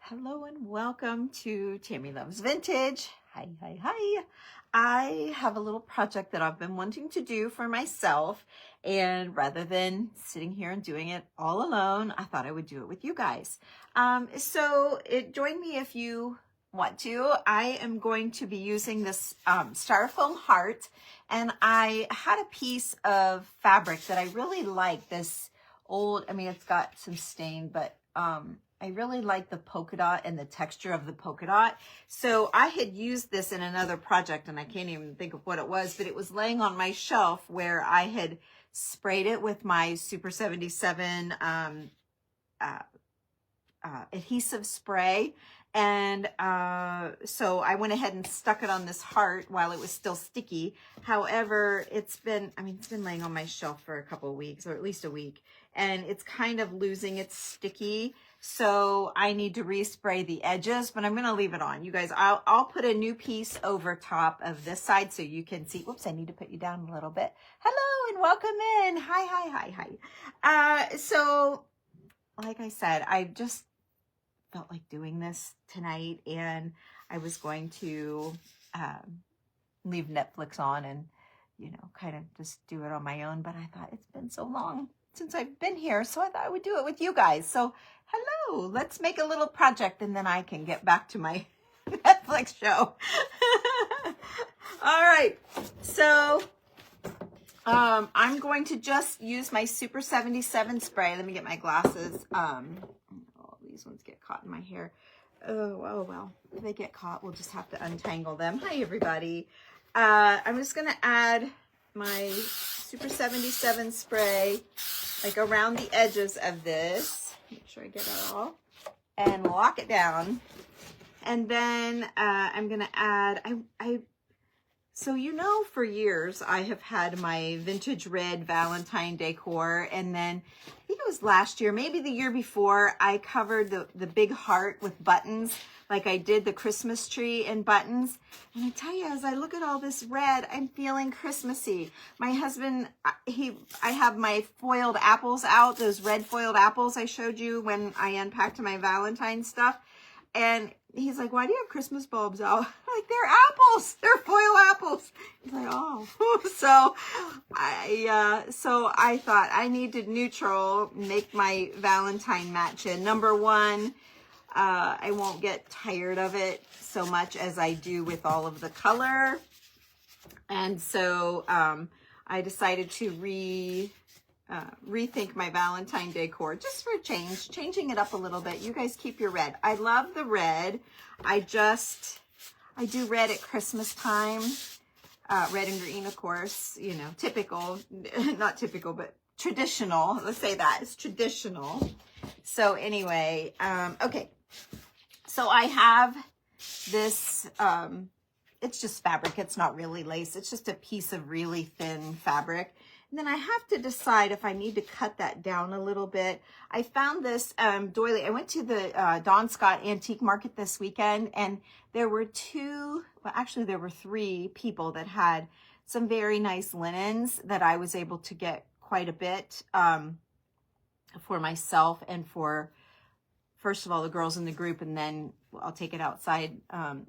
Hello and welcome to Tammy Loves Vintage. Hi, hi, hi. I have a little project that I've been wanting to do for myself, and rather than sitting here and doing it all alone, I thought I would do it with you guys. Join me if you want to. I am going to be using this styrofoam heart, and I had a piece of fabric that I really like. This old, it's got some stain, but I really like the polka dot and the texture of the polka dot. So I had used this in another project and I can't even think of what it was, but it was laying on my shelf where I had sprayed it with my Super 77 adhesive spray. And so I went ahead and stuck it on this heart while it was still sticky. However, it's been laying on my shelf for a couple of weeks, or at least a week, and it's kind of losing its sticky. So I need to respray the edges, but I'm going to leave it on. You guys, I'll put a new piece over top of this side so you can see. Whoops, I need to put you down a little bit. Hello and welcome in. Hi, hi, hi, hi. So like I said, I just felt like doing this tonight, and I was going to leave Netflix on and, kind of just do it on my own. But I thought it's been so long since I've been here, so I thought I would do it with you guys. So hello, let's make a little project and then I can get back to my Netflix show. All right, so I'm going to just use my Super 77 spray. Let me get my glasses. These ones get caught in my hair. Oh well, if they get caught, we'll just have to untangle them. Hi everybody. I'm just gonna add my Super 77 spray like around the edges of this. Make sure I get it all and lock it down. And then I'm gonna add, so for years I have had my vintage red Valentine decor, and then I think it was last year, maybe the year before, I covered the big heart with buttons, like I did the Christmas tree in buttons. And I tell you, as I look at all this red, I'm feeling Christmassy. My husband, I have my foiled apples out, those red foiled apples I showed you when I unpacked my Valentine stuff. And he's like, why do you have Christmas bulbs out? I'm like, they're apples. They're foil apples. He's like, oh. So I thought I need to make my Valentine match in. Number one, I won't get tired of it so much as I do with all of the color. And so I decided to rethink my Valentine decor just for a change, changing it up a little bit. You guys keep your red. I love the red. I do red at Christmas time. Red and green, of course, typical, not typical, but traditional. Let's say that it's traditional. So anyway, okay. So I have this, it's just fabric. It's not really lace. It's just a piece of really thin fabric. And then I have to decide if I need to cut that down a little bit. I found this doily. I went to the Don Scott Antique Market this weekend, and there were there were three people that had some very nice linens that I was able to get quite a bit for myself and for, first of all, the girls in the group, and then I'll take it outside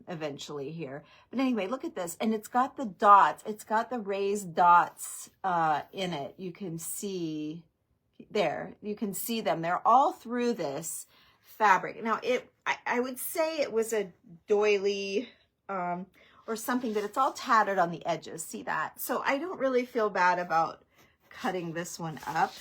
eventually here. But anyway, look at this. And it's got the dots. It's got the raised dots in it. You can see there. You can see them. They're all through this fabric. Now, I would say it was a doily or something, but it's all tattered on the edges. See that? So I don't really feel bad about cutting this one up.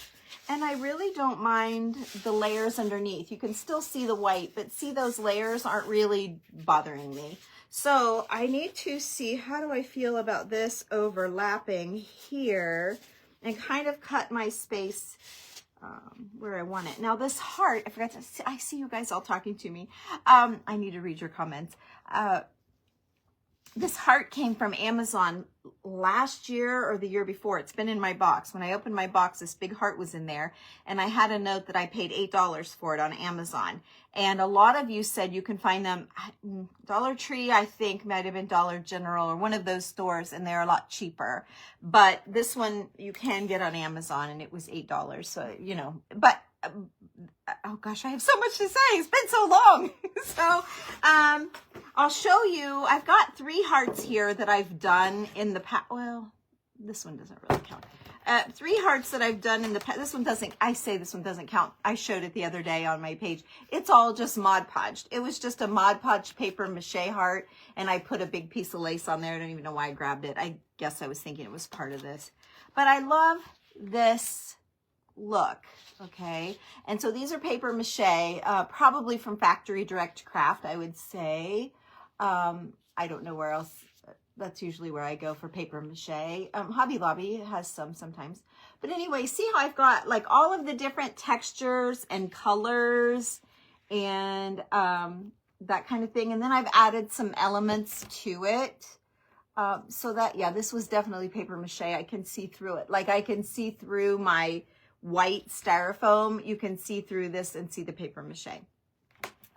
And I really don't mind the layers underneath. You can still see the white, but see, those layers aren't really bothering me. So I need to see, how do I feel about this overlapping here and kind of cut my space where I want it. Now this heart, I forgot to see, I see you guys all talking to me. I need to read your comments. This heart came from Amazon last year or the year before. It's been in my box. When I opened my box, this big heart was in there, and I had a note that I paid $8 for it on Amazon. And a lot of you said you can find them Dollar Tree, I think, might have been Dollar General or one of those stores, and they're a lot cheaper. But this one you can get on Amazon, and it was $8. So, but oh gosh, I have so much to say. It's been so long. So I'll show you. I've got 3 hearts here that I've done in the past. Well, this one doesn't really count. 3 hearts that I've done in the past. This one doesn't, I say this one doesn't count. I showed it the other day on my page. It's all just Mod Podged. It was just a Mod Podged paper mache heart, and I put a big piece of lace on there. I don't even know why I grabbed it. I guess I was thinking it was part of this. But I love this look, okay? And so these are paper mache, probably from Factory Direct Craft, I would say. I don't know where else. That's usually where I go for paper mache. Hobby Lobby has some sometimes. But anyway, see how I've got like all of the different textures and colors and that kind of thing. And then I've added some elements to it. So that, yeah, this was definitely paper mache. I can see through it. Like I can see through my white styrofoam. You can see through this and see the paper mache.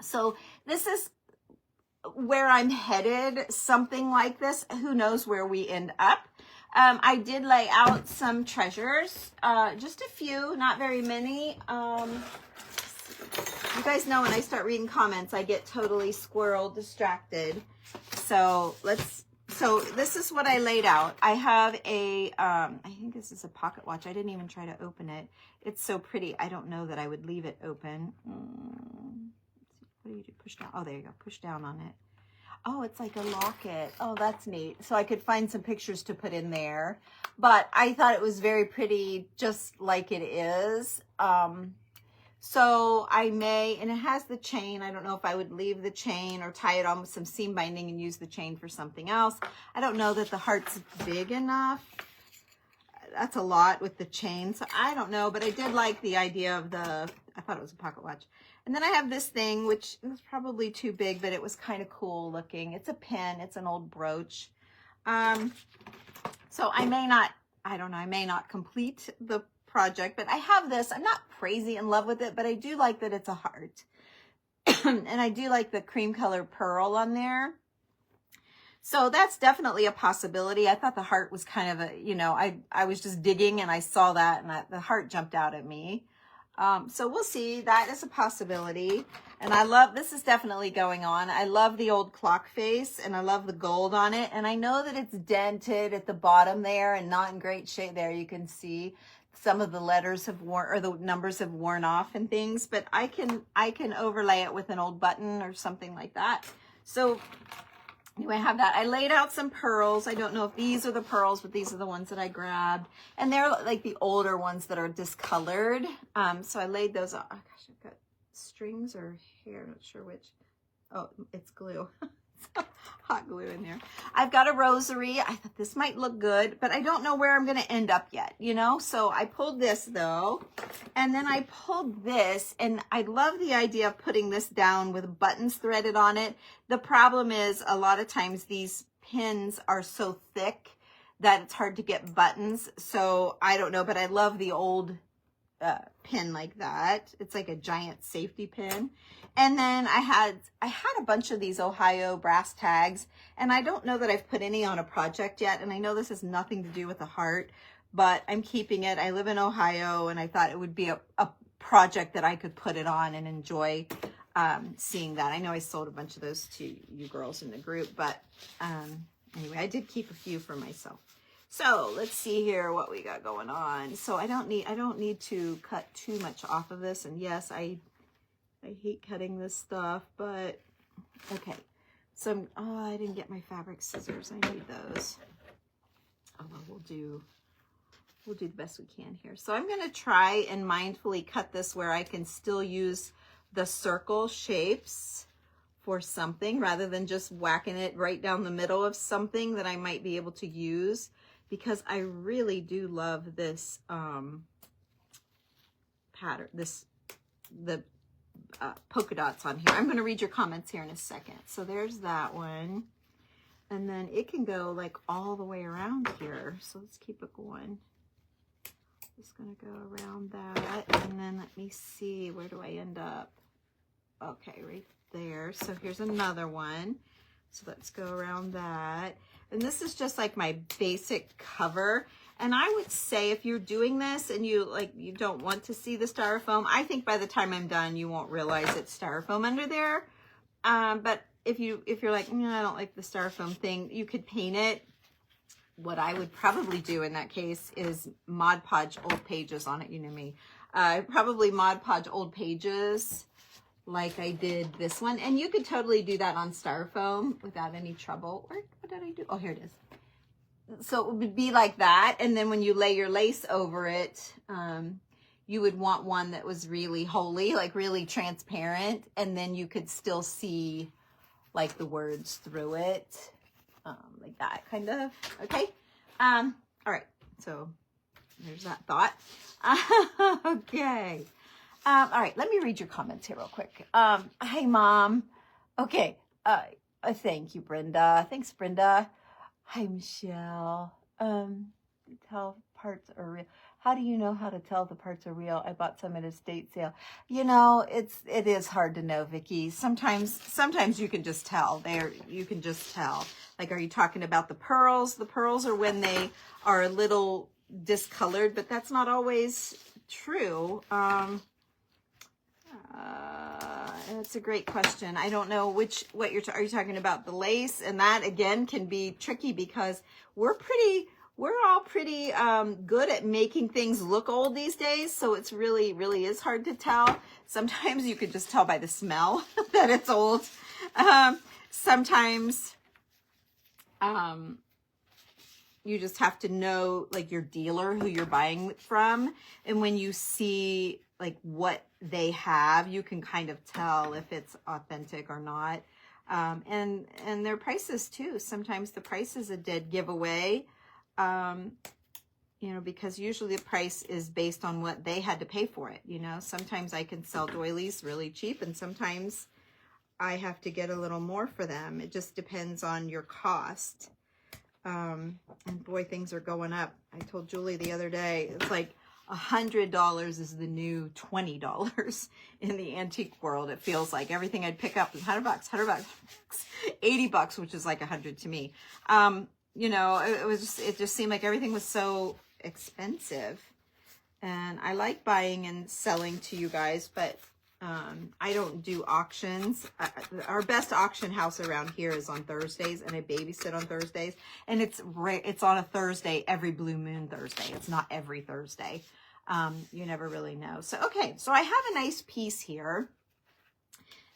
So this is where I'm headed, something like this. Who knows where we end up. I did lay out some treasures, just a few, not very many. You guys know when I start reading comments, I get totally squirrel distracted. So this is what I laid out. I have a, I think this is a pocket watch. I didn't even try to open it. It's so pretty. I don't know that I would leave it open. What do you do? Push down. Oh, there you go. Push down on it. Oh, it's like a locket. Oh, that's neat. So I could find some pictures to put in there. But I thought it was very pretty, just like it is. So I may, and it has the chain. I don't know if I would leave the chain or tie it on with some seam binding and use the chain for something else. I don't know that the heart's big enough. That's a lot with the chain. So I don't know, but I did like the idea of the, I thought it was a pocket watch. And then I have this thing, which was probably too big, but it was kind of cool looking. It's a pin. It's an old brooch. So I may not, I don't know, I may not complete the project, but I have this. I'm not crazy in love with it, but I do like that it's a heart. And I do like the cream color pearl on there. So that's definitely a possibility. I thought the heart was kind of a, you know, I was just digging and I saw that and the heart jumped out at me. So we'll see. That is a possibility. And I love, this is definitely going on. I love the old clock face and I love the gold on it. And I know that it's dented at the bottom there and not in great shape there. You can see some of the letters have worn, or the numbers have worn off and things, but I can overlay it with an old button or something like that. So anyway, I have that. I laid out some pearls. I don't know if these are the pearls, but these are the ones that I grabbed. And they're like the older ones that are discolored. So I laid those out. Oh gosh, I've got strings or hair. I'm not sure which. Oh, it's glue. Hot glue in there. I've got a rosary. I thought this might look good, but I don't know where I'm going to end up yet, you know? So I pulled this though, and then I pulled this, and I love the idea of putting this down with buttons threaded on it. The problem is a lot of times these pins are so thick that it's hard to get buttons. So I don't know, but I love the old pin like that. It's like a giant safety pin. And then I had a bunch of these Ohio brass tags, and I don't know that I've put any on a project yet. And I know this has nothing to do with the heart, but I'm keeping it. I live in Ohio, and I thought it would be a project that I could put it on and enjoy seeing that. I know I sold a bunch of those to you girls in the group, but anyway, I did keep a few for myself. So let's see here what we got going on. So I don't need to cut too much off of this. And yes, I hate cutting this stuff, but okay. So I didn't get my fabric scissors. I need those. Oh, well, we'll do the best we can here. So I'm going to try and mindfully cut this where I can still use the circle shapes for something rather than just whacking it right down the middle of something that I might be able to use, because I really do love this pattern, the polka dots on here. I'm going to read your comments here in a second. So there's that one. And then it can go like all the way around here. So let's keep it going. Just going to go around that. And then let me see, where do I end up? Okay, right there. So here's another one. So let's go around that. And this is just like my basic cover. And I would say if you're doing this and you don't want to see the styrofoam, I think by the time I'm done, you won't realize it's styrofoam under there. But if you're like, I don't like the styrofoam thing, you could paint it. What I would probably do in that case is Mod Podge old pages on it. You know me. Probably Mod Podge old pages like I did this one. And you could totally do that on styrofoam without any trouble. What did I do? Oh, here it is. So it would be like that. And then when you lay your lace over it, you would want one that was really holy, like really transparent. And then you could still see like the words through it, like that kind of. Okay. All right. So there's that thought. Okay. All right. Let me read your comments here real quick. Hey, Mom. Okay. Thank you, Brenda. Thanks, Brenda. Hi, Michelle. Tell parts are real. How do you know how to tell the parts are real? I bought some at a estate sale. You know, it is hard to know, Vicki. Sometimes you can just tell. You can just tell. Like, are you talking about the pearls? The pearls are when they are a little discolored, but that's not always true. It's a great question. I don't know are you talking about the lace? And that again can be tricky because we're all pretty good at making things look old these days. So it's really is hard to tell. Sometimes you could just tell by the smell that it's old. Sometimes you just have to know like your dealer who you're buying from. And when you see like what they have, you can kind of tell if it's authentic or not. And their prices too. Sometimes the price is a dead giveaway, because usually the price is based on what they had to pay for it. Sometimes I can sell doilies really cheap and sometimes I have to get a little more for them. It just depends on your cost. And boy, things are going up. I told Julie the other day, it's like $100 is the new $20 in the antique world. It feels like everything I'd pick up is $100, $80, which is like 100 to me. It just seemed like everything was so expensive. And I like buying and selling to you guys, but I don't do auctions. Our best auction house around here is on Thursdays, and I babysit on Thursdays. And it's on a Thursday, every blue moon Thursday. It's not every Thursday. You never really know. So, okay. So I have a nice piece here.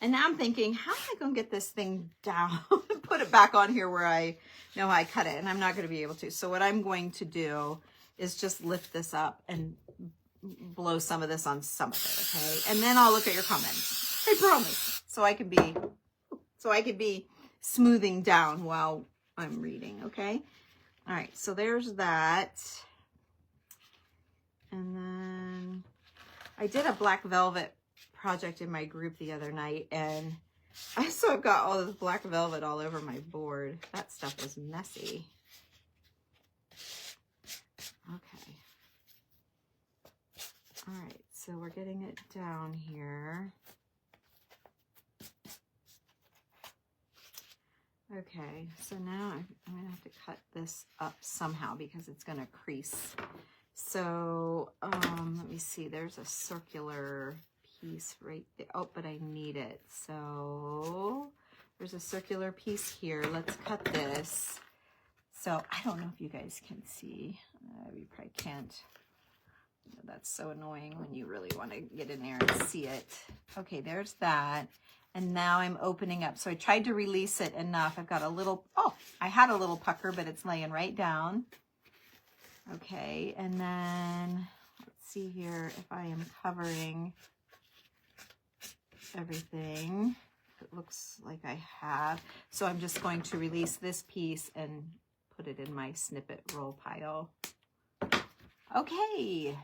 And now I'm thinking, how am I going to get this thing down and put it back on here where I know how I cut it? And I'm not going to be able to. So what I'm going to do is just lift this up and blow some of this on some of it, okay? And then I'll look at your comments. I promise. So I can be smoothing down while I'm reading, okay? All right, so there's that. And then I did a black velvet project in my group the other night, and I've got all this black velvet all over my board. That stuff was messy. Okay. All right, so we're getting it down here. Okay, so now I'm going to have to cut this up somehow because it's going to crease. So let me see, there's a circular piece right there. Oh, but I need it. So there's a circular piece here. Let's cut this. So I don't know if you guys can see. You probably can't. That's so annoying when you really want to get in there and see it. Okay, there's that. And now I'm opening up. So I tried to release it enough. I've got a little, I had a little pucker, but it's laying right down. Okay, and then let's see here if I am covering everything. It looks like I have. So I'm just going to release this piece and put it in my snippet roll pile. Okay.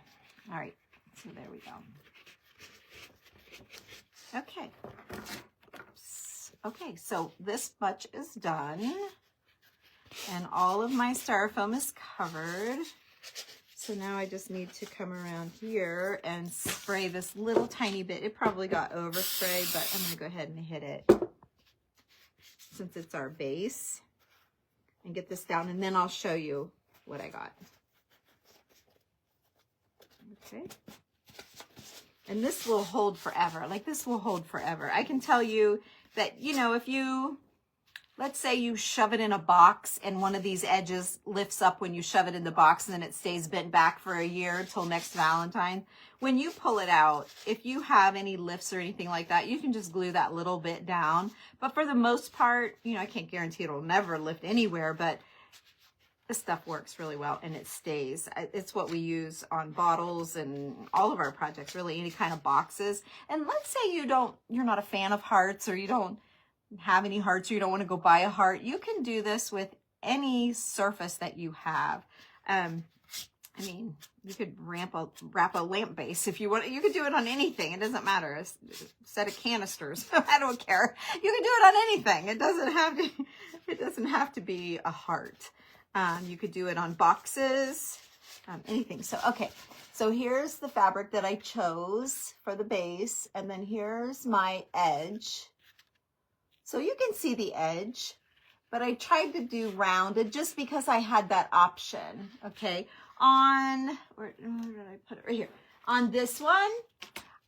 All right, so there we go. Okay. Okay, so this much is done. And all of my styrofoam is covered. So now I just need to come around here and spray this little tiny bit. It probably got oversprayed, but I'm going to go ahead and hit it since it's our base. And get this down, and then I'll show you what I got. Okay. And this will hold forever. Like, this will hold forever. I can tell you that, you know, if you, let's say you shove it in a box and one of these edges lifts up when you shove it in the box and then it stays bent back for a year till next Valentine. When you pull it out, if you have any lifts or anything like that, you can just glue that little bit down. But for the most part, you know, I can't guarantee it'll never lift anywhere, but this stuff works really well and it stays. It's what we use on bottles and all of our projects, really any kind of boxes. And let's say you're not a fan of hearts, or you don't have any hearts, or you don't want to go buy a heart. You can do this with any surface that you have. I mean, you could wrap a lamp base if you want. You could do it on anything. It doesn't matter. A set of canisters. I don't care. You can do it on anything. It doesn't have to be a heart. You could do it on boxes, anything. So, okay. So here's the fabric that I chose for the base. And then here's my edge. So you can see the edge, but I tried to do rounded just because I had that option. Okay. Where did I put it? Right here. On this one,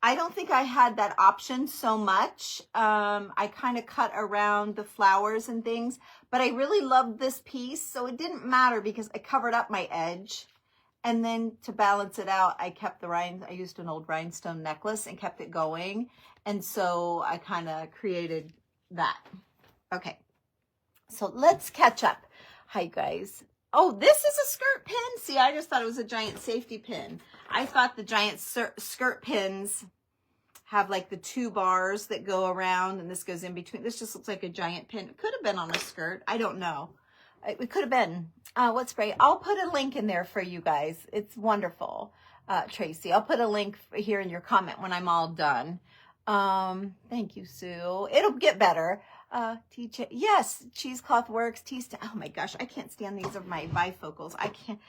I don't think I had that option so much. I kind of cut around the flowers and things, but I really loved this piece. So it didn't matter because I covered up my edge. And then to balance it out, I kept I used an old rhinestone necklace and kept it going. And so I kind of created that. Okay. So let's catch up. Hi guys. Oh, this is a skirt pin. See, I just thought it was a giant safety pin. I thought the giant skirt pins have like the 2 bars that go around and this goes in between. This just looks like a giant pin. It could have been on a skirt. I don't know. It could have been. What's great? I'll put a link in there for you guys. It's wonderful, Tracy. I'll put a link here in your comment when I'm all done. Thank you, Sue. It'll get better. TJ, yes, cheesecloth works. Oh my gosh, I can't stand these of my bifocals. I can't.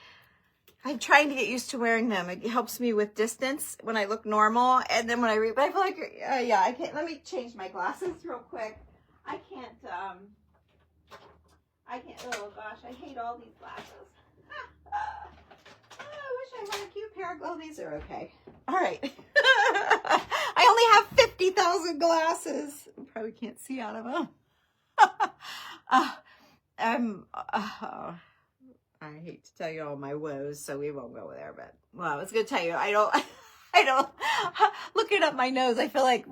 I'm trying to get used to wearing them. It helps me with distance when I look normal, and then when I read. But I feel like, yeah, I can't. Let me change my glasses real quick. I can't. Oh gosh, I hate all these glasses. I wish I had a cute pair of. Oh, these are okay. All right. I only have 50,000 glasses. I probably can't see out of them. I hate to tell you all my woes, so we won't go there. But well, I was gonna tell you, I don't. Looking up my nose, I feel like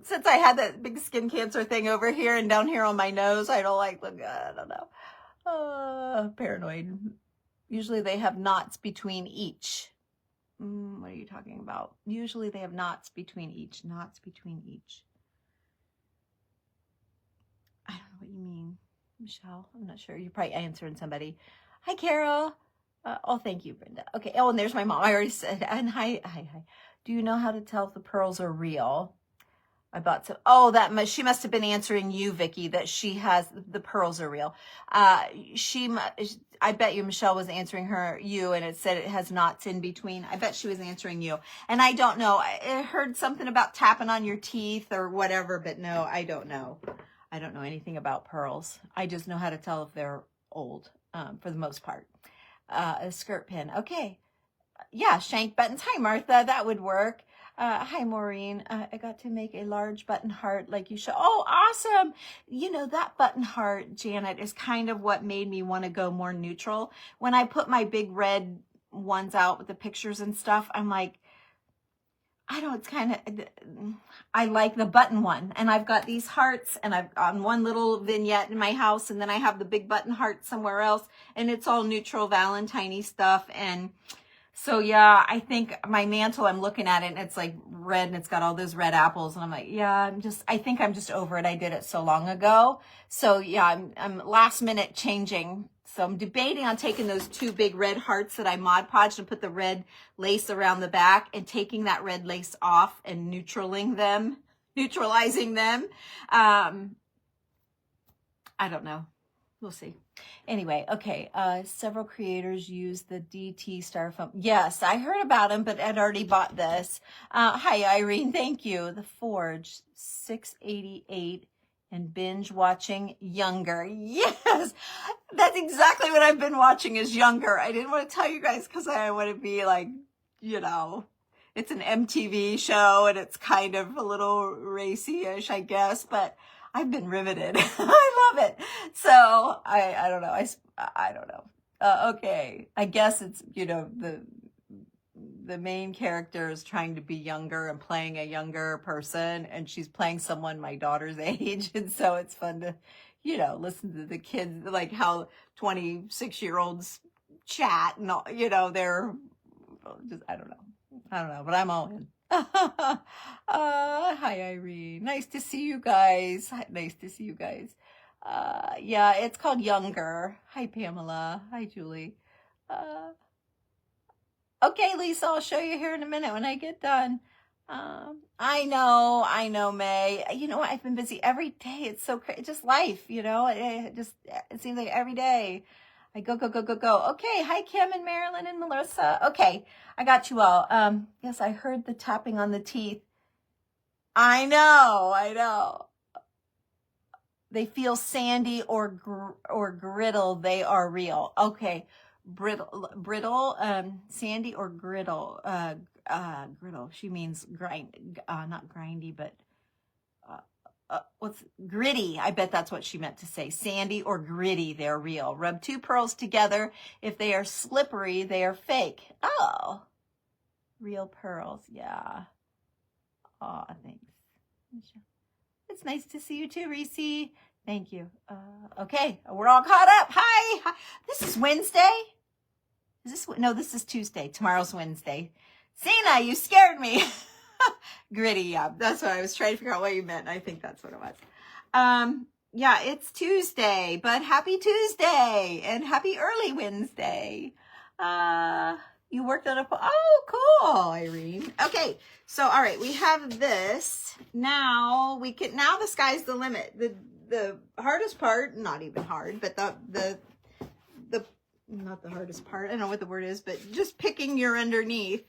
since I had that big skin cancer thing over here and down here on my nose, I don't like look. I don't know. Paranoid. Usually they have knots between each. What are you talking about? Usually they have knots between each. Knots between each. I don't know what you mean, Michelle. I'm not sure. You're probably answering somebody. Hi, Carol. Oh, thank you, Brenda. Okay. Oh, and there's my mom. I already said. And hi. Do you know how to tell if the pearls are real? I bought some. Oh, she must have been answering you, Vicky, that she has the pearls are real. I bet you Michelle was answering you, and it said it has knots in between. I bet she was answering you. And I don't know. I heard something about tapping on your teeth or whatever, but no, I don't know. I don't know anything about pearls. I just know how to tell if they're old, for the most part. A skirt pin. Okay. Yeah, shank buttons. Hi, Martha. That would work. Hi, Maureen. I got to make a large button heart like you should. Oh, awesome. You know, that button heart, Janet, is kind of what made me want to go more neutral. When I put my big red ones out with the pictures and stuff, I'm like, I don't, it's kind of, I like the button one. And I've got these hearts and I've on one little vignette in my house. And then I have the big button heart somewhere else. And it's all neutral Valentine-y stuff. And so, yeah, I think my mantle, I'm looking at it and it's like red and it's got all those red apples. And I'm like, yeah, I think I'm just over it. I did it so long ago. So, yeah, I'm last minute changing. So I'm debating on taking those 2 big red hearts that I Mod Podged and put the red lace around the back and taking that red lace off and neutralizing them. I don't know. We'll see. Anyway, okay. Several creators use the DT styrofoam. Yes, I heard about them, but I'd already bought this. Hi, Irene. Thank you. The Forge 688 and binge watching Younger. Yes, that's exactly what I've been watching is Younger. I didn't want to tell you guys because I want to be like, you know, it's an MTV show and it's kind of a little racy-ish, I guess, but I've been riveted. I love it. So I don't know. I don't know. Okay. I guess it's, you know, the main character is trying to be younger and playing a younger person, and she's playing someone my daughter's age. And so it's fun to, you know, listen to the kids, like how 26-year-olds chat and all, you know, they're just, I don't know, but I'm all in. Hi, Irene. Nice to see you guys. Nice to see you guys. Yeah, it's called Younger. Hi, Pamela. Hi, Julie. Okay, Lisa, I'll show you here in a minute when I get done. I know, May. You know what? I've been busy every day. It's so crazy. Just life, you know. It seems like every day I go. Okay, hi, Kim and Marilyn and Melissa. Okay, I got you all. Yes, I heard the tapping on the teeth. I know. They feel sandy or griddle. They are real. Okay. Brittle, sandy or griddle, griddle. She means not grindy, but, what's gritty? I bet that's what she meant to say. Sandy or gritty, they're real. Rub 2 pearls together. If they are slippery, they are fake. Oh, real pearls. Yeah. Oh, thanks. It's nice to see you too, Reese. Thank you. Okay, we're all caught up. Hi. This is Wednesday. No, this is Tuesday. Tomorrow's Wednesday. Sina, you scared me. Gritty, yeah. That's what I was trying to figure out what you meant. I think that's what it was. Yeah, it's Tuesday, but happy Tuesday and happy early Wednesday. You worked on oh, cool, Irene. Okay, so all right, we have this. Now the sky's the limit. The hardest part, not even hard, but the not the hardest part, I don't know what the word is, but just picking your underneath,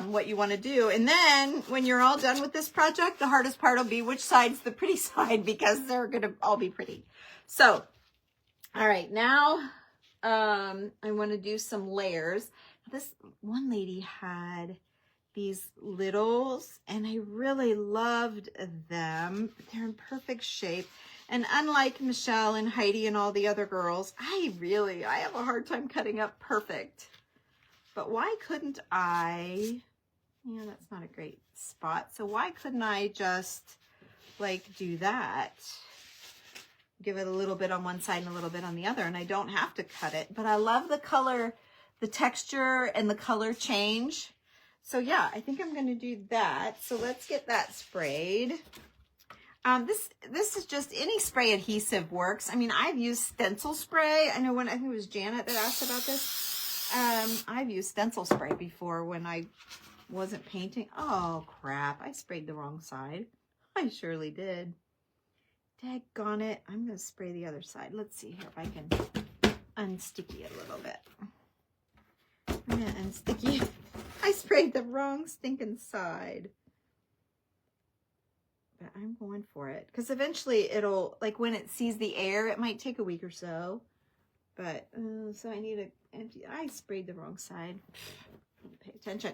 what you want to do. And then when you're all done with this project, the hardest part will be which side's the pretty side, because they're going to all be pretty. So, all right, now, I want to do some layers. This one lady had these littles and I really loved them. They're in perfect shape. And unlike Michelle and Heidi and all the other girls, I have a hard time cutting up perfect. But why couldn't I, yeah, that's not a great spot. So why couldn't I just like do that? Give it a little bit on one side and a little bit on the other, and I don't have to cut it. But I love the color, the texture and the color change. So yeah, I think I'm going to do that. So let's get that sprayed. This is just any spray adhesive works. I mean, I've used stencil spray. I think it was Janet that asked about this. I've used stencil spray before when I wasn't painting. Oh crap, I sprayed the wrong side. I surely did. Daggone it. I'm going to spray the other side. Let's see here if I can unsticky it a little bit. I'm going to unsticky. I sprayed the wrong stinking side. But I'm going for it. Because eventually it'll, like when it sees the air, it might take a week or so. But, so I need to empty. I sprayed the wrong side. Pay attention.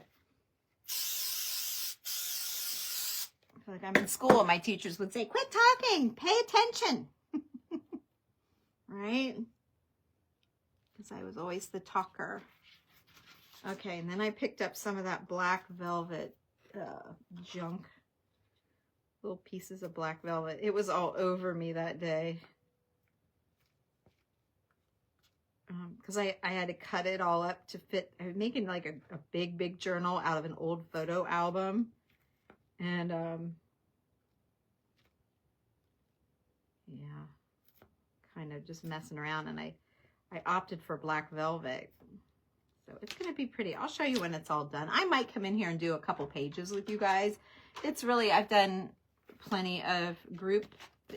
I feel like I'm in school. My teachers would say, quit talking. Pay attention. Right? Because I was always the talker. Okay, and then I picked up some of that black velvet junk. Little pieces of black velvet. It was all over me that day. Because I had to cut it all up to fit. I was making like a big journal out of an old photo album. And, yeah, kind of just messing around. And I opted for black velvet. So it's going to be pretty. I'll show you when it's all done. I might come in here and do a couple pages with you guys. It's really, I've done plenty of group,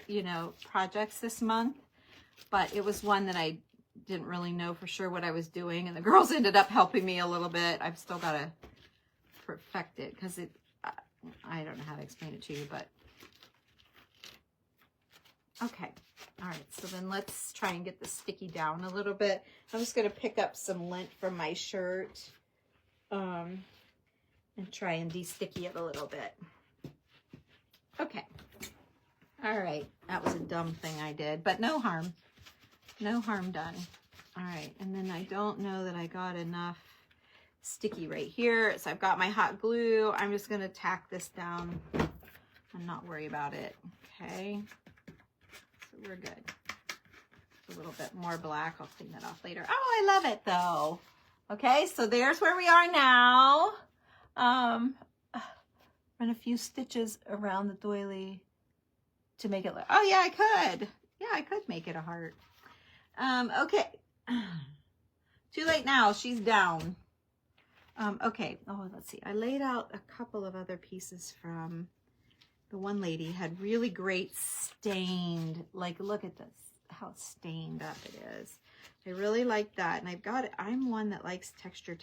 you know, projects this month. But it was one that I didn't really know for sure what I was doing. And the girls ended up helping me a little bit. I've still got to perfect it because I don't know how to explain it to you, but okay. All right, so then let's try and get the sticky down a little bit. I'm just going to pick up some lint from my shirt. and try and de-sticky it a little bit. Okay. All right. That was a dumb thing I did, but no harm. No harm done. All right. And then I don't know that I got enough sticky right here. So I've got my hot glue. I'm just going to tack this down and not worry about it. Okay. So we're good. A little bit more black. I'll clean that off later. Oh, I love it though. Okay. So there's where we are now. Run a few stitches around the doily to make it look, oh yeah, I could. Yeah, I could make it a heart. Okay. Too late now. She's down. Okay. Oh, let's see. I laid out a couple of other pieces from the one lady. Had really great stained, like, look at this, how stained up it is. I really like that. And I've got it. I'm one that likes texture.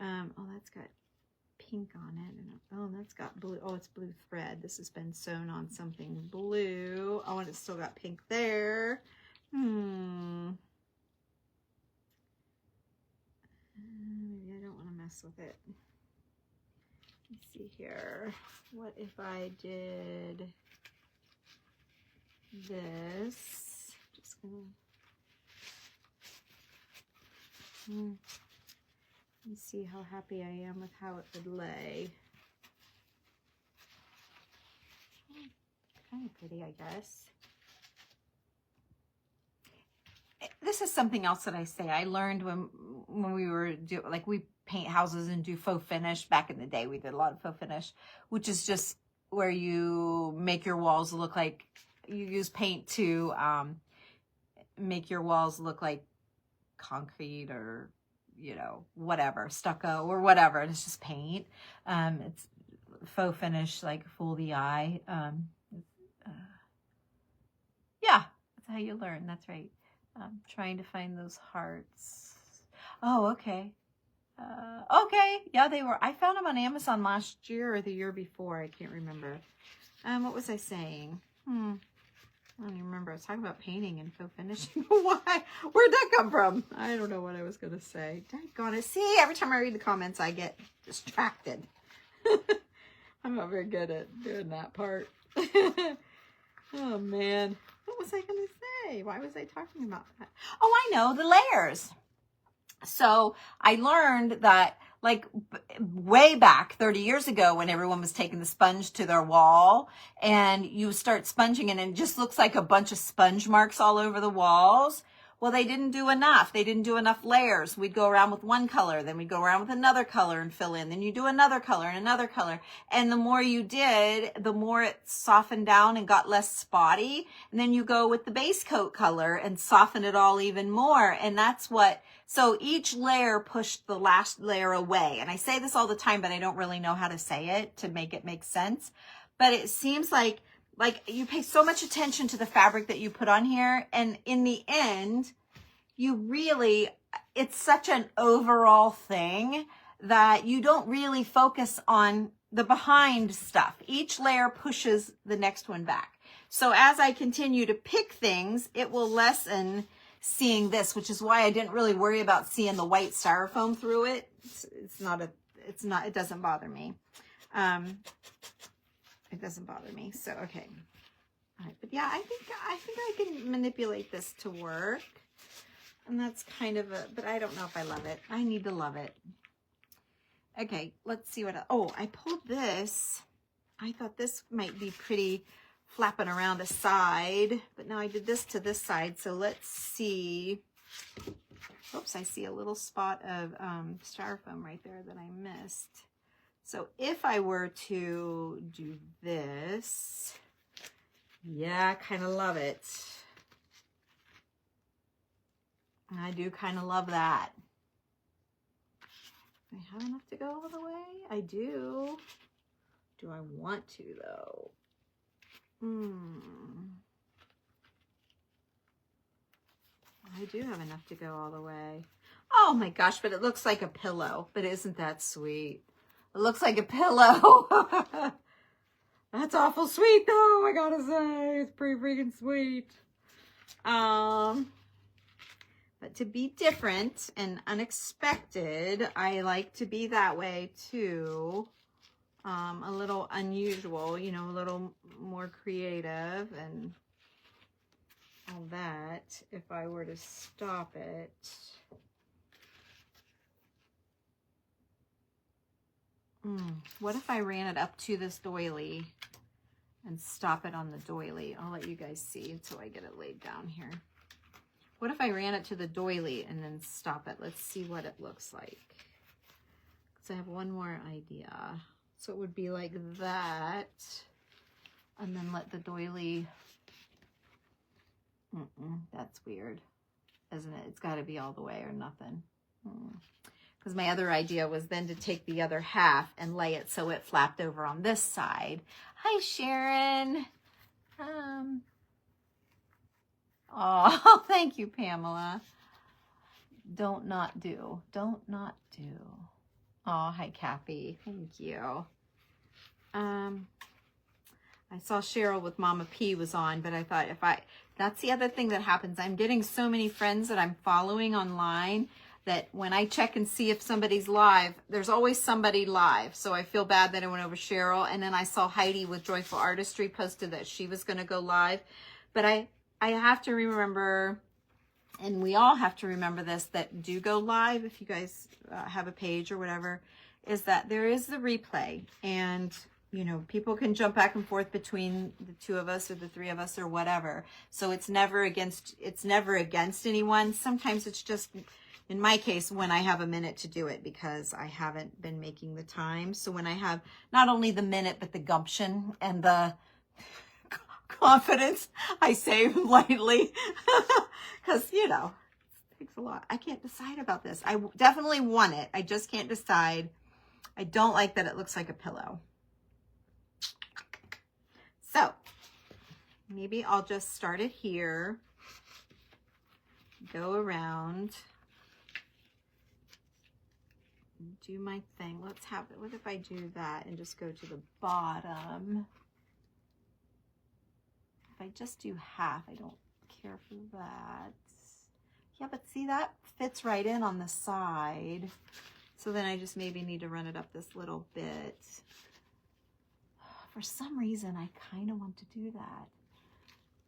Oh, that's got pink on it. And, oh, that's got blue. Oh, it's blue thread. This has been sewn on something blue. Oh, and it's still got pink there. Maybe I don't want to mess with it. Let's see here. What if I did this? Just gonna. Let me see how happy I am with how it would lay. Kind of pretty, I guess. This is something else that I say. I learned when we were we paint houses and do faux finish. Back in the day, we did a lot of faux finish, which is just where you make your walls look like you use paint to make your walls look like concrete or, you know, whatever, stucco or whatever. It's just paint. It's faux finish, like fool the eye. Yeah, that's how you learn. That's right. Trying to find those hearts. Oh, okay. Okay. Yeah, they were. I found them on Amazon last year or the year before. I can't remember. What was I saying? I don't even remember. I was talking about painting and faux finishing. Why? Where'd that come from? I don't know what I was going to say. Daggone it. See, every time I read the comments, I get distracted. I'm not very good at doing that part. Oh, man. What was I going to say? Why was I talking about that? Oh, I know, the layers. So I learned that, like, way back 30 years ago when everyone was taking the sponge to their wall and you start sponging and it just looks like a bunch of sponge marks all over the walls. Well, they didn't do enough. They didn't do enough layers. We'd go around with one color, then we'd go around with another color and fill in. Then you do another color and another color. And the more you did, the more it softened down and got less spotty. And then you go with the base coat color and soften it all even more. And that's what, so each layer pushed the last layer away. And I say this all the time, but I don't really know how to say it to make it make sense. But it seems like you pay so much attention to the fabric that you put on here. And in the end, you really, it's such an overall thing that you don't really focus on the behind stuff. Each layer pushes the next one back. So as I continue to pick things, it will lessen seeing this, which is why I didn't really worry about seeing the white styrofoam through it. It doesn't bother me. It doesn't bother me. So, okay. All right. But yeah, I think I can manipulate this to work. And that's kind of but I don't know if I love it. I need to love it. Okay. Let's see what, I pulled this. I thought this might be pretty flapping around a side, but now I did this to this side. So let's see. Oops, I see a little spot of styrofoam right there that I missed. So if I were to do this, yeah, I kind of love it. I do kind of love that. Do I have enough to go all the way? I do. Do I want to though? I do have enough to go all the way. Oh my gosh, but it looks like a pillow. But isn't that sweet? It looks like a pillow. That's awful sweet though, I gotta say. It's pretty freaking sweet. But But to be different and unexpected, I like to be that way too. A little unusual, you know, a little more creative and all that. If I were to stop it. What if I ran it up to this doily and stop it on the doily? I'll let you guys see until I get it laid down here. What if I ran it to the doily and then stop it? Let's see what it looks like. Because I have one more idea. So it would be like that. And then let the doily... that's weird, isn't it? It's got to be all the way or nothing. Because my other idea was then to take the other half and lay it so it flapped over on this side. Hi, Sharon. Oh, thank you, Pamela. Don't not do. Don't not do. Oh, hi, Kathy. Thank you. I saw Cheryl with Mama P was on, but I thought that's the other thing that happens. I'm getting so many friends that I'm following online that when I check and see if somebody's live, there's always somebody live. So I feel bad that I went over Cheryl. And then I saw Heidi with Joyful Artistry posted that she was going to go live. But I have to remember, and we all have to remember this, that do go live, if you guys have a page or whatever, is that there is the replay. And, you know, people can jump back and forth between the two of us or the three of us or whatever. So it's never against anyone. Sometimes it's just... in my case, when I have a minute to do it, because I haven't been making the time. So when I have not only the minute, but the gumption and the confidence, I say lightly. Because, you know, it takes a lot. I can't decide about this. I definitely want it. I just can't decide. I don't like that it looks like a pillow. So maybe I'll just start it here. Go around. Do my thing. Let's have it. What if I do that and just go to the bottom? If I just do half, I don't care for that. Yeah, but see, that fits right in on the side. So then I just maybe need to run it up this little bit. For some reason, I kind of want to do that.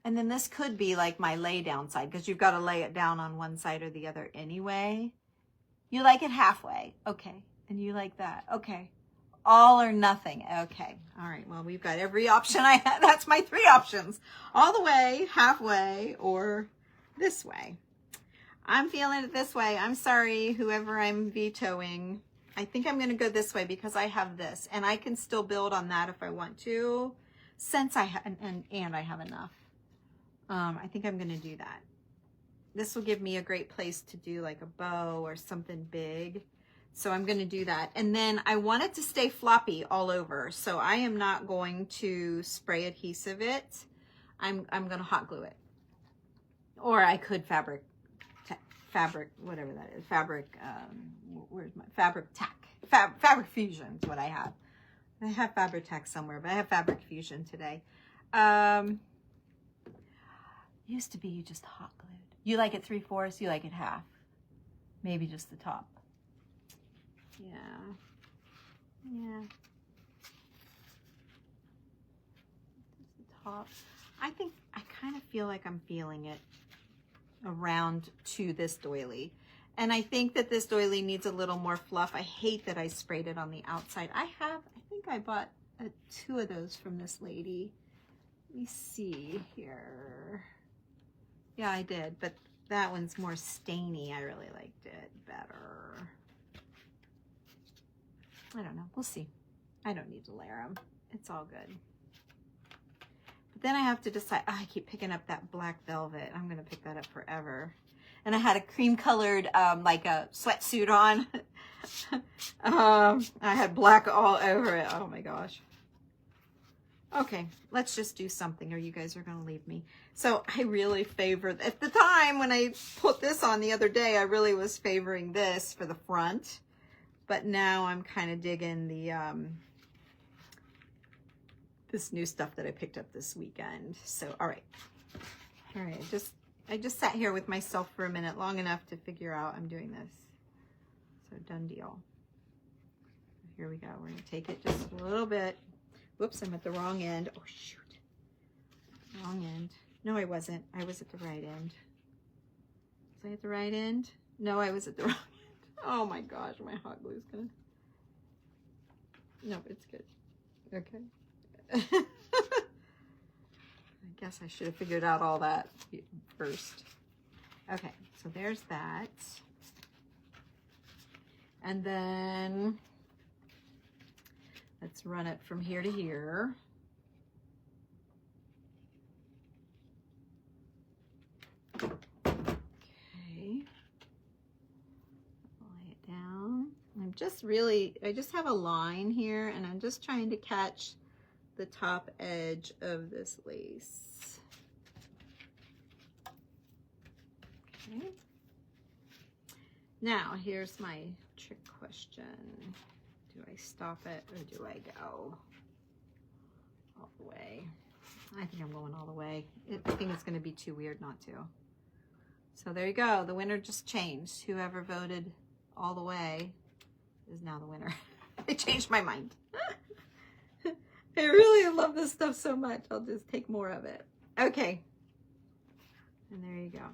And then this could be like my lay down side, because you've got to lay it down on one side or the other anyway. You like it halfway. Okay. And you like that. Okay. All or nothing. Okay. All right. Well, we've got every option I have. That's my 3 options. All the way, halfway, or this way. I'm feeling it this way. I'm sorry, whoever I'm vetoing. I think I'm going to go this way because I have this. And I can still build on that if I want to. Since I have, and I have enough. I think I'm going to do that. This will give me a great place to do like a bow or something big. So I'm going to do that. And then I want it to stay floppy all over. So I am not going to spray adhesive it. I'm going to hot glue it. Or I could fabric, whatever that is. Where's my fabric tack? Fabric Fusion is what I have. I have fabric tack somewhere, but I have Fabric Fusion today. Used to be you just hot glued. You like it 3/4, you like it half. Maybe just the top. Yeah. Yeah. Just the top. I think, I kind of feel like I'm feeling it around to this doily. And I think that this doily needs a little more fluff. I hate that I sprayed it on the outside. I think I bought 2 of those from this lady. Let me see here. Yeah, I did, but that one's more stainy. I really liked it better. I don't know. We'll see. I don't need to layer them. It's all good. But then I have to decide. Oh, I keep picking up that black velvet. I'm going to pick that up forever. And I had a cream colored, like a sweatsuit on. I had black all over it. Oh my gosh. Okay, let's just do something or you guys are going to leave me. So I really favored, at the time when I put this on the other day, I really was favoring this for the front. But now I'm kind of digging the, this new stuff that I picked up this weekend. So, all right, just I just sat here with myself for a minute, long enough to figure out I'm doing this. So done deal. Here we go. We're going to take it just a little bit. Whoops, I'm at the wrong end. Oh, shoot. Wrong end. No, I wasn't. I was at the right end. Was I at the right end? No, I was at the wrong end. Oh my gosh, my hot glue is going to... No, it's good. Okay. I guess I should have figured out all that first. Okay, so there's that. And then let's run it from here to here. Okay. Lay it down. I just have a line here, and I'm just trying to catch the top edge of this lace. Okay. Now, here's my trick question. Do I stop it or do I go all the way? I think I'm going all the way. I think it's going to be too weird not to. So there you go. The winner just changed. Whoever voted all the way is now the winner. I changed my mind. I really love this stuff so much. I'll just take more of it. Okay. And there you go.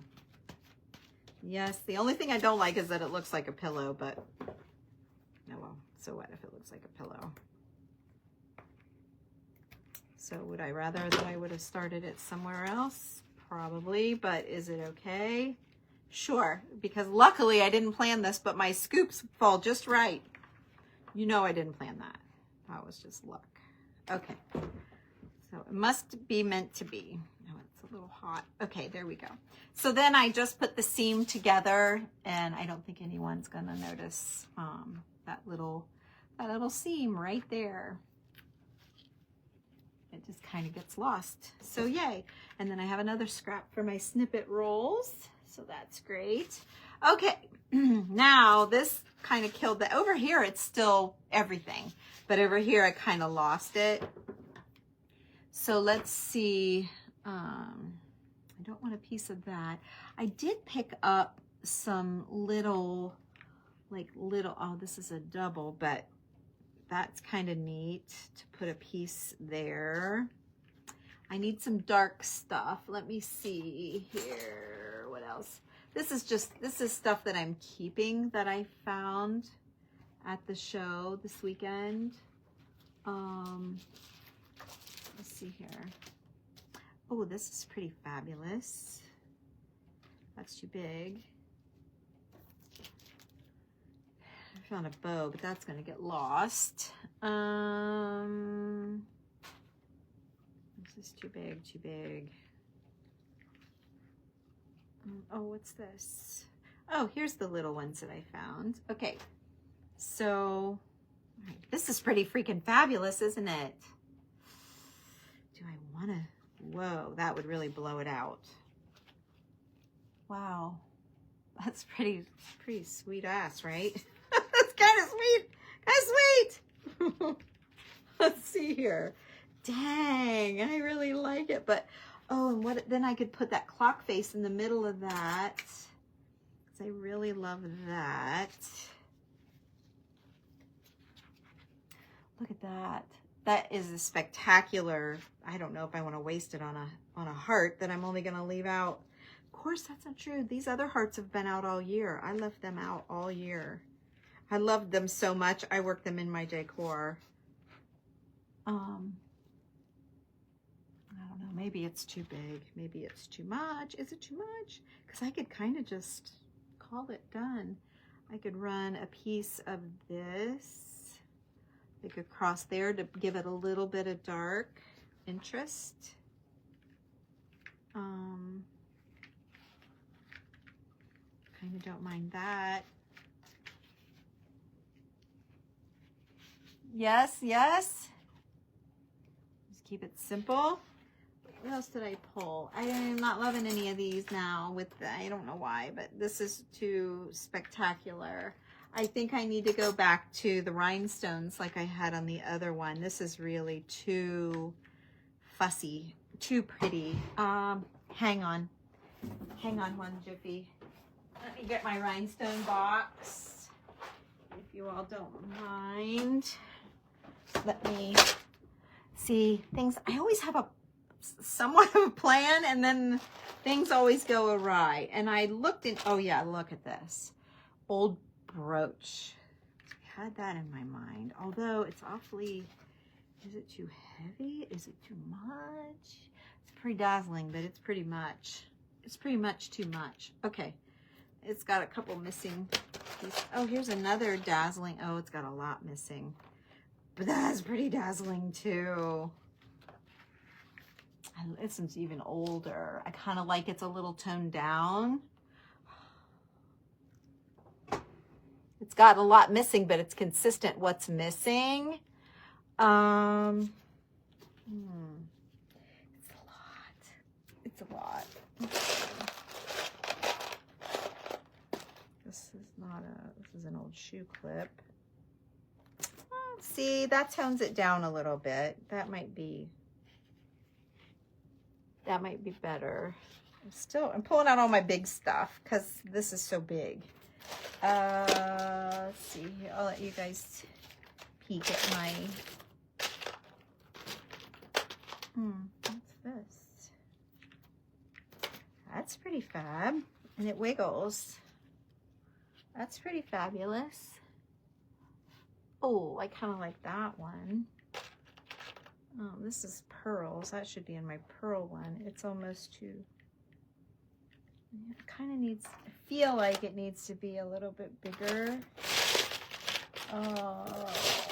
Yes, the only thing I don't like is that it looks like a pillow, but oh well, so what if it looks like a pillow? So would I rather that I would have started it somewhere else? Probably, but is it okay? Sure, because luckily I didn't plan this, but my scoops fall just right. You know I didn't plan that. That was just luck. Okay, so it must be meant to be. Oh, it's a little hot. Okay, there we go. So then I just put the seam together, and I don't think anyone's gonna notice that little seam right there. It just kind of gets lost. So yay. And then I have another scrap for my snippet rolls. So that's great. Okay, now this kind of killed the, over here it's still everything, but over here I kind of lost it. So let's see, I don't want a piece of that. I did pick up some little, oh, this is a double, but that's kind of neat to put a piece there. I need some dark stuff. Let me see here. What else? This is stuff that I'm keeping that I found at the show this weekend. Let's see here. Oh, this is pretty fabulous. That's too big. I found a bow, but that's gonna get lost. This is too big, too big. Oh, what's this? Oh, here's the little ones that I found. Okay, so this is pretty freaking fabulous, isn't it? Do I wanna, whoa, that would really blow it out. Wow, that's pretty sweet ass, right? That's kind of sweet, Let's see here. Dang, I really like it, but oh, and what, then I could put that clock face in the middle of that, because I really love that. Look at that. That is a spectacular, I don't know if I want to waste it on a heart that I'm only going to leave out. Of course, that's not true. These other hearts have been out all year. I left them out all year. I loved them so much. I worked them in my decor. I don't know. Maybe it's too big. Maybe it's too much. Is it too much? Because I could kind of just call it done. I could run a piece of this, like across there, to give it a little bit of dark interest. Kind of don't mind that. Yes, yes. Just keep it simple. What else did I pull? I am not loving any of these now with the, I don't know why, but this is too spectacular. I think I need to go back to the rhinestones like I had on the other one. This is really too fussy, too pretty. Hang on. Hang on one jiffy. Let me get my rhinestone box, if you all don't mind. Let me see things. I always have a somewhat of a plan, and then things always go awry. And I looked in, oh yeah, look at this. Old brooch. I had that in my mind. Although it's awfully, is it too heavy? Is it too much? It's pretty dazzling, but it's pretty much too much. Okay. It's got a couple missing pieces. Oh, here's another dazzling. Oh, it's got a lot missing. But that's pretty dazzling too. And this one's even older. I kind of like it's a little toned down. It's got a lot missing, but it's consistent what's missing. It's a lot. It's a lot. This is an old shoe clip. See, that tones it down a little bit. That might be better. I'm pulling out all my big stuff because this is so big. Let's see here. I'll let you guys peek at my, what's this? That's pretty fab. And it wiggles. That's pretty fabulous. Oh, I kind of like that one. Oh, this is pearls. That should be in my pearl one. It's almost too, it kind of needs, I feel like it needs to be a little bit bigger. What's this?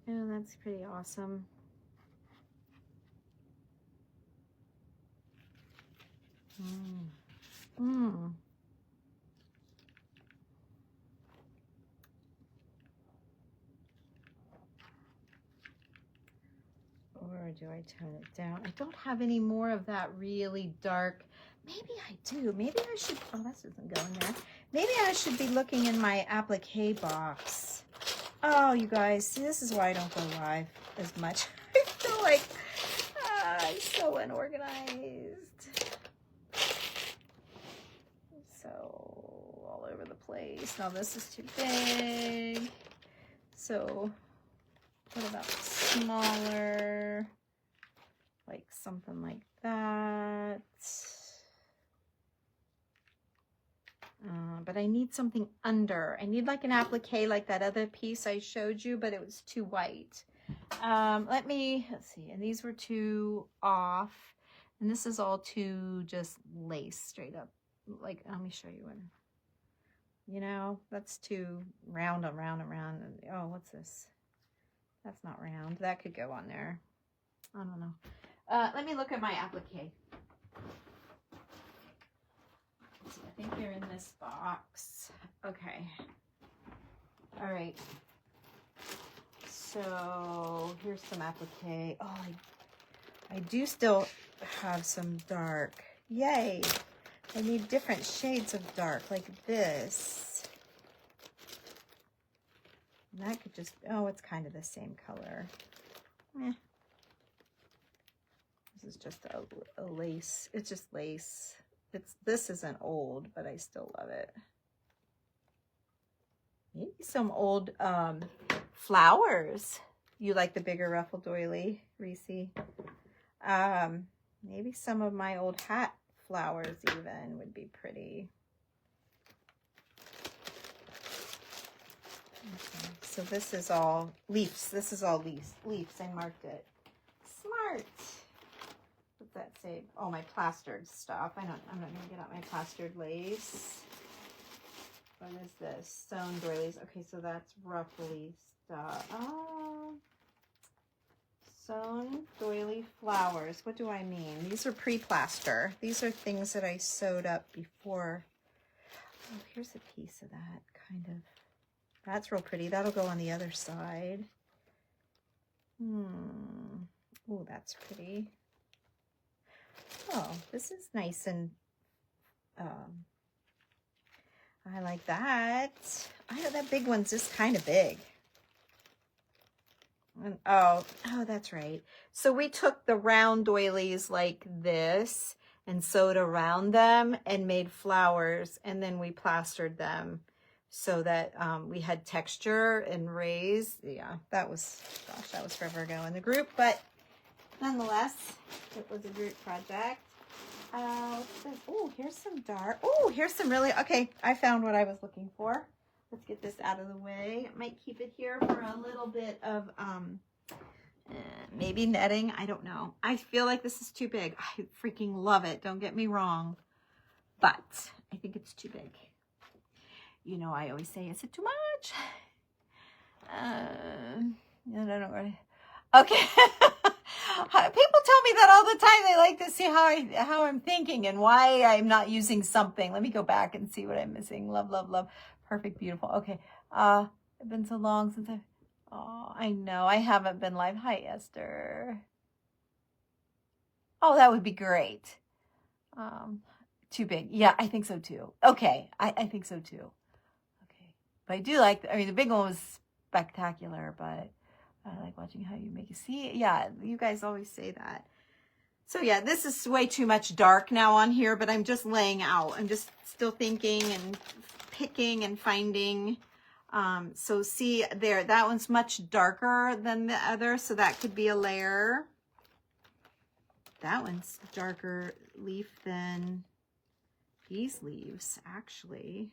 Oh, that's pretty awesome. Or do I tone it down? I don't have any more of that really dark. Maybe I do. Maybe I should, oh, that doesn't go in there. Maybe I should be looking in my applique box. Oh, you guys, see, this is why I don't go live as much. I feel like I'm so unorganized. So all over the place. Now this is too big. So what about smaller? Like something like that. But I need something under. I need like an applique like that other piece I showed you, but it was too white. Let's see. And these were too off. And this is all too just lace straight up. Like, let me show you one. You know, that's too round and round and round. And, oh, what's this? That's not round. That could go on there. I don't know. Let me look at my applique. Let's see, I think they're in this box. Okay. All right. So here's some applique. Oh, I do still have some dark. Yay. I need different shades of dark like this. And that could just, oh, it's kind of the same color. Eh. This is just a lace. It's just lace. This isn't old, but I still love it. Maybe some old flowers. You like the bigger ruffled doily, Reese? Maybe some of my old hat flowers even would be pretty. Okay, so this is all leaves. This is all leaves. I marked it. Smart. What's that say? Oh, my plastered stuff. I'm not gonna get out my plastered lace. What is this? Sewn doilies. Okay, so that's ruffly stuff. Oh, sewn doily flowers. What do I mean? These are pre-plaster. These are things that I sewed up before. Oh, here's a piece of that, kind of. That's real pretty. That'll go on the other side. Oh, that's pretty. Oh, this is nice and I like that. I know that big one's just kind of big. And, oh, that's right. So we took the round doilies like this and sewed around them and made flowers, and then we plastered them so that we had texture and raised. Yeah, that was, gosh, that was forever ago in the group, but nonetheless, it was a group project. Oh, here's some dark. Oh, here's some really, okay, I found what I was looking for. Let's get this out of the way. I might keep it here for a little bit of maybe netting. I don't know. I feel like this is too big. I freaking love it. Don't get me wrong. But I think it's too big. You know, I always say, is it too much? I don't know. Okay. People tell me that all the time. They like to see how I'm thinking and why I'm not using something. Let me go back and see what I'm missing. Love, love, love. Perfect, beautiful. Okay. It's been so long since oh, I know. I haven't been live. Hi, Esther. Oh, that would be great. Too big. Yeah, I think so too. Okay. I think so too. Okay. But I do like, I mean, the big one was spectacular, but I like watching how you make it. See, yeah, you guys always say that. So yeah, this is way too much dark now on here, but I'm just laying out. I'm just still thinking and picking and finding. So see there, that one's much darker than the other, so that could be a layer. That one's darker leaf than these leaves, actually.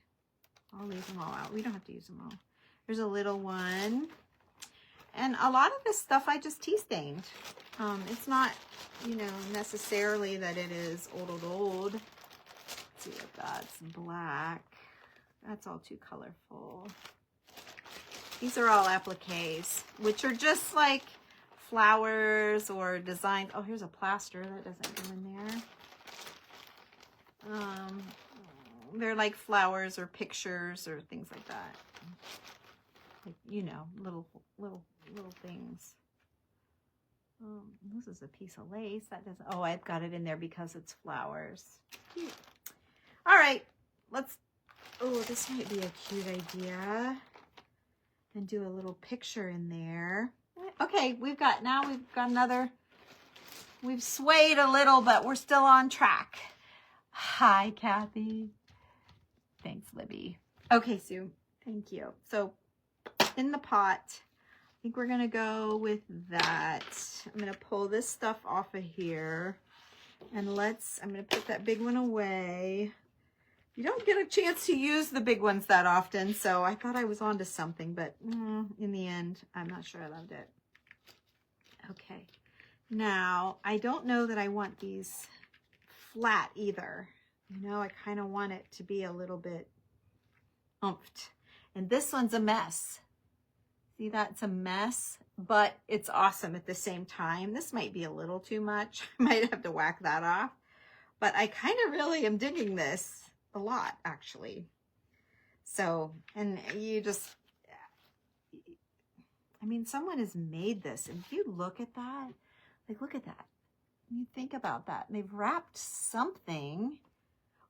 I'll leave them all out. We don't have to use them all. There's a little one. And a lot of this stuff I just tea stained. It's not, you know, necessarily that it is old. Let's see what that's black. That's all too colorful. These are all appliques, which are just like flowers or design. Oh, here's a plaster that doesn't go in there. They're like flowers or pictures or things like that. Like, you know, little things. This is a piece of lace that doesn't. Oh, I've got it in there because it's flowers. Cute. All right, let's. Oh, this might be a cute idea. And do a little picture in there. Okay, we've got another. We've swayed a little, but we're still on track. Hi, Kathy. Thanks, Libby. Okay, Sue. Thank you. So in the pot, I think we're gonna go with that. I'm gonna pull this stuff off of here, and I'm gonna put that big one away. You don't get a chance to use the big ones that often, so I thought I was onto something, but in the end, I'm not sure I loved it. Okay, now I don't know that I want these flat either. You know, I kind of want it to be a little bit oomphed. And this one's a mess. See, that's a mess, but it's awesome at the same time. This might be a little too much. I might have to whack that off, but I kind of really am digging this a lot, actually. So, and you just, I mean, someone has made this, and if you look at that, like, look at that. You think about that. They've wrapped something,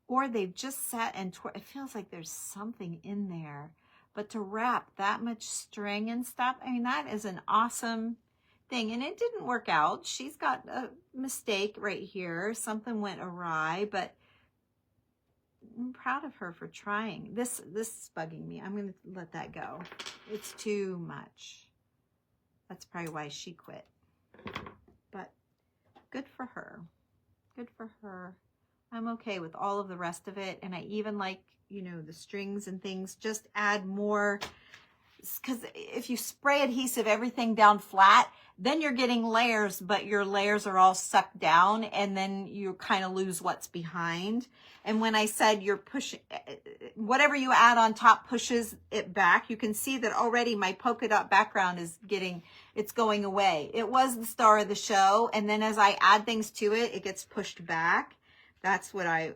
or they've just sat and it feels like there's something in there. But to wrap that much string and stuff, I mean, that is an awesome thing. And it didn't work out. She's got a mistake right here. Something went awry, but I'm proud of her for trying. This is bugging me. I'm going to let that go. It's too much. That's probably why she quit. But good for her. Good for her. I'm okay with all of the rest of it. And I even like, you know, the strings and things. Just add more, because if you spray adhesive everything down flat, then you're getting layers, but your layers are all sucked down, and then you kind of lose what's behind. And when I said you're pushing, whatever you add on top pushes it back, you can see that already my polka dot background is it's going away. It was the star of the show, and then as I add things to it, it gets pushed back. That's what I'm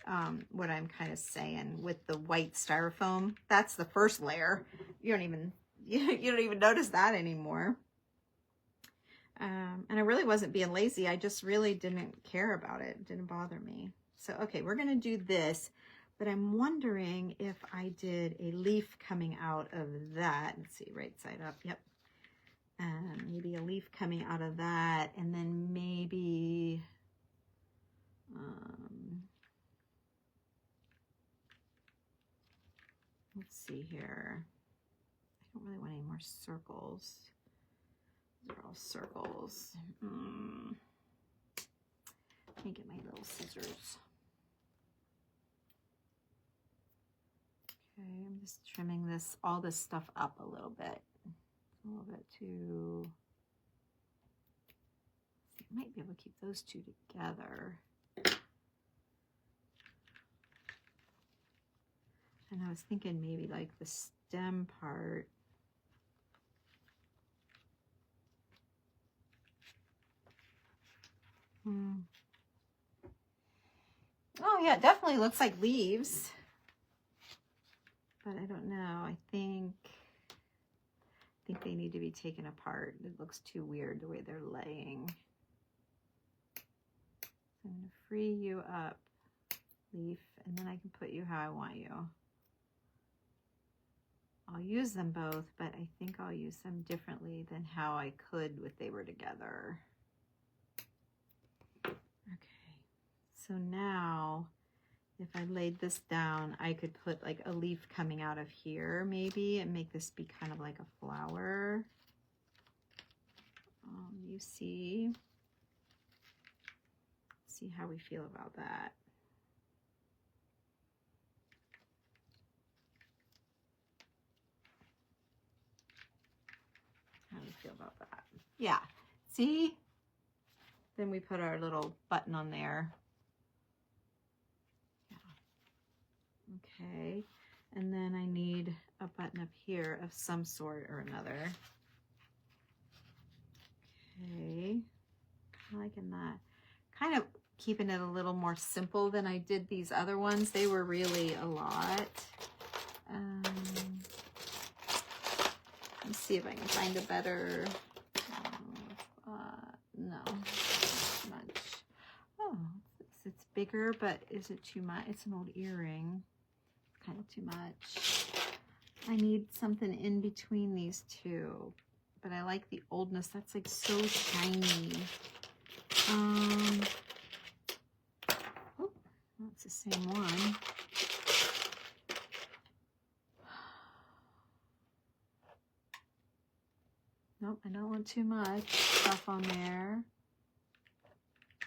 kind of saying with the white styrofoam. That's the first layer. You don't even notice that anymore. And I really wasn't being lazy. I just really didn't care about it. It didn't bother me. So, okay, we're going to do this, but I'm wondering if I did a leaf coming out of that. Let's see, right side up. Yep. and maybe a leaf coming out of that, and then maybe let's see here. I don't really want any more circles. These are all circles. Let me get my little scissors. Okay, I'm just trimming this, all this stuff up a little bit too. I might be able to keep those two together. And I was thinking maybe like the stem part. Oh yeah, it definitely looks like leaves. But I don't know. I think they need to be taken apart. It looks too weird the way they're laying. So I'm going to free you up, leaf, and then I can put you how I want you. I'll use them both, but I think I'll use them differently than how I could if they were together. Okay, so now if I laid this down, I could put like a leaf coming out of here maybe and make this be kind of like a flower. You see how we feel about that. How do you feel about that? Yeah, see? Then we put our little button on there. Yeah. Okay, and then I need a button up here of some sort or another. Okay, liking that. Kind of keeping it a little more simple than I did these other ones. They were really a lot. Let's see if I can find a better, no, not much. Oh, it's bigger, but is it too much? It's an old earring. It's kind of too much. I need something in between these two, but I like the oldness. That's like so shiny. Oh, that's the same one. Nope, I don't want too much stuff on there.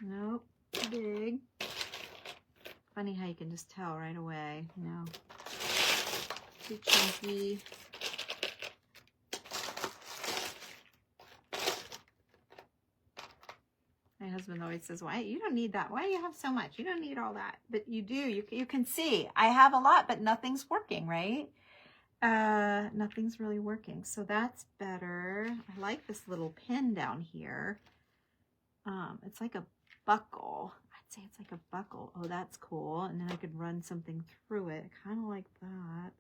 Nope, too big. Funny how you can just tell right away, you know. Too chunky. My husband always says, why, you don't need that. Why do you have so much? You don't need all that. But you do, you can see. I have a lot, but nothing's working, right? Nothing's really working. So that's better. I like this little pin down here. It's like a buckle. I'd say it's like a buckle. Oh, that's cool. And then I could run something through it. I kind of like that.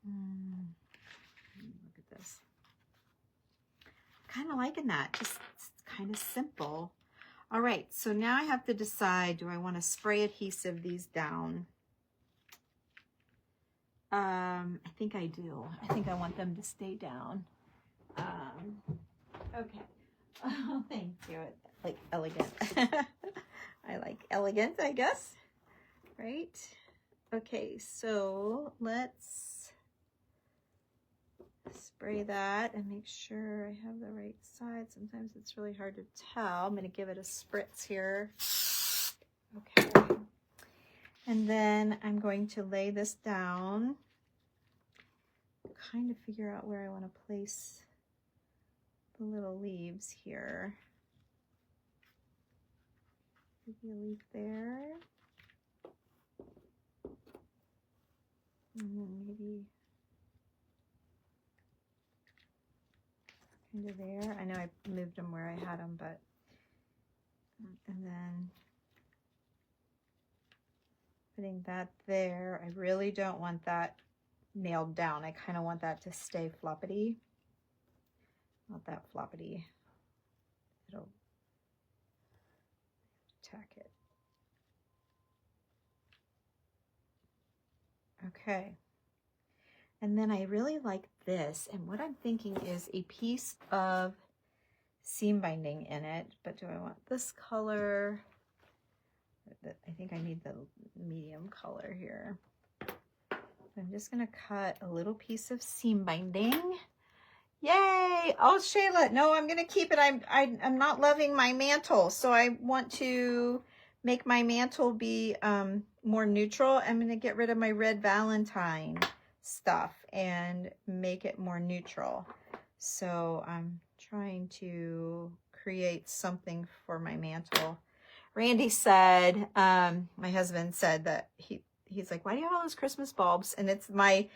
Look at this. Kind of liking that. Just kind of simple. All right, so now I have to decide, do I want to spray adhesive these down? I think I do. I think I want them to stay down. Okay. Oh, thank you. Like elegant. I like elegant, I guess. Right? Okay, so let's spray that and make sure I have the right side. Sometimes it's really hard to tell. I'm going to give it a spritz here. Okay. And then I'm going to lay this down. Kind of figure out where I want to place the little leaves here. Maybe a leaf there. And then maybe kind of there. I know I moved them where I had them, but, and then putting that there. I really don't want that nailed down. I kind of want that to stay floppity. Not that floppity. It'll tack it. Okay. And then I really like this. And what I'm thinking is a piece of seam binding in it. But do I want this color? I think I need the medium color here. I'm just going to cut a little piece of seam binding. Yay! Oh, Shayla, no, I'm going to keep it. I'm not loving my mantle, so I want to make my mantle be more neutral. I'm going to get rid of my red Valentine stuff and make it more neutral. So I'm trying to create something for my mantle. Randy said, my husband said that he's like, why do you have all those Christmas bulbs? And it's my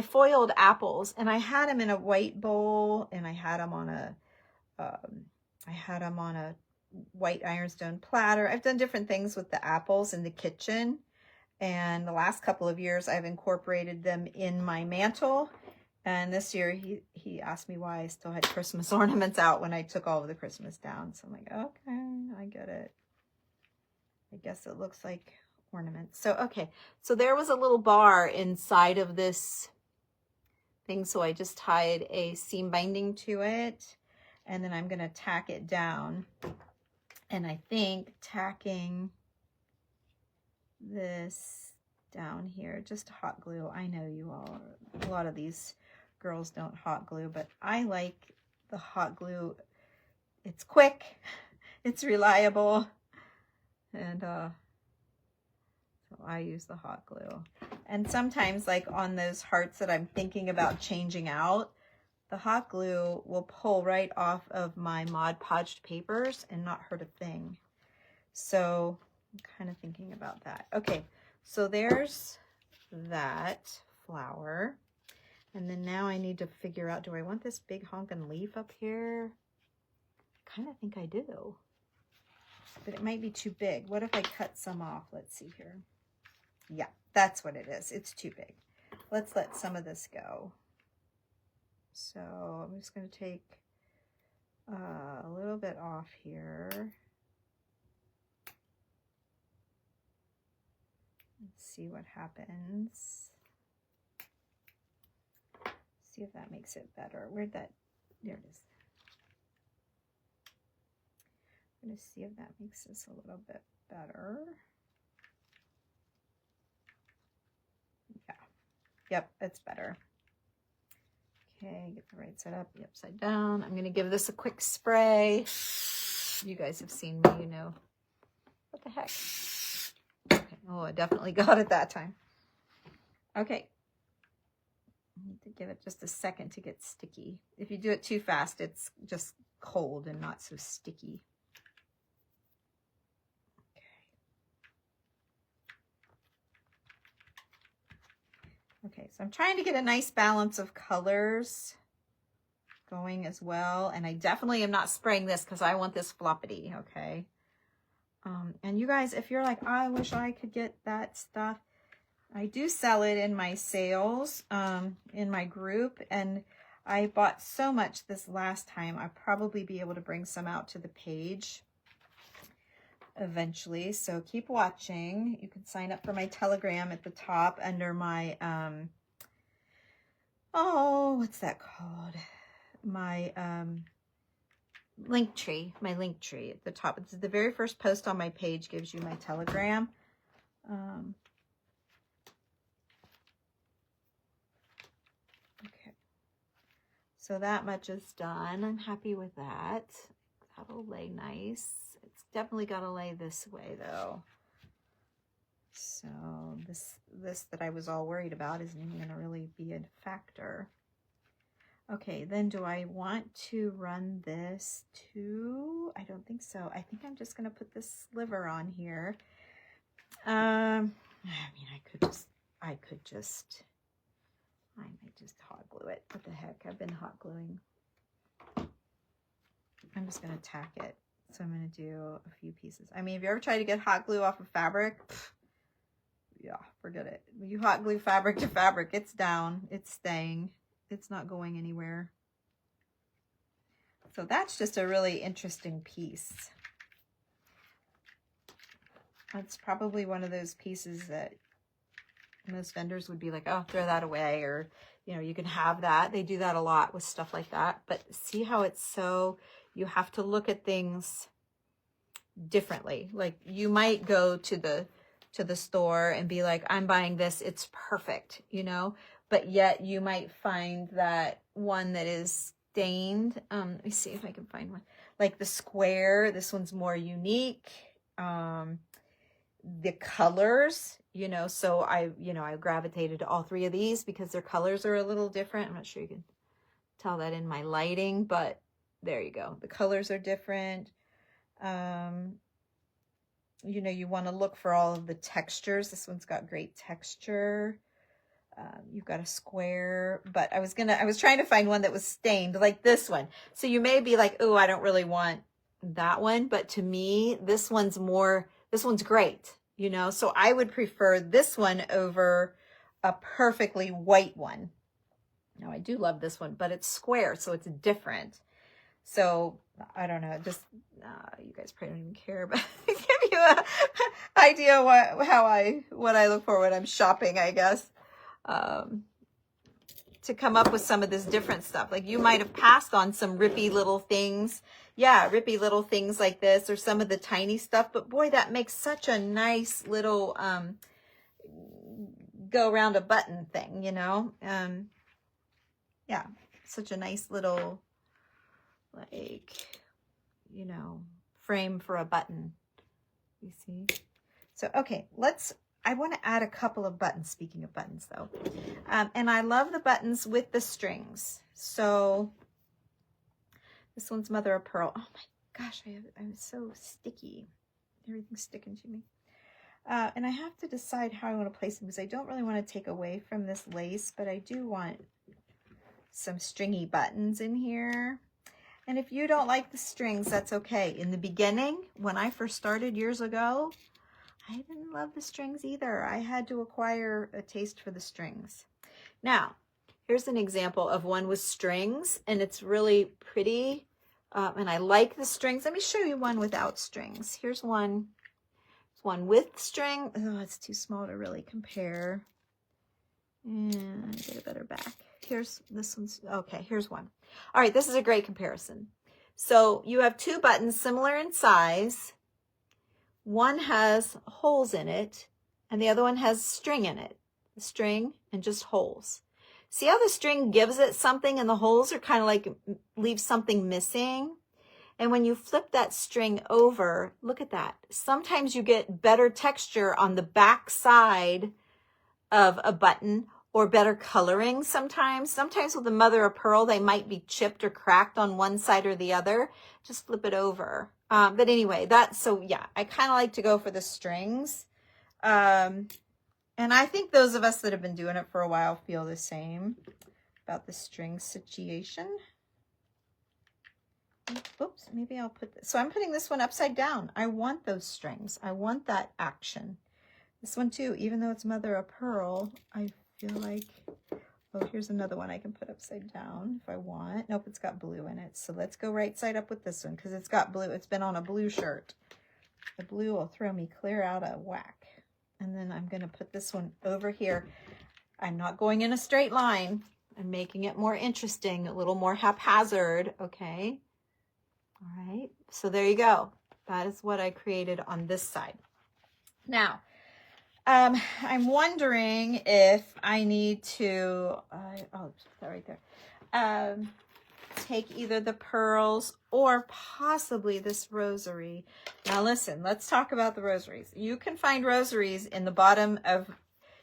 foiled apples, and I had them in a white bowl, and I had them on a white ironstone platter. I've done different things with the apples in the kitchen, and the last couple of years I've incorporated them in my mantle. And this year he asked me why I still had Christmas ornaments out when I took all of the Christmas down. So I'm like, okay, I get it. I guess it looks like ornaments. So, okay. So there was a little bar inside of this thing. So I just tied a seam binding to it, and then I'm going to tack it down. And I think tacking this down here, just hot glue. I know you all, a lot of these girls don't hot glue, but I like the hot glue. It's quick, it's reliable, and so I use the hot glue. And sometimes, like on those hearts that I'm thinking about changing out, the hot glue will pull right off of my Mod Podged papers and not hurt a thing. So I'm kind of thinking about that. Okay, so there's that flower. And then now I need to figure out, do I want this big honking leaf up here? I kind of think I do. But it might be too big. What if I cut some off? Let's see here. Yeah, that's what it is. It's too big. Let's let some of this go. So I'm just going to take a little bit off here. Let's see what happens. See if that makes it better. Where'd that? There it is. I'm going to see if that makes this a little bit better. Yeah. Yep, it's better. Okay, get the right side up, the upside down. I'm going to give this a quick spray. You guys have seen me, you know. What the heck? Okay. Oh, I definitely got it that time. Okay. I need to give it just a second to get sticky. If you do it too fast, it's just cold and not so sticky. Okay, so I'm trying to get a nice balance of colors going as well. And I definitely am not spraying this because I want this floppity, okay? And you guys, if you're like, I wish I could get that stuff, I do sell it in my sales, in my group. And I bought so much this last time, I'll probably be able to bring some out to the page eventually. So keep watching. You can sign up for my Telegram at the top under my, oh, what's that called? My link tree, at the top. It's the very first post on my page gives you my Telegram. Okay. So that much is done. I'm happy with that. That'll lay nice. It's definitely got to lay this way though. So this that I was all worried about isn't even going to really be a factor. Okay, then do I want to run this too? I don't think so. I think I'm just going to put this sliver on here. I mean, I might just hot glue it. What the heck? I've been hot gluing. I'm just going to tack it. So I'm going to do a few pieces. I mean, have you ever tried to get hot glue off of fabric? Yeah, forget it. You hot glue fabric to fabric, it's down. It's staying. It's not going anywhere. So that's just a really interesting piece. That's probably one of those pieces that Most vendors would be like, oh, throw that away, or, you know, you can have that. They do that a lot with stuff like that. But see how it's so, you have to look at things differently. Like you might go to the store and be like, I'm buying this, it's perfect, you know, but yet you might find that one that is stained. Let me see if I can find one. Like the square, this one's more unique. The colors, you know, so I gravitated to all three of these because their colors are a little different. I'm not sure you can tell that in my lighting, but there you go. The colors are different. You know, you want to look for all of the textures. This one's got great texture. You've got a square, but I was trying to find one that was stained like this one. So you may be like, oh, I don't really want that one. But to me, this one's great, you know? So I would prefer this one over a perfectly white one. Now I do love this one, but it's square, so it's different. So I don't know, just you guys probably don't even care, but give you an idea what I look for when I'm shopping, I guess, to come up with some of this different stuff. Like you might have passed on some rippy little things, rippy little things like this, or some of the tiny stuff. But boy, that makes such a nice little go around a button thing, you know. Yeah, such a nice little, like, you know, frame for a button, you see. So, okay, I want to add a couple of buttons, speaking of buttons though. And I love the buttons with the strings. So this one's mother of pearl. Oh my gosh, I'm so sticky. Everything's sticking to me. And I have to decide how I want to place them because I don't really want to take away from this lace, but I do want some stringy buttons in here. And if you don't like the strings, that's okay. In the beginning, when I first started years ago, I didn't love the strings either. I had to acquire a taste for the strings. Now, here's an example of one with strings, and it's really pretty. And I like the strings. Let me show you one without strings. Here's one. It's one with string. Oh, it's too small to really compare. And get a better back. Here's this one's, okay, here's one. All right, this is a great comparison. So you have two buttons similar in size. One has holes in it, and the other one has string in it. The string and just holes. See how the string gives it something, and the holes are kind of like leave something missing? And when you flip that string over, look at that. Sometimes you get better texture on the back side of a button, or better coloring sometimes. Sometimes with the mother of pearl, they might be chipped or cracked on one side or the other. Just flip it over. But anyway, I kind of like to go for the strings. And I think those of us that have been doing it for a while feel the same about the string situation. Oops, maybe I'll put this. So I'm putting this one upside down. I want those strings. I want that action. This one too, even though it's mother of pearl, I feel like, oh, here's another one I can put upside down if I want. Nope, it's got blue in it. So let's go right side up with this one because it's got blue. It's been on a blue shirt. The blue will throw me clear out of whack. And then I'm going to put this one over here. I'm not going in a straight line. I'm making it more interesting, a little more haphazard. Okay. All right. So there you go. That is what I created on this side. Now, I'm wondering if I need to, oh, put that right there. Take either the pearls or possibly this rosary. Now listen, let's talk about the rosaries. You can find rosaries in the bottom of,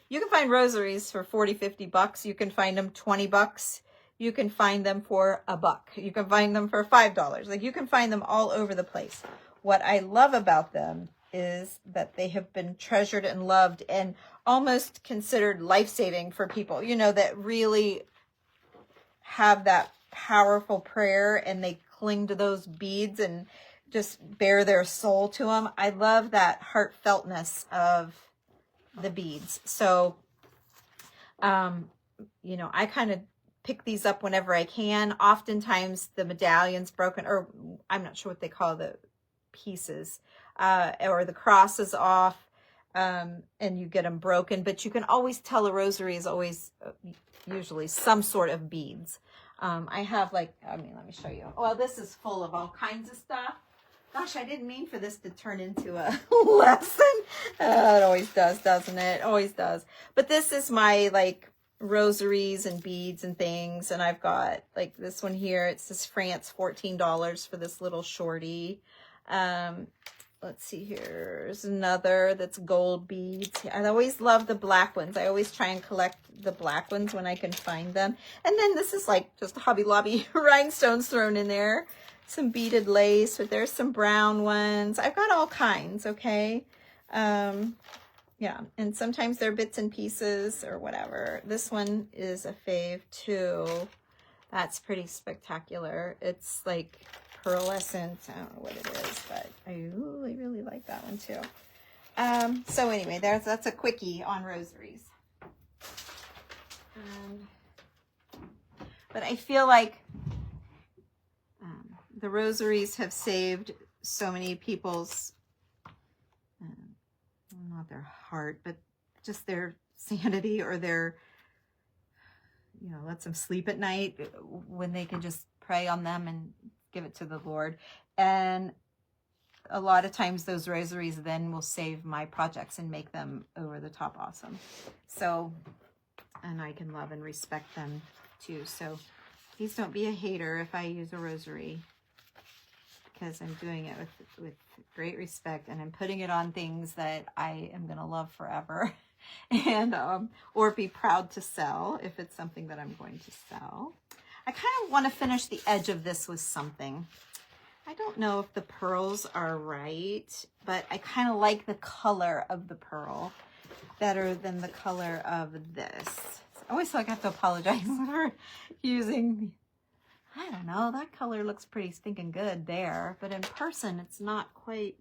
you can find rosaries for 40, 50 bucks. You can find them 20 bucks. You can find them for $1. You can find them for $5. Like you can find them all over the place. What I love about them is that they have been treasured and loved and almost considered life-saving for people, you know, that really have that powerful prayer and they cling to those beads and just bare their soul to them. I love that heartfeltness of the beads. So, you know, I kind of pick these up whenever I can. Oftentimes the medallion's broken, or I'm not sure what they call the pieces, or the cross is off. and you get them broken, but you can always tell a rosary is always usually some sort of beads. I have like, I mean, let me show you. Well, this is full of all kinds of stuff. Gosh, I didn't mean for this to turn into a lesson. It always does, doesn't it? Always does. But this is my like rosaries and beads and things. And I've got like this one here. It says France, $14 for this little shorty. Let's see, here's another that's gold beads. I always love the black ones. I always try and collect the black ones when I can find them. And then this is like just Hobby Lobby rhinestones thrown in there. Some beaded lace, but there's some brown ones. I've got all kinds, okay? Yeah, and sometimes they're bits and pieces or whatever. This one is a fave too. That's pretty spectacular. It's like pearlescent. I don't know what it is, but I really like that one too. So anyway, that's a quickie on rosaries. But I feel like the rosaries have saved so many people's, not their heart, but just their sanity or their, you know, lets them sleep at night when they can just pray on them and give it to the Lord. And a lot of times those rosaries then will save my projects and make them over the top awesome. So, and I can love and respect them too. So please don't be a hater if I use a rosary, because I'm doing it with great respect, and I'm putting it on things that I am going to love forever and or be proud to sell if it's something that I'm going to sell. I kind of want to finish the edge of this with something. I don't know if the pearls are right, but I kind of like the color of the pearl better than the color of this. I always feel like I have to apologize for using, I don't know, that color looks pretty stinking good there, but in person it's not quite.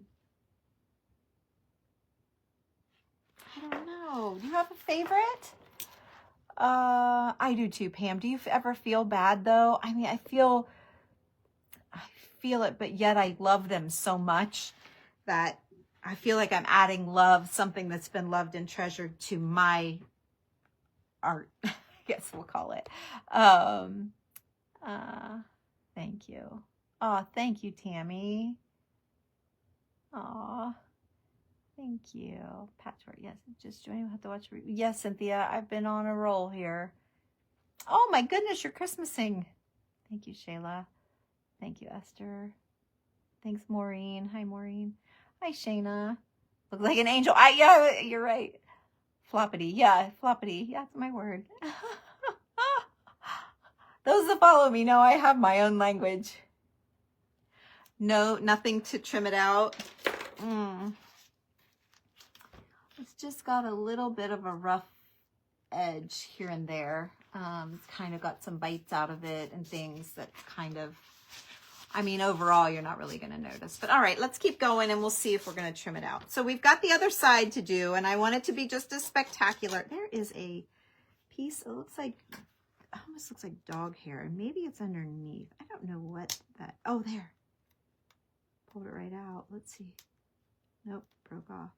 I don't know. Do you have a favorite? I do too, Pam. Do you ever feel bad though? I mean, I feel it, but yet I love them so much that I feel like I'm adding love, something that's been loved and treasured, to my art, I guess we'll call it. Thank you. Oh, thank you, Tammy. Aw, thank you. Patchwork, yes, just join. We'll have to watch. Yes, Cynthia, I've been on a roll here. Oh my goodness, you're Christmasing. Thank you, Shayla. Thank you, Esther. Thanks, Maureen. Hi, Maureen. Hi, Shayna. Looks like an angel. Yeah, you're right. Floppity. Yeah, floppity. Yeah, that's my word. Those that follow me know I have my own language. No, nothing to trim it out. It's just got a little bit of a rough edge here and there. It's kind of got some bites out of it and things that kind of, I mean, overall, you're not really going to notice. But all right, let's keep going and we'll see if we're going to trim it out. So we've got the other side to do, and I want it to be just as spectacular. There is a piece, it looks like, almost looks like dog hair. Maybe it's underneath. I don't know what that, oh, there. Pulled it right out. Let's see. Nope, broke off.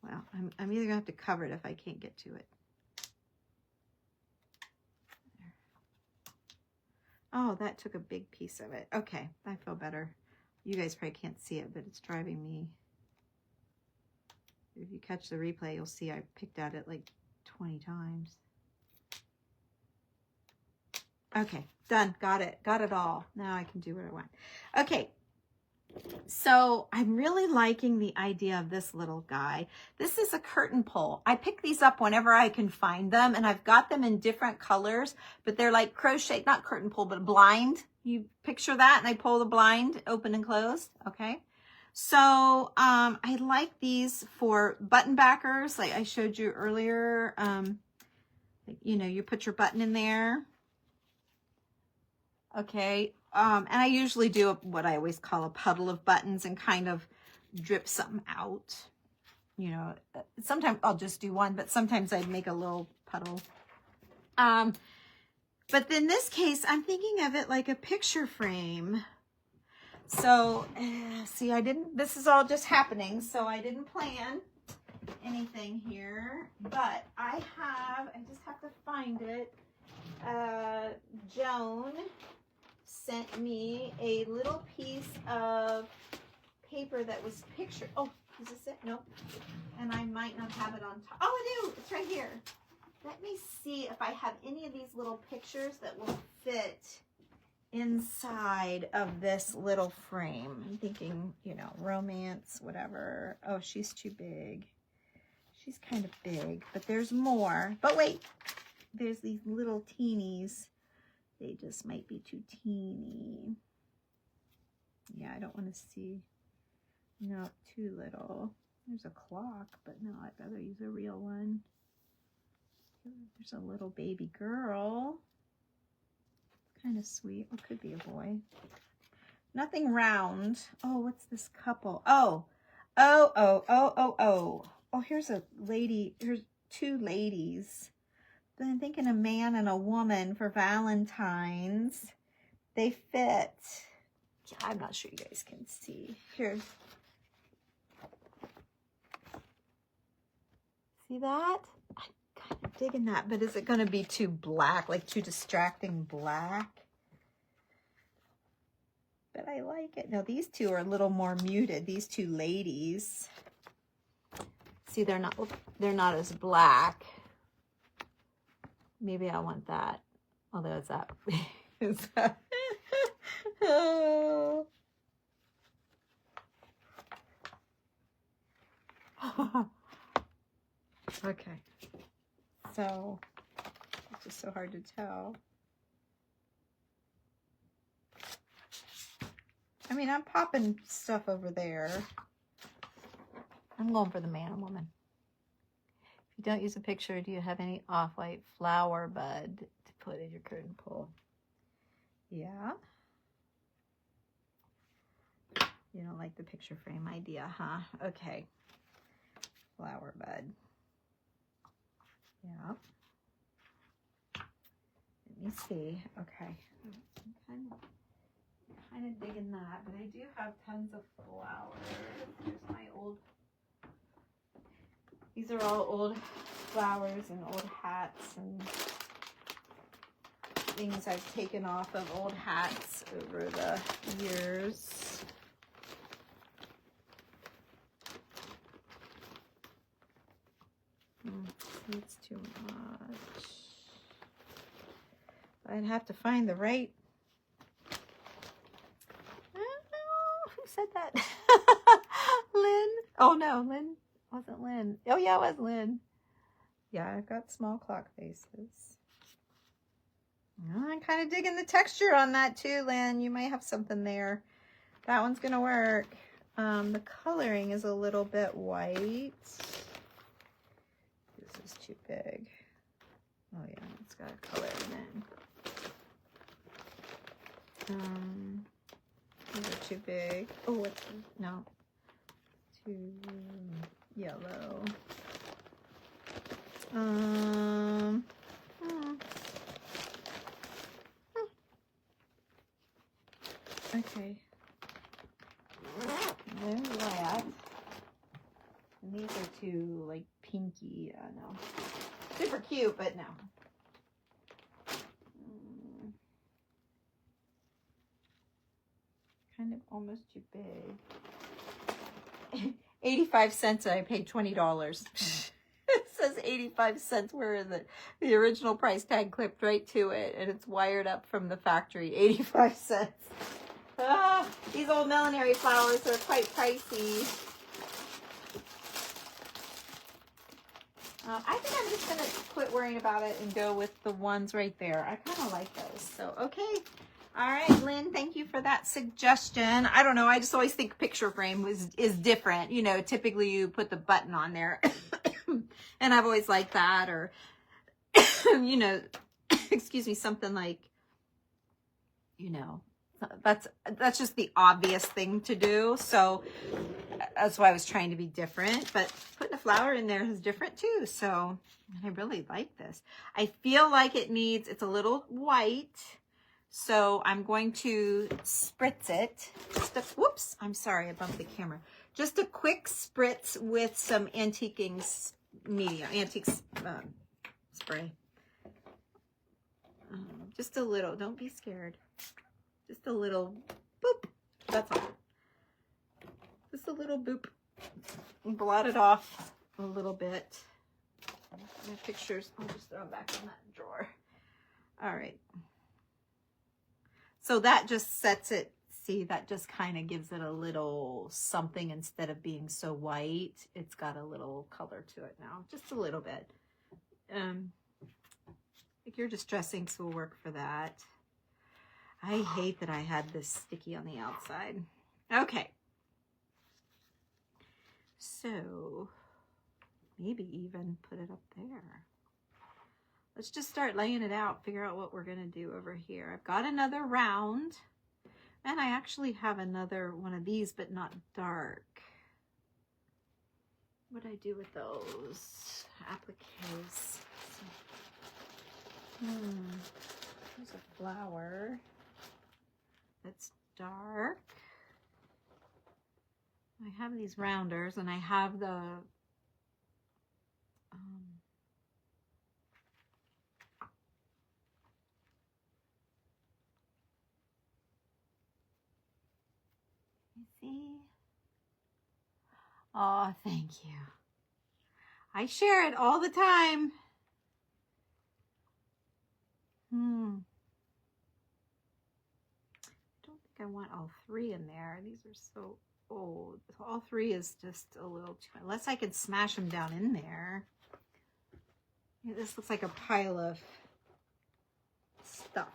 Well, I'm either going to have to cover it if I can't get to it. There. Oh, that took a big piece of it. Okay, I feel better. You guys probably can't see it, but it's driving me. If you catch the replay, you'll see I picked at it like 20 times. Okay, done. Got it. Got it all. Now I can do what I want. Okay. So I'm really liking the idea of this little guy. This is a curtain pull. I pick these up whenever I can find them, and I've got them in different colors, but they're like crochet, not curtain pull, but blind. You picture that, and I pull the blind open and closed. Okay. So I like these for button backers, like I showed you earlier. You know, you put your button in there. Okay. And I usually do what I always call a puddle of buttons and kind of drip something out. You know, sometimes I'll just do one, but sometimes I'd make a little puddle. But in this case, I'm thinking of it like a picture frame. So, see, this is all just happening, so I didn't plan. anything here, but I just have to find it. Joan sent me a little piece of paper that was picture. Oh, is this it? Nope. And I might not have it on top. Oh, I do. It's right here. Let me see if I have any of these little pictures that will fit inside of this little frame. I'm thinking, you know, romance, whatever. Oh, she's too big. She's kind of big, but there's more. But wait, there's these little teenies. They just might be too teeny. Yeah, I don't want to see. No, too little. There's a clock, but no, I'd rather use a real one. There's a little baby girl. Kind of sweet. It could be a boy. Nothing round. Oh, what's this couple? Oh, here's a lady. Here's two ladies. But I'm thinking a man and a woman for Valentine's. They fit. Yeah, I'm not sure you guys can see. Here. See that? I'm kind of digging that, but is it going to be too black, like too distracting black? But I like it. No, these two are a little more muted. These two ladies. See, they're not as black. Maybe I want that. Although it's that. It's that. Oh. Okay. So it's just so hard to tell. I mean, I'm popping stuff over there. I'm going for the man and woman. If you don't use a picture, do you have any off-white flower bud to put in your curtain pole? Yeah. You don't like the picture frame idea, huh? Okay. Flower bud. Yeah. Let me see. Okay. I'm kind of digging that, but I do have tons of flowers. Here's my old. These are all old flowers and old hats and things I've taken off of old hats over the years. It's too much. I'd have to find the right. I don't know who said that. Lynn. Oh no, Lynn wasn't Lynn. Oh yeah, it was Lynn. Yeah, I've got small clock faces. Oh, I'm kind of digging the texture on that too, Lynn. You might have something there. That one's gonna work. The coloring is a little bit white. This is too big. Oh yeah, it's got a color in it. These are too big. Oh, what's no? Too yellow. Okay. There's that. And these are too like pinky. No. Super cute, but no. Kind of almost too big. 85 cents and I paid $20. It says 85 cents. Where is it? The original price tag clipped right to it, and it's wired up from the factory. 85 cents. Ah, these old millinery flowers are quite pricey. I think I'm just going to quit worrying about it and go with the ones right there. I kind of like those. So, okay. All right, Lynn, thank you for that suggestion. I don't know. I just always think picture frame is different. You know, typically you put the button on there. And I've always liked that. Or, you know, excuse me, something like, you know, that's just the obvious thing to do. So that's why I was trying to be different. But putting a flower in there is different too. So I really like this. I feel like it's a little white. So I'm going to spritz it. Whoops, I'm sorry, I bumped the camera. Just a quick spritz with some antique spray. Just a little, don't be scared. Just a little boop, that's all. Just a little boop. Blot it off a little bit. My pictures, I'll just throw them back in that drawer. All right. So that just sets it, see, that just kind of gives it a little something instead of being so white. It's got a little color to it now, just a little bit. Like your distress inks will work for that. I hate that I had this sticky on the outside. Okay. So maybe even put it up there. Let's just start laying it out, figure out what we're going to do over here. I've got another round, and I actually have another one of these, but not dark. What do I do with those? Appliques. There's a flower that's dark. I have these rounders, and I have the you see? Oh, thank you. I share it all the time. I don't think I want all three in there. These are so old. All three is just a little too, unless I could smash them down in there. Yeah, this looks like a pile of stuff.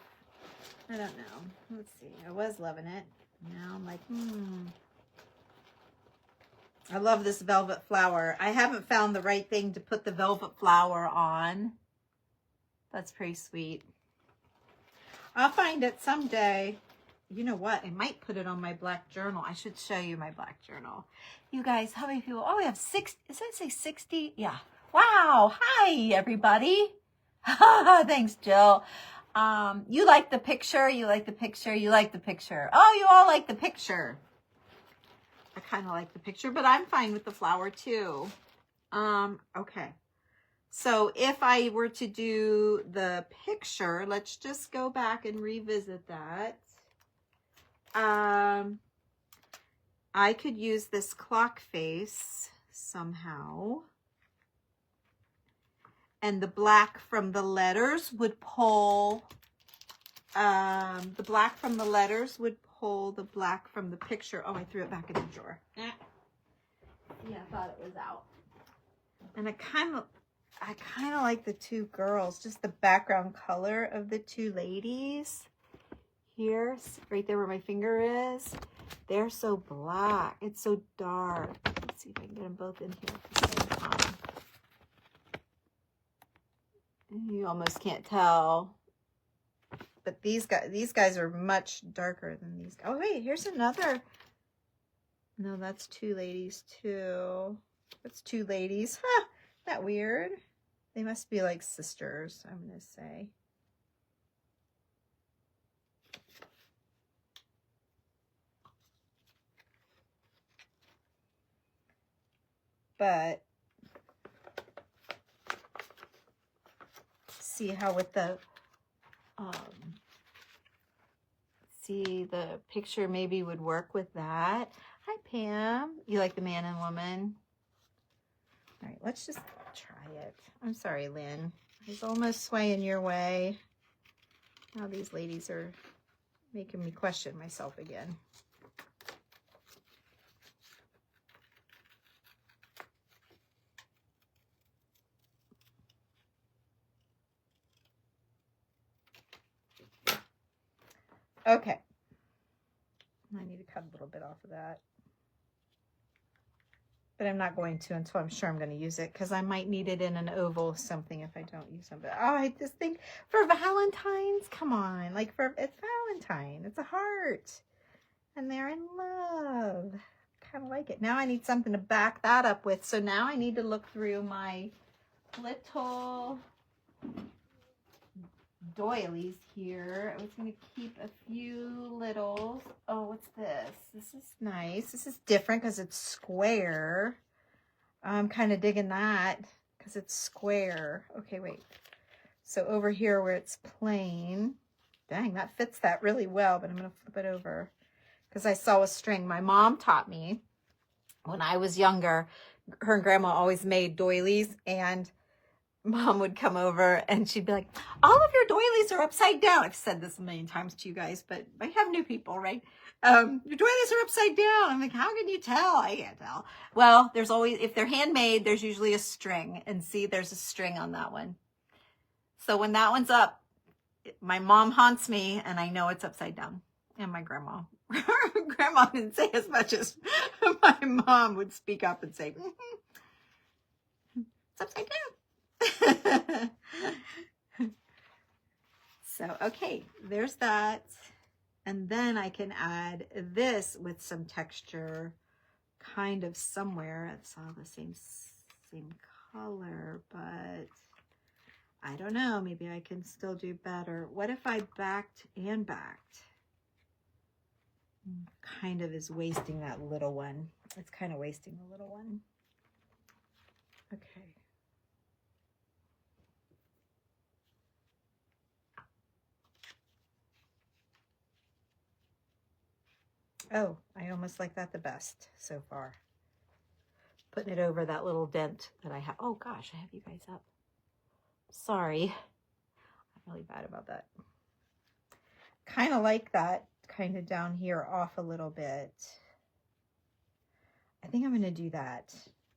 I don't know. Let's see. I was loving it. Now I'm like, I love this velvet flower. I haven't found the right thing to put the velvet flower on. That's pretty sweet. I'll find it someday. You know what? I might put it on my black journal. I should show you my black journal. You guys, how many people? Oh, we have 6. Does that say 60? Yeah. Wow. Hi, everybody. Thanks, Jill. You like the picture. You like the picture. You like the picture. Oh, you all like the picture. I kind of like the picture, but I'm fine with the flower too. Okay. So if I were to do the picture, let's just go back and revisit that. I could use this clock face somehow. And the black from the letters would pull, the black from the letters would pull the black from the picture. Oh, I threw it back in the drawer. Yeah, I thought it was out. And I kind of like the two girls, just the background color of the two ladies. Here, right there where my finger is. They're so black. It's so dark. Let's see if I can get them both in here at the same time. You almost can't tell. But these guys are much darker than these guys. Oh, wait, here's another. No, that's two ladies, too. That's two ladies. Huh, isn't that weird? They must be like sisters, I'm going to say. But see how with the see the picture maybe would work with that. Hi, Pam. You like the man and woman? All right, let's just try it. I'm sorry, Lynn. I was almost swaying your way. Now these ladies are making me question myself again. Okay. I need to cut a little bit off of that. But I'm not going to until I'm sure I'm going to use it, because I might need it in an oval something if I don't use them. But oh, I just think for Valentine's, come on, like it's Valentine, it's a heart, and they're in love. Kind of like it. Now I need something to back that up with. So now I need to look through my little doilies here. I was going to keep a few little. Oh, what's this? This is nice. This is different because it's square. I'm kind of digging that because it's square. Okay, wait. So over here where it's plain, dang, that fits that really well, but I'm going to flip it over because I saw a string. My mom taught me when I was younger. Her and grandma always made doilies, and Mom would come over and she'd be like, all of your doilies are upside down. I've said this a million times to you guys, but I have new people, right? Your doilies are upside down. I'm like, how can you tell? I can't tell. Well, there's always, if they're handmade, there's usually a string. And see, there's a string on that one. So when that one's up, my mom haunts me and I know it's upside down. And my grandma. Grandma didn't say as much as my mom would speak up and say, it's upside down. So, okay, there's that. And then I can add this with some texture kind of somewhere. It's all the same color, but I don't know. Maybe I can still do better. What if I backed and backed? Kind of is wasting that little one. It's kind of wasting the little one. Okay. Oh, I almost like that the best so far. Putting it over that little dent that I have. Oh gosh, I have you guys up. Sorry. I'm really bad about that. Kind of like that, kind of down here off a little bit. I think I'm going to do that.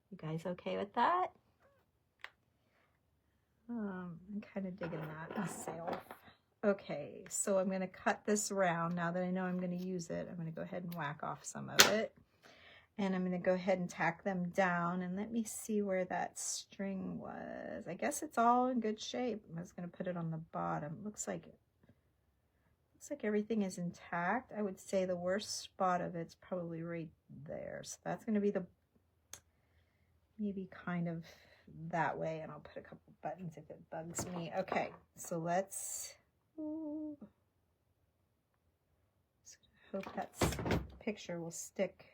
You guys okay with that? I'm kind of digging that myself. Okay, so I'm going to cut this round. Now that I know I'm going to use it, I'm going to go ahead and whack off some of it. And I'm going to go ahead and tack them down. And let me see where that string was. I guess it's all in good shape. I was going to put it on the bottom. Looks like everything is intact. I would say the worst spot of it's probably right there. So that's going to be the, maybe kind of that way. And I'll put a couple buttons if it bugs me. Okay, so let's... Ooh. Hope that picture will stick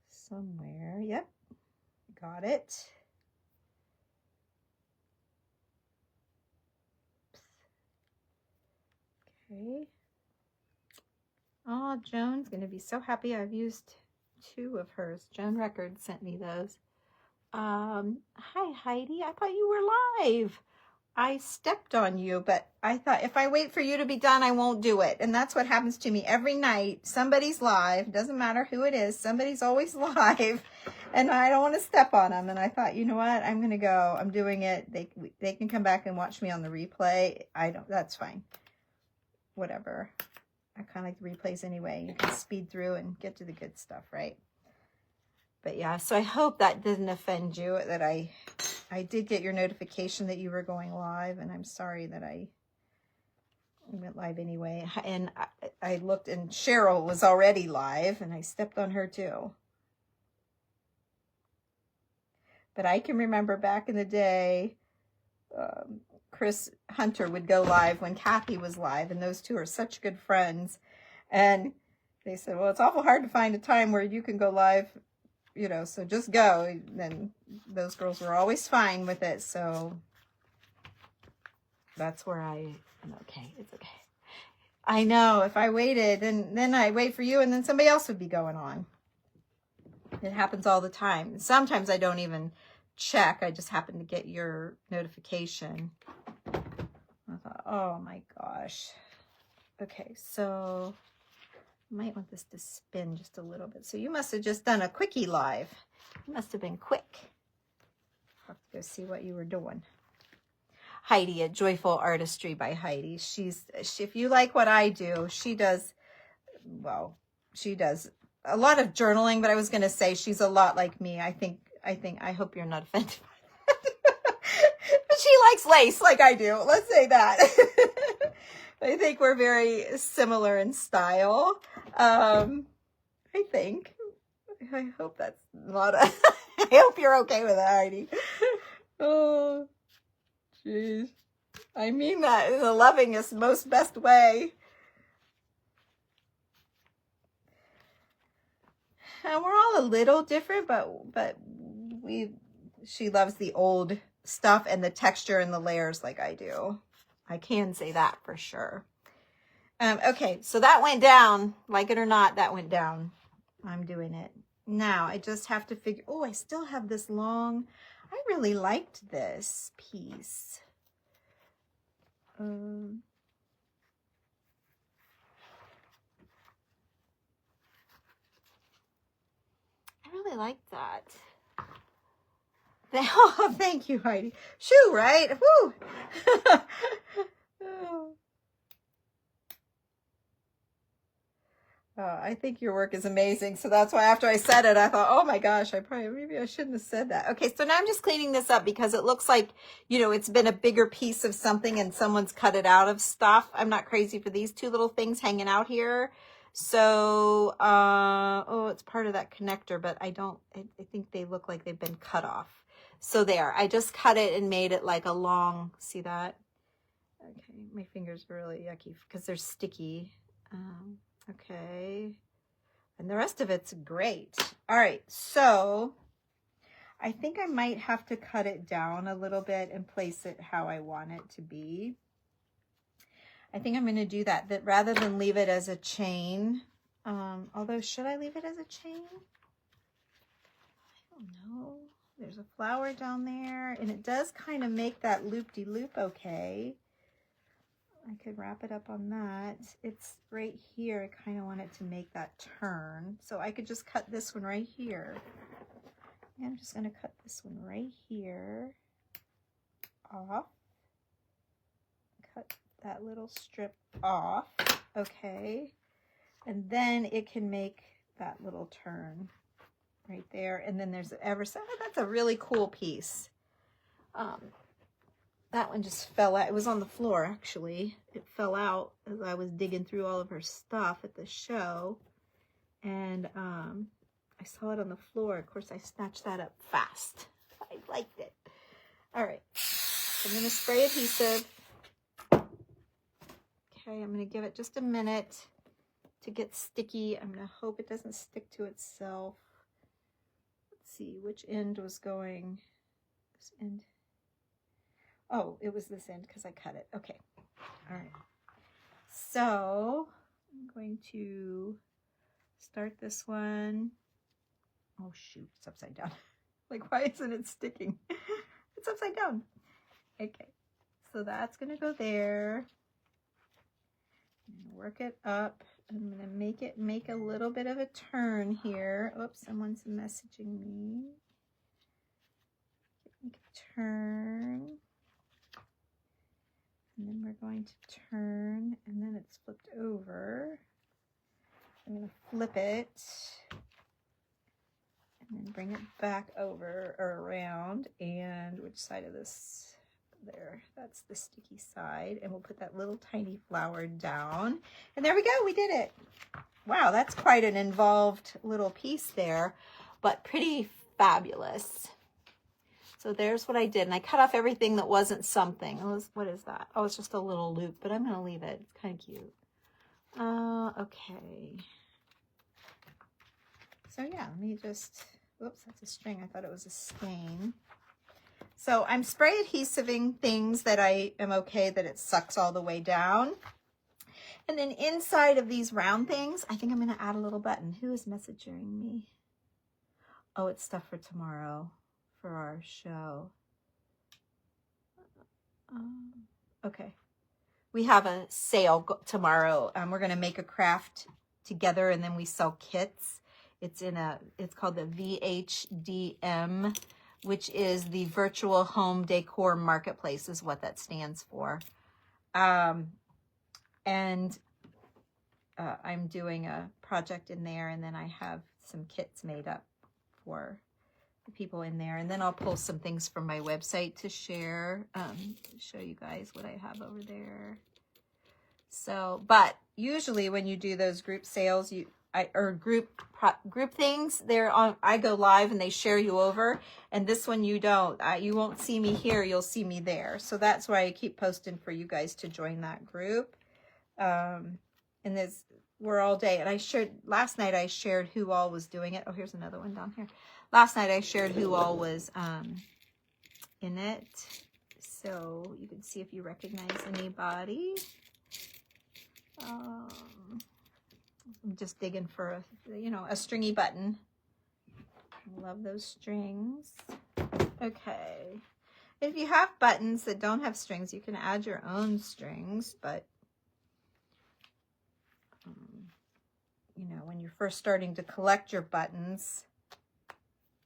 somewhere. Yep, got it. Okay. Oh, Joan's gonna be so happy. I've used 2 of hers. Joan Records sent me those. Hi Heidi, I thought you were live. I stepped on you, but I thought if I wait for you to be done, I won't do it. And that's what happens to me every night. Somebody's live. Doesn't matter who it is. Somebody's always live. And I don't want to step on them. And I thought, you know what? I'm going to go. I'm doing it. They can come back and watch me on the replay. That's fine. Whatever. I kind of like the replays anyway. You can speed through and get to the good stuff, right? But yeah, so I hope that didn't offend you, that I did get your notification that you were going live, and I'm sorry that I went live anyway. And I looked, and Cheryl was already live, and I stepped on her too. But I can remember back in the day, Chris Hunter would go live when Kathy was live, and those two are such good friends. And they said, well, it's awful hard to find a time where you can go live, you know, so just go. And those girls were always fine with it. So that's where I'm okay. It's okay. I know if I waited and then I wait for you and then somebody else would be going on. It happens all the time. Sometimes I don't even check. I just happen to get your notification. I thought, oh my gosh. Okay, so I might want this to spin just a little bit. So you must have just done a quickie live. You must have been quick. I'll have to go see what you were doing. Heidi at Joyful Artistry by Heidi. If you like what I do, she does a lot of journaling, but I was going to say she's a lot like me. I hope you're not offended by that. But she likes lace like I do. Let's say that. I think we're very similar in style. I hope that's not I hope you're okay with that, Heidi. Oh, jeez. I mean that in the lovingest, most best way. And we're all a little different, but she loves the old stuff and the texture and the layers like I do. I can say that for sure. Okay, so that went down. Like it or not, that went down. I'm doing it. Now, I just have to figure... Oh, I still have this long... I really liked this piece. I really liked that. Oh, thank you, Heidi. Shoo, right? Woo! I think your work is amazing. So that's why after I said it, I thought, oh my gosh, maybe I shouldn't have said that. Okay, so now I'm just cleaning this up because it looks like, you know, it's been a bigger piece of something and someone's cut it out of stuff. I'm not crazy for these two little things hanging out here. So, oh, it's part of that connector, but I think they look like they've been cut off. So there, I just cut it and made it like a long, see that? Okay, my fingers are really yucky because they're sticky. Okay, and the rest of it's great. All right, so I think I might have to cut it down a little bit and place it how I want it to be. I think I'm going to do that rather than leave it as a chain. Although, should I leave it as a chain? I don't know. There's a flower down there, and it does kind of make that loop-de-loop okay. I could wrap it up on that. It's right here. I kind of want it to make that turn. So I could just cut this one right here. And I'm just going to cut this one right here off. Cut that little strip off. Okay. And then it can make that little turn right there. And then there's that's a really cool piece. That one just fell out. It was on the floor, actually. It fell out as I was digging through all of her stuff at the show. And I saw it on the floor. Of course, I snatched that up fast. I liked it. All right. I'm going to spray adhesive. Okay, I'm going to give it just a minute to get sticky. I'm going to hope it doesn't stick to itself. Let's see, which end was going? This end. Oh, it was this end because I cut it. Okay. All right. So I'm going to start this one. Oh, shoot. It's upside down. Like, why isn't it sticking? It's upside down. Okay. So that's going to go there. I'm going to work it up. I'm going to make a little bit of a turn here. Oops, someone's messaging me. Make a turn. And then we're going to turn, and then it's flipped over. I'm going to flip it, and then bring it back over or around. And which side of this? There, that's the sticky side. And we'll put that little tiny flower down. And there we go, we did it. Wow, that's quite an involved little piece there, but pretty fabulous. So there's what I did. And I cut off everything that wasn't something. What is that? Oh, it's just a little loop, but I'm going to leave it. It's kind of cute. Okay. So yeah, let me just, whoops, that's a string. I thought it was a skein. So I'm spray adhesiving things that I am okay that it sucks all the way down. And then inside of these round things, I think I'm going to add a little button. Who is messaging me? Oh, it's stuff for tomorrow. For our show. Okay. We have a sale tomorrow. We're going to make a craft together and then we sell kits. It's called the VHDM, which is the Virtual Home Decor Marketplace is what that stands for. I'm doing a project in there and then I have some kits made up for the people in there. And then I'll pull some things from my website to share, show you guys what I have over there. So, but usually when you do those group sales, or group things. They're on, I go live and they share you over, and this one you don't. You won't see me here, you'll see me there. So that's why I keep posting for you guys to join that group. And we're all day. And I shared, last night I shared who all was doing it. Oh, here's another one down here. Last night I shared who all was in it. So you can see if you recognize anybody. I'm just digging for a stringy button. Love those strings. Okay. If you have buttons that don't have strings, you can add your own strings, but when you're first starting to collect your buttons,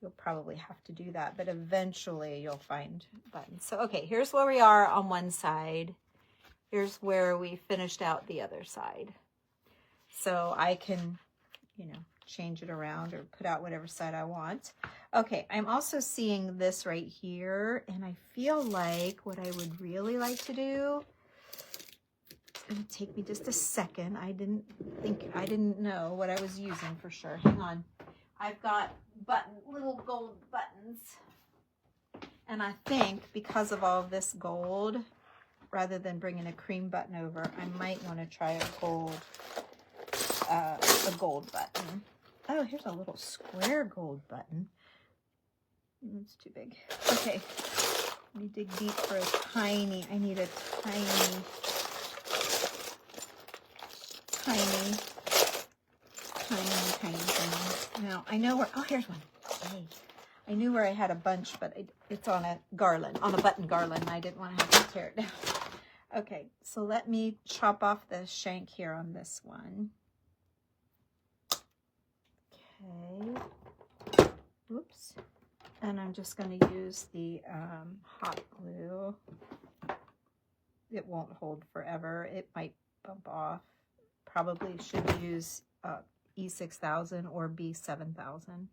you'll probably have to do that, but eventually you'll find buttons. So, okay, here's where we are on one side. Here's where we finished out the other side. So I can, change it around or put out whatever side I want. Okay, I'm also seeing this right here, and I feel like what I would really like to do, it's going to take me just a second. I didn't know what I was using for sure. Hang on. I've got little gold buttons, and I think because of all this gold, rather than bringing a cream button over, I might want to try a gold button. Oh, here's a little square gold button. It's too big. Okay, let me dig deep for I need a tiny thing. Now, I know where, oh, here's one. Hey, I knew where I had a bunch, but it's on a garland, on a button garland, and I didn't want to have to tear it down. Okay, so let me chop off the shank here on this one. Okay. Oops. And I'm just going to use the hot glue. It won't hold forever. It might bump off. Probably should use E6000 or B7000.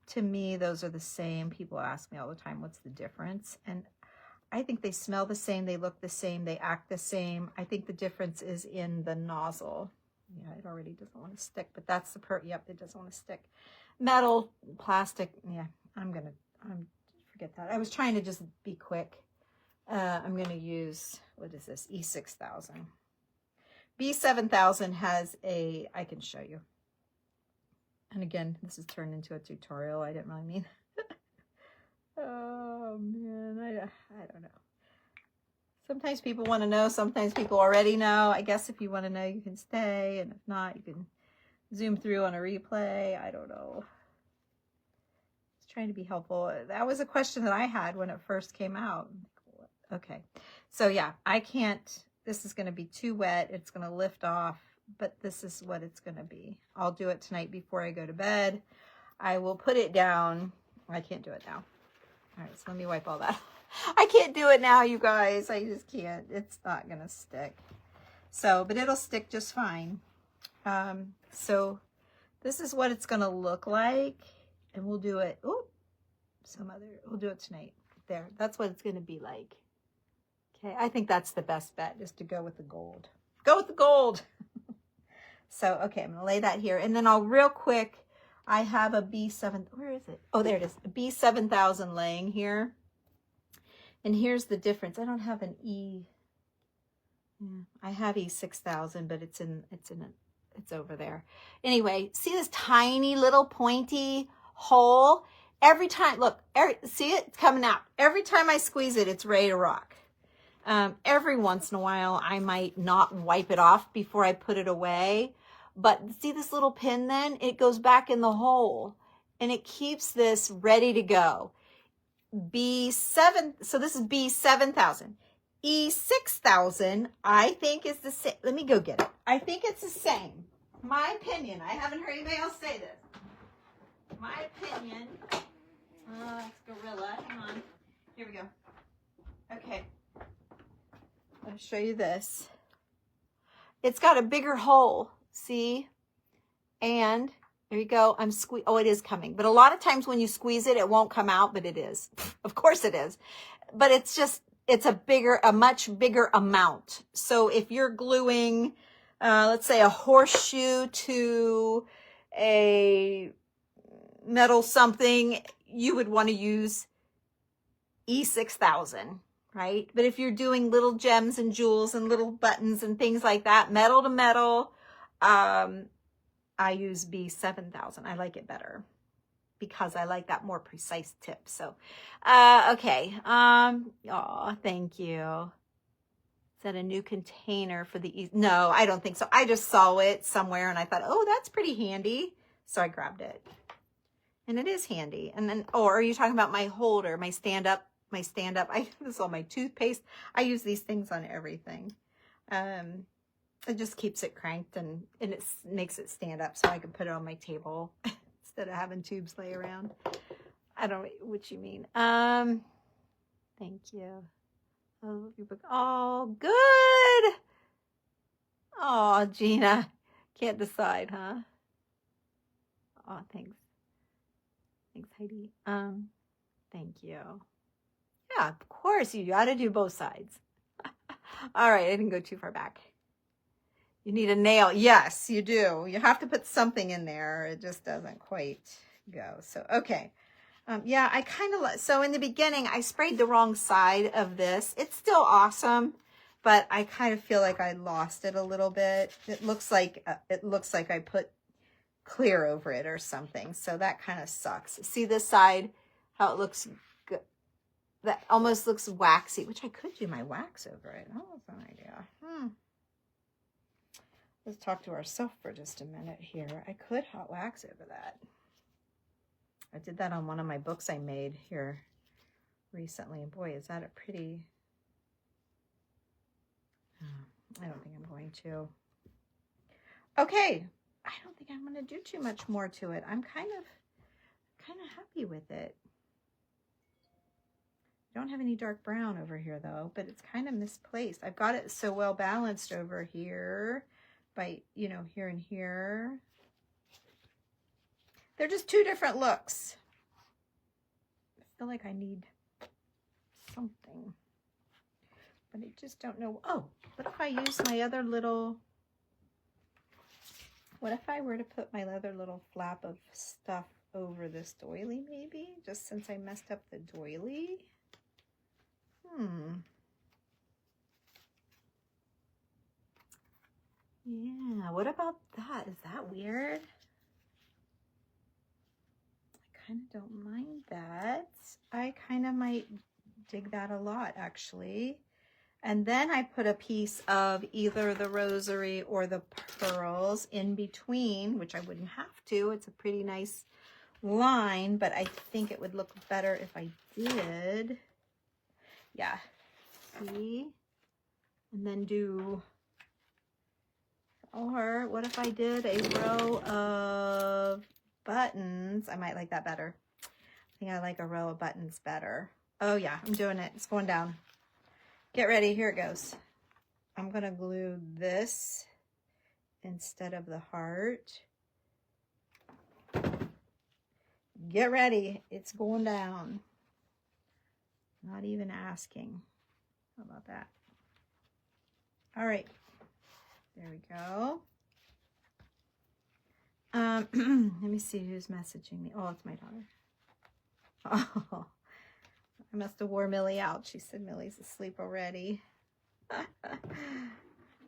To me, those are the same. People ask me all the time, what's the difference? And I think they smell the same, they look the same, they act the same. I think the difference is in the nozzle. Yeah, it already doesn't want to stick, but that's the yep, it doesn't want to stick. Metal, plastic, yeah, I'm forget that. I was trying to just be quick. I'm going to use, what is this, E6000. B7000 has I can show you. And again, this is turned into a tutorial. I didn't really mean. Oh man, I don't know. Sometimes people want to know, sometimes people already know. I guess if you want to know, you can stay, and if not, you can zoom through on a replay. I don't know. Just trying to be helpful. That was a question that I had when it first came out. Okay, so yeah, I can't, this is going to be too wet. It's going to lift off, but this is what it's going to be. I'll do it tonight before I go to bed. I will put it down. I can't do it now. All right, so let me wipe all that. I can't do it now, you guys. I just can't. It's not going to stick. So, but it'll stick just fine. So this is what it's going to look like. And we'll do it. Oh, we'll do it tonight. There, that's what it's going to be like. Okay, I think that's the best bet, is to go with the gold. Go with the gold. So, okay, I'm going to lay that here. And then I'll real quick, I have a B7, where is it? Oh, there it is. A B7000 laying here. And here's the difference. I don't have an E. Yeah, I have E6000, but it's over there. Anyway, see this tiny little pointy hole? Every time, look, see it? It's coming out. Every time I squeeze it, it's ready to rock. Every once in a while, I might not wipe it off before I put it away. But see this little pin then? It goes back in the hole. And it keeps this ready to go. B7, so this is B7000. E6000, I think is the same. Let me go get it. I think it's the same. My opinion. I haven't heard anybody else say this. My opinion. Oh, it's Gorilla. Hang on. Here we go. Okay. I'll show you this. It's got a bigger hole. See? And there you go. Oh, it is coming. But a lot of times when you squeeze it, it won't come out, but it is. Of course it is. But it's a much bigger amount. So if you're gluing let's say a horseshoe to a metal something, you would want to use E6000, right? But if you're doing little gems and jewels and little buttons and things like that, metal to metal, I use B7000. I like it better because I like that more precise tip. So, okay. Oh, thank you. Is that a new container for the, no, I don't think so. I just saw it somewhere and I thought, oh, that's pretty handy. So I grabbed it. And it is handy. And then, oh, are you talking about my holder, my stand-up? This is all my toothpaste. I use these things on everything. It just keeps it cranked and it makes it stand up so I can put it on my table instead of having tubes lay around. I don't know what you mean. Thank you. Oh, your book. Oh, good. Oh, Gina. Can't decide, huh? Oh, thanks. Thanks, Heidi. Thank you. Yeah, of course, you got to do both sides. All right, I didn't go too far back. You need a nail. Yes, you do. You have to put something in there. It just doesn't quite go. So, okay. Yeah, I kind of, so in the beginning, I sprayed the wrong side of this. It's still awesome, but I kind of feel like I lost it a little bit. It looks like I put clear over it or something. So that kind of sucks. See this side, how it looks good. That almost looks waxy, which I could do my wax over it. Oh, that's an idea. Let's talk to ourselves for just a minute here. I could hot wax over that. I did that on one of my books I made here recently. And boy, is that a pretty... I don't think I'm going to. Okay. I don't think I'm going to do too much more to it. I'm kind of happy with it. I don't have any dark brown over here though, but it's kind of misplaced. I've got it so well balanced over here by, you know, here and here. They're just two different looks. I feel like I need something, but I just don't know. Oh, what if I use my other little, what if I were to put my other little flap of stuff over this doily maybe, just since I messed up the doily? Yeah, what about that? Is that weird? I kind of don't mind that. I kind of might dig that a lot, actually. And then I put a piece of either the rosary or the pearls in between, which I wouldn't have to. It's a pretty nice line, but I think it would look better if I did. Yeah. See? And then do, or what if I did a row of buttons? I might like that better. I think I like a row of buttons better. Oh yeah, I'm doing it. It's going down. Get ready. Here it goes. I'm going to glue this instead of the heart. Get ready. It's going down. Not even asking. How about that? All right. There we go. Let me see who's messaging me. Oh, it's my daughter. Oh, I must have wore Millie out. She said Millie's asleep already.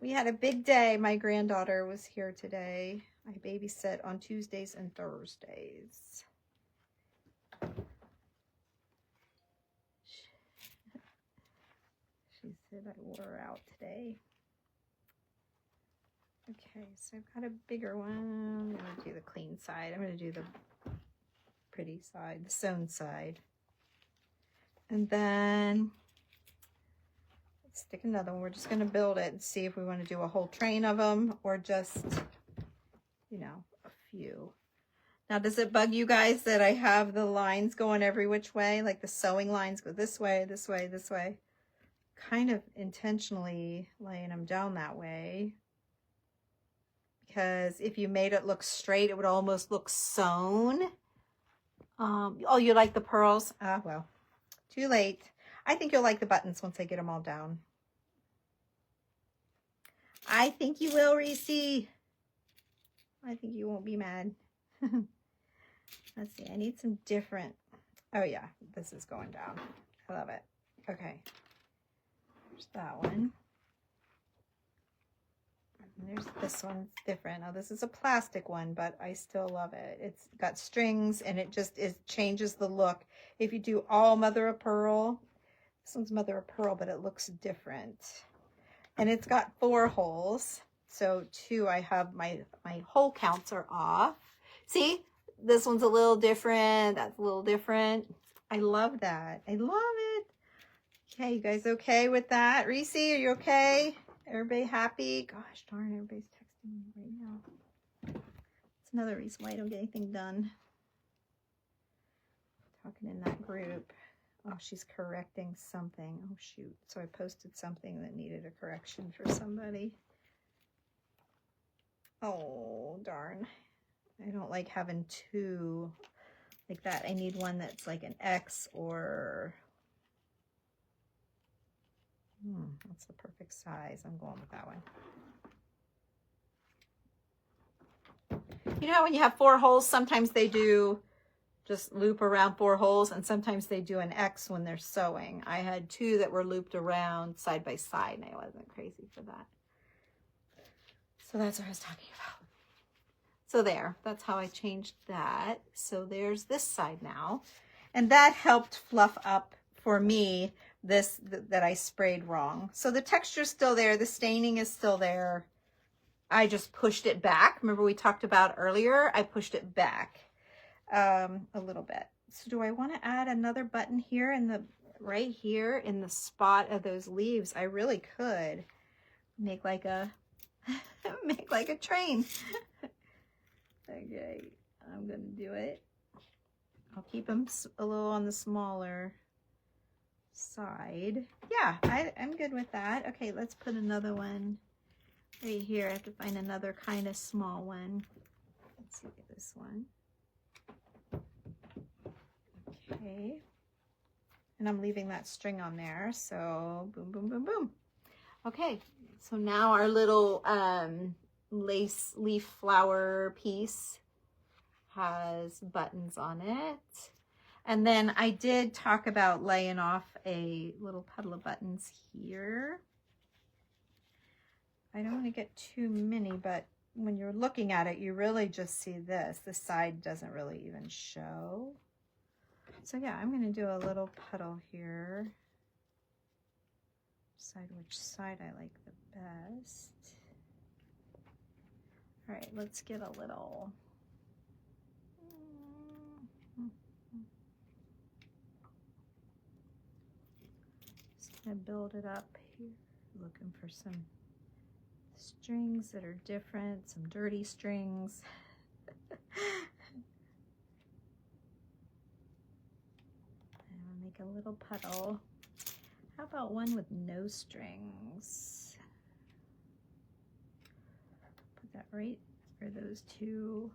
We had a big day. My granddaughter was here today. I babysit on Tuesdays and Thursdays. She said I wore her out today. Okay, so I've got a bigger one. I'm going to do the clean side. I'm going to do the pretty side, the sewn side. And then let's stick another one. We're just going to build it and see if we want to do a whole train of them or just, you know, a few. Now, does it bug you guys that I have the lines going every which way? Like the sewing lines go this way, this way, this way. Kind of intentionally laying them down that way. Because if you made it look straight, it would almost look sewn. Oh, you like the pearls? Ah, well, too late. I think you'll like the buttons once I get them all down. I think you will, Reese. I think you won't be mad. Let's see, I need some different. Oh yeah, this is going down. I love it. Okay, there's that one. And there's this one, different. Oh, this is a plastic one, but I still love it. It's got strings and it just changes the look. If you do all mother of pearl, this one's mother of pearl, but it looks different. And it's got 4 holes. So 2, I have my hole counts are off. See, this one's a little different. That's a little different. I love that. I love it. Okay, you guys okay with that? Reese, are you okay? Everybody happy? Gosh darn, everybody's texting me right now. It's another reason why I don't get anything done. Talking in that group. Oh, she's correcting something. Oh, shoot. So I posted something that needed a correction for somebody. Oh, darn. I don't like having 2 like that. I need one that's like an X or... that's the perfect size. I'm going with that one. You know, when you have 4 holes, sometimes they do just loop around 4 holes, and sometimes they do an X when they're sewing. I had 2 that were looped around side by side, and I wasn't crazy for that. So that's what I was talking about. So there, that's how I changed that. So there's this side now. And that helped fluff up for me this that I sprayed wrong. So the texture's still there. The staining is still there. I just pushed it back. Remember we talked about earlier? I pushed it back a little bit. So do I want to add another button here in the right here in the spot of those leaves? I really could make like a make like a train. Okay, I'm gonna do it. I'll keep them a little on the smaller side. Yeah, I'm good with that. Okay, let's put another one right here. I have to find another kind of small one. Let's look at this one. Okay, and I'm leaving that string on there, so boom, boom, boom, boom. Okay, so now our little lace leaf flower piece has buttons on it. And then I did talk about laying off a little puddle of buttons here. I don't want to get too many, but when you're looking at it, you really just see this. The side doesn't really even show. So yeah, I'm going to do a little puddle here. Decide which side I like the best. All right, let's get a little... Just gonna build it up here. Looking for some strings that are different, some dirty strings. And make a little puddle. How about one with no strings? Put that right where those 2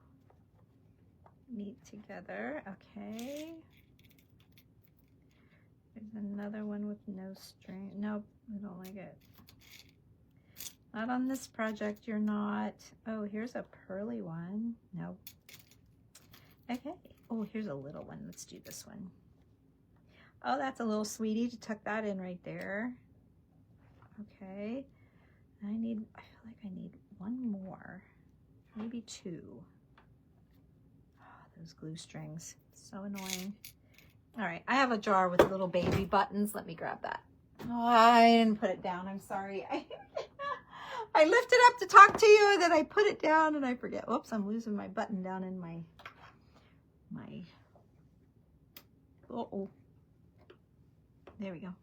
meet together. Okay. There's another one with no string. Nope, I don't like it. Not on this project, you're not. Oh, here's a pearly one. Nope. Okay. Oh, here's a little one. Let's do this one. Oh, that's a little sweetie to tuck that in right there. Okay. I feel like I need one more. Maybe 2. Oh, those glue strings. So annoying. All right, I have a jar with little baby buttons. Let me grab that. Oh, I didn't put it down. I'm sorry. I lifted up to talk to you, and then I put it down, and I forget. Whoops, I'm losing my button down in my... Uh-oh. There we go.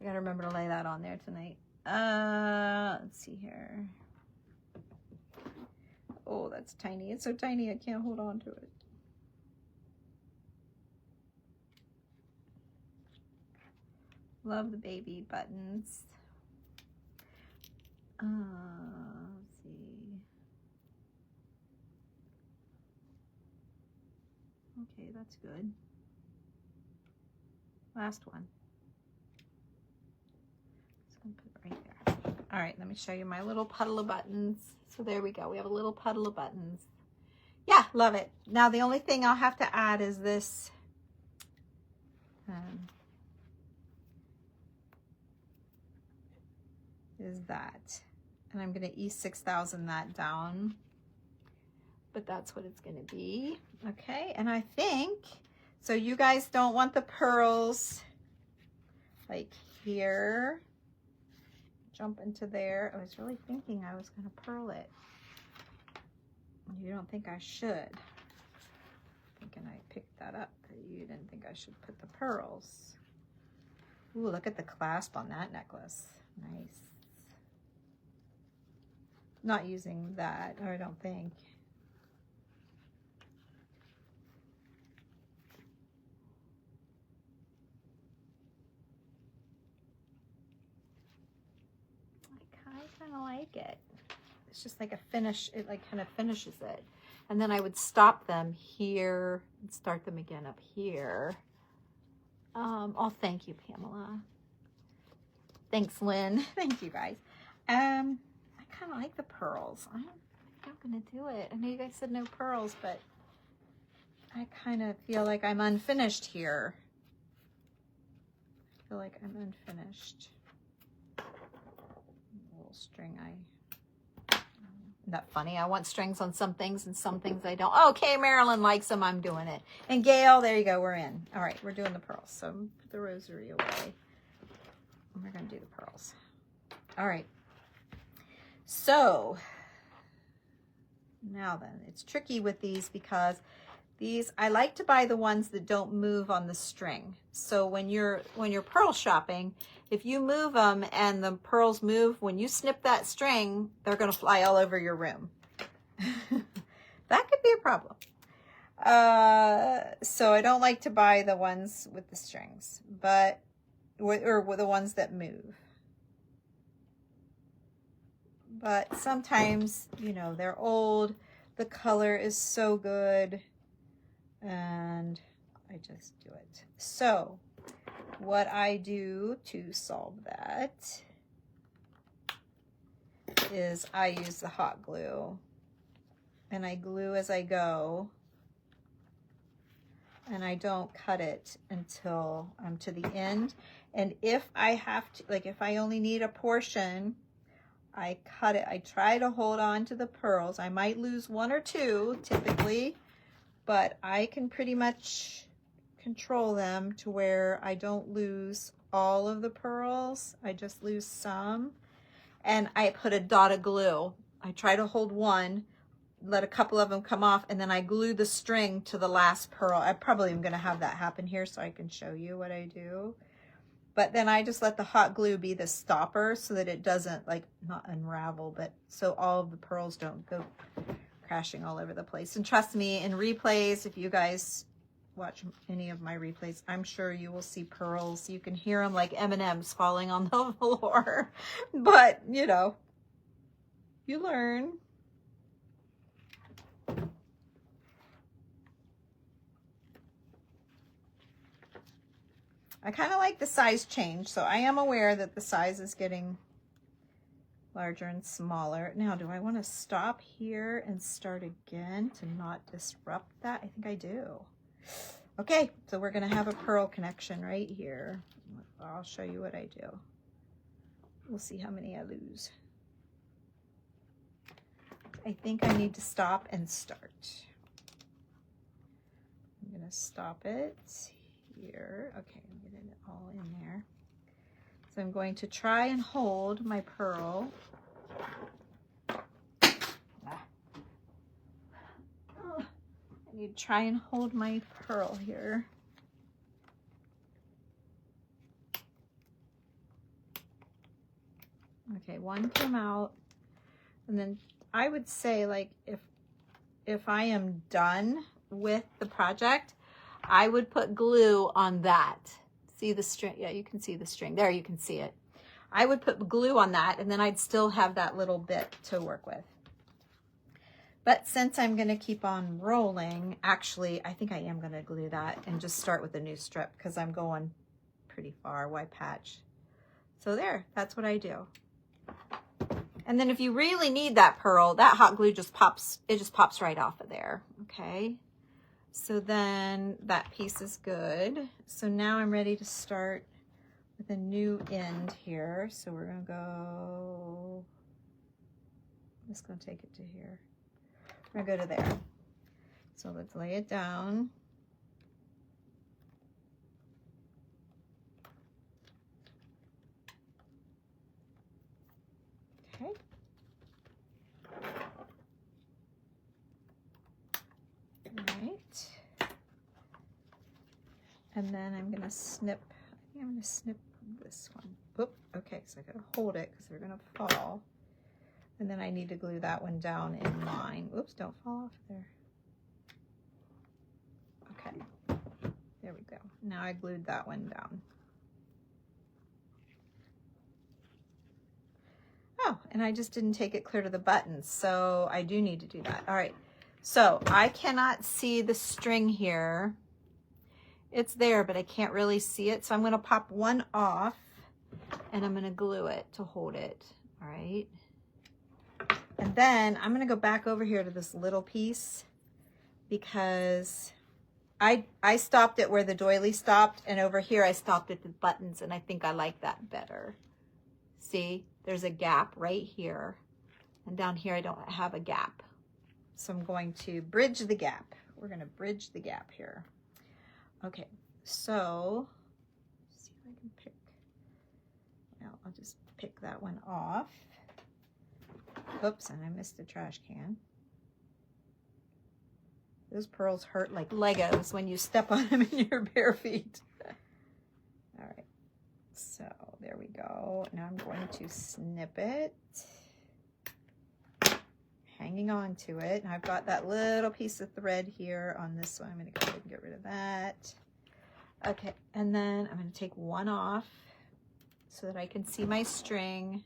I got to remember to lay that on there tonight. Let's see here. Oh, that's tiny. It's so tiny, I can't hold on to it. Love the baby buttons. Let's see. Okay, that's good. Last one. Just gonna put it right there. All right, let me show you my little puddle of buttons. So there we go. We have a little puddle of buttons. Yeah, love it. Now the only thing I'll have to add is this that. And I'm going to E6000 that down. But that's what it's going to be. Okay, and I think, so you guys don't want the pearls like here. Jump into there. I was really thinking I was going to pearl it. You don't think I should. Thinking I picked that up. You didn't think I should put the pearls. Ooh, look at the clasp on that necklace. Nice. Not using that, or I don't think. I kind of like it. It's just like a finish. It like kind of finishes it. And then I would stop them here and start them again up here. Oh, thank you, Pamela. Thanks, Lynn. Thank you, guys. I kind of like the pearls. I think I'm going to do it. I know you guys said no pearls, but I kind of feel like I'm unfinished here. I feel like I'm unfinished. Little string Isn't that funny? I want strings on some things and some things I don't. Okay, Marilyn likes them. I'm doing it. And Gail, there you go. We're in. All right, we're doing the pearls. So put the rosary away. And we're going to do the pearls. All right. So now then, it's tricky with these because these, I like to buy the ones that don't move on the string. So when you're pearl shopping, if you move them and the pearls move, when you snip that string, they're going to fly all over your room. That could be a problem. So I don't like to buy the ones with the strings, but, or the ones that move. But sometimes, you know, they're old, the color is so good, and I just do it. So what I do to solve that is I use the hot glue, and I glue as I go, and I don't cut it until I'm to the end. And if I have to, like if I only need a portion, I cut it. I try to hold on to the pearls. I might lose one or two typically, but I can pretty much control them to where I don't lose all of the pearls. I just lose some. And I put a dot of glue. I try to hold one, let a couple of them come off, and then I glue the string to the last pearl. I probably am going to have that happen here so I can show you what I do. But then I just let the hot glue be the stopper so that it doesn't, like, not unravel, but so all of the pearls don't go crashing all over the place. And trust me, in replays, if you guys watch any of my replays, I'm sure you will see pearls. You can hear them like M&Ms falling on the floor. But, you know, you learn. I kind of like the size change, so I am aware that the size is getting larger and smaller. Now, do I want to stop here and start again to not disrupt that? I think I do. Okay, so we're going to have a pearl connection right here. I'll show you what I do. We'll see how many I lose. I think I need to stop and start. I'm going to stop it here. Okay, I'm getting it all in there. So I'm going to try and hold my pearl. I need to try and hold my pearl here. Okay, one came out. And then I would say, like, if I am done with the project, I would put glue on that. See the string? Yeah, you can see the string. There, you can see it. I would put glue on that, and then I'd still have that little bit to work with. But since I'm going to keep on rolling, actually, I think I am going to glue that and just start with a new strip because I'm going pretty far. Why patch? So there, that's what I do. And then if you really need that pearl, that hot glue just pops, it just pops right off of there, okay? So then that piece is good. So now I'm ready to start with a new end here. So we're gonna go, I'm just gonna take it to here. We're gonna go to there. So let's lay it down. Okay. All right. And then I'm gonna snip, I think I'm gonna snip this one. Oop, okay, so I gotta hold it because they're gonna fall. And then I need to glue that one down in line. Oops, don't fall off there. Okay, there we go. Now I glued that one down. Oh, and I just didn't take it clear to the buttons, so I do need to do that. All right, so I cannot see the string here. It's there, but I can't really see it, so I'm gonna pop one off and I'm gonna glue it to hold it, all right? And then I'm gonna go back over here to this little piece because I stopped it where the doily stopped, and over here I stopped at the buttons, and I think I like that better. See, there's a gap right here, and down here I don't have a gap. So I'm going to bridge the gap. We're gonna bridge the gap here. Okay, so let's see if I can pick, well, I'll just pick that one off. Oops, and I missed the trash can. Those pearls hurt like Legos when you step on them in your bare feet. All right, so there we go. Now I'm going to snip it, hanging on to it. And I've got that little piece of thread here on this one. I'm gonna go ahead and get rid of that. Okay, and then I'm gonna take one off so that I can see my string.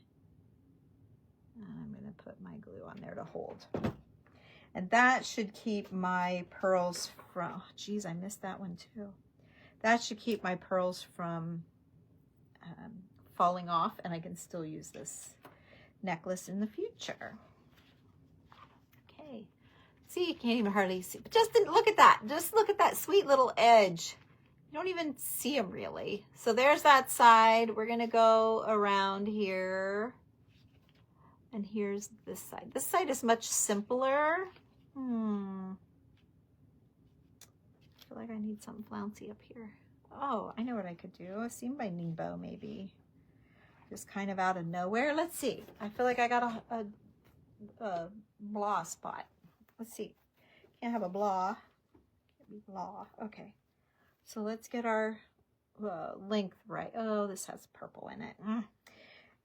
And I'm gonna put my glue on there to hold. And that should keep my pearls from, oh, geez, I missed that one too. That should keep my pearls from falling off, and I can still use this necklace in the future. Okay, see, you can't even hardly see, but just look at that. Just look at that sweet little edge. You don't even see them really. So there's that side. We're gonna go around here. And here's this side. This side is much simpler. I feel like I need something flouncy up here. Oh, I know what I could do. A seam binding bow, maybe. Just kind of out of nowhere. Let's see. I feel like I got a blah spot. Let's see. Can't have a blah. Can't be blah. Okay. So let's get our length right. Oh, this has purple in it.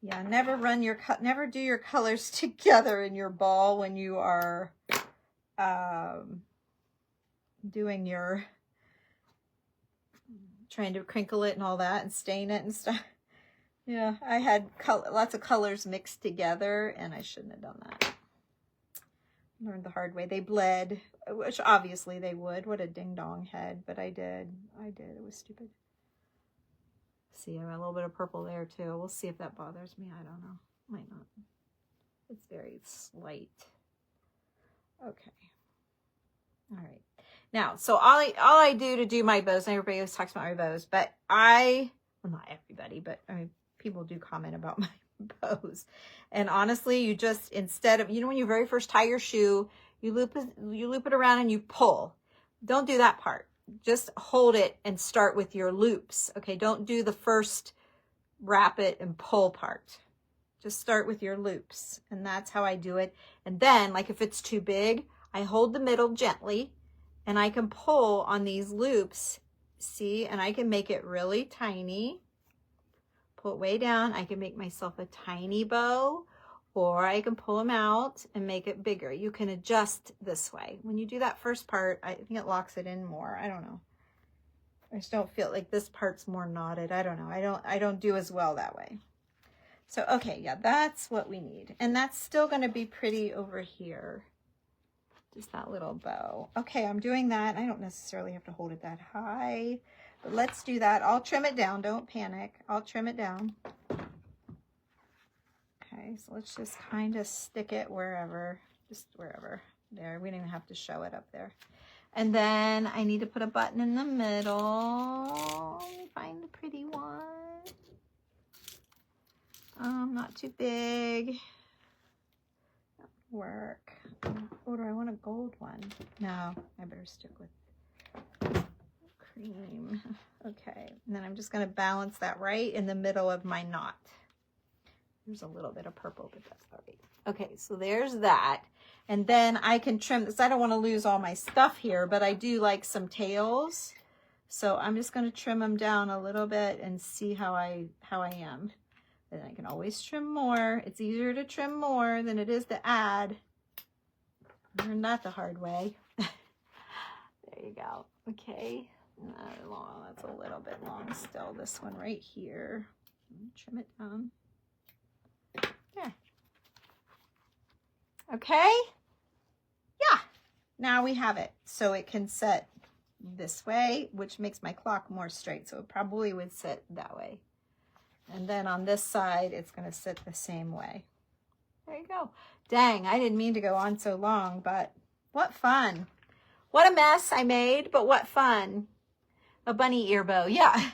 Yeah, never do your colors together in your ball when you are doing your, trying to crinkle it and all that and stain it and stuff. Yeah, I had lots of colors mixed together and I shouldn't have done that. Learned the hard way. They bled, which obviously they would. What a ding-dong head, but I did. It was stupid. See, I have a little bit of purple there too. We'll see if that bothers me. I don't know. Might not. It's very slight. Okay. All right. Now, so all I do to do my bows, and everybody always talks about my bows, but well, not everybody, but I mean, people do comment about my bows. And honestly, you just, instead of, when you very first tie your shoe, you loop it around and you pull. Don't do that part. Just hold it and start with your loops. Okay, don't do the first wrap it and pull part. Just start with your loops. And that's how I do it. And then, like if it's too big, I hold the middle gently and I can pull on these loops, see, and I can make it really tiny. Pull it way down. I can make myself a tiny bow, or I can pull them out and make it bigger. You can adjust this way. When you do that first part, I think it locks it in more. I don't know. I just don't feel like this part's more knotted. I don't know. I don't do as well that way. So, okay, yeah, that's what we need. And that's still going to be pretty over here. Just that little bow. Okay, I'm doing that. I don't necessarily have to hold it that high, but let's do that. I'll trim it down. Don't panic. I'll trim it down. Okay, so let's just kind of stick it wherever, just wherever. There, we don't even have to show it up there. And then I need to put a button in the middle. Let me find the pretty one. Not too big. That would work. Oh, do I want a gold one? No, I better stick with cream. Okay, and then I'm just going to balance that right in the middle of my knot. There's a little bit of purple, but that's all right. Okay, so there's that. And then I can trim this. I don't want to lose all my stuff here, but I do like some tails. So I'm just going to trim them down a little bit and see how I am. Then I can always trim more. It's easier to trim more than it is to add. I learned that the hard way. There you go. Okay. Not long. That's a little bit long still. This one right here. Trim it down. There. Okay. Yeah. Now we have it. So it can set this way, which makes my clock more straight. So it probably would sit that way. And then on this side, it's going to sit the same way. There you go. Dang, I didn't mean to go on so long, but what fun. What a mess I made, but what fun. A bunny ear bow, yeah.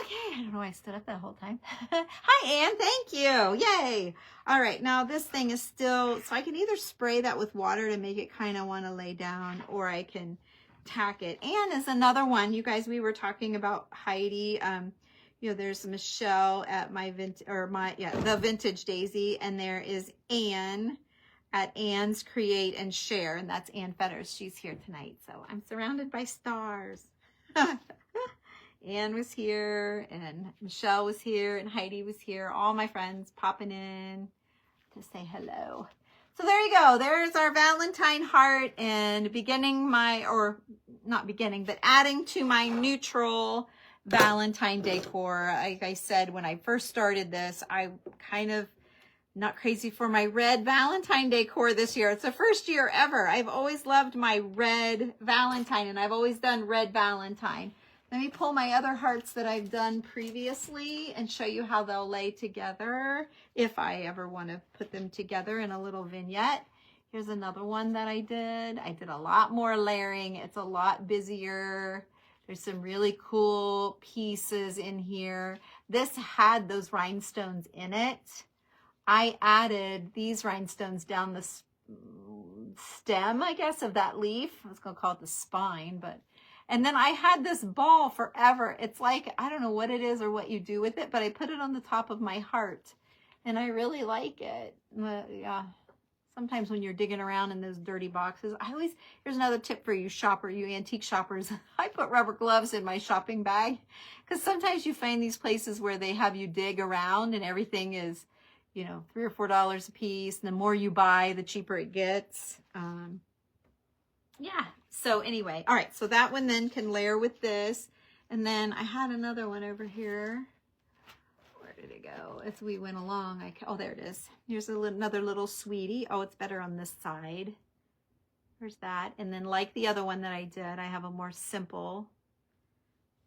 Okay, I don't know why I stood up that whole time. Hi, Anne, thank you. Yay. All right, now this thing is still, so I can either spray that with water to make it kind of want to lay down, or I can tack it. Anne is another one. You guys, we were talking about Heidi. You know, there's Michelle at the Vintage Daisy, and there is Anne at Anne's Create and Share, and that's Anne Fetters. She's here tonight, so I'm surrounded by stars. Anne was here, and Michelle was here, and Heidi was here. All my friends popping in to say hello. So there you go. There's our Valentine heart, and adding to my neutral Valentine decor. Like I said, when I first started this, I kind of not crazy for my red Valentine decor this year. It's the first year ever. I've always loved my red Valentine, and I've always done red Valentine. Let me pull my other hearts that I've done previously and show you how they'll lay together if I ever want to put them together in a little vignette. Here's another one that I did. I did a lot more layering. It's a lot busier. There's some really cool pieces in here. This had those rhinestones in it. I added these rhinestones down the stem, I guess, of that leaf. I was going to call it the spine, but... And then I had this ball forever. It's like, I don't know what it is or what you do with it, but I put it on the top of my heart. And I really like it. Yeah. Sometimes when you're digging around in those dirty boxes, here's another tip for you you antique shoppers. I put rubber gloves in my shopping bag. Because sometimes you find these places where they have you dig around and everything is, you know, $3 or $4 a piece. And the more you buy, the cheaper it gets. Yeah. So anyway, all right, so that one then can layer with this. And then I had another one over here. Where did it go? As we went along, oh, there it is. Here's another little sweetie. Oh, it's better on this side. There's that. And then like the other one that I did, I have a more simple.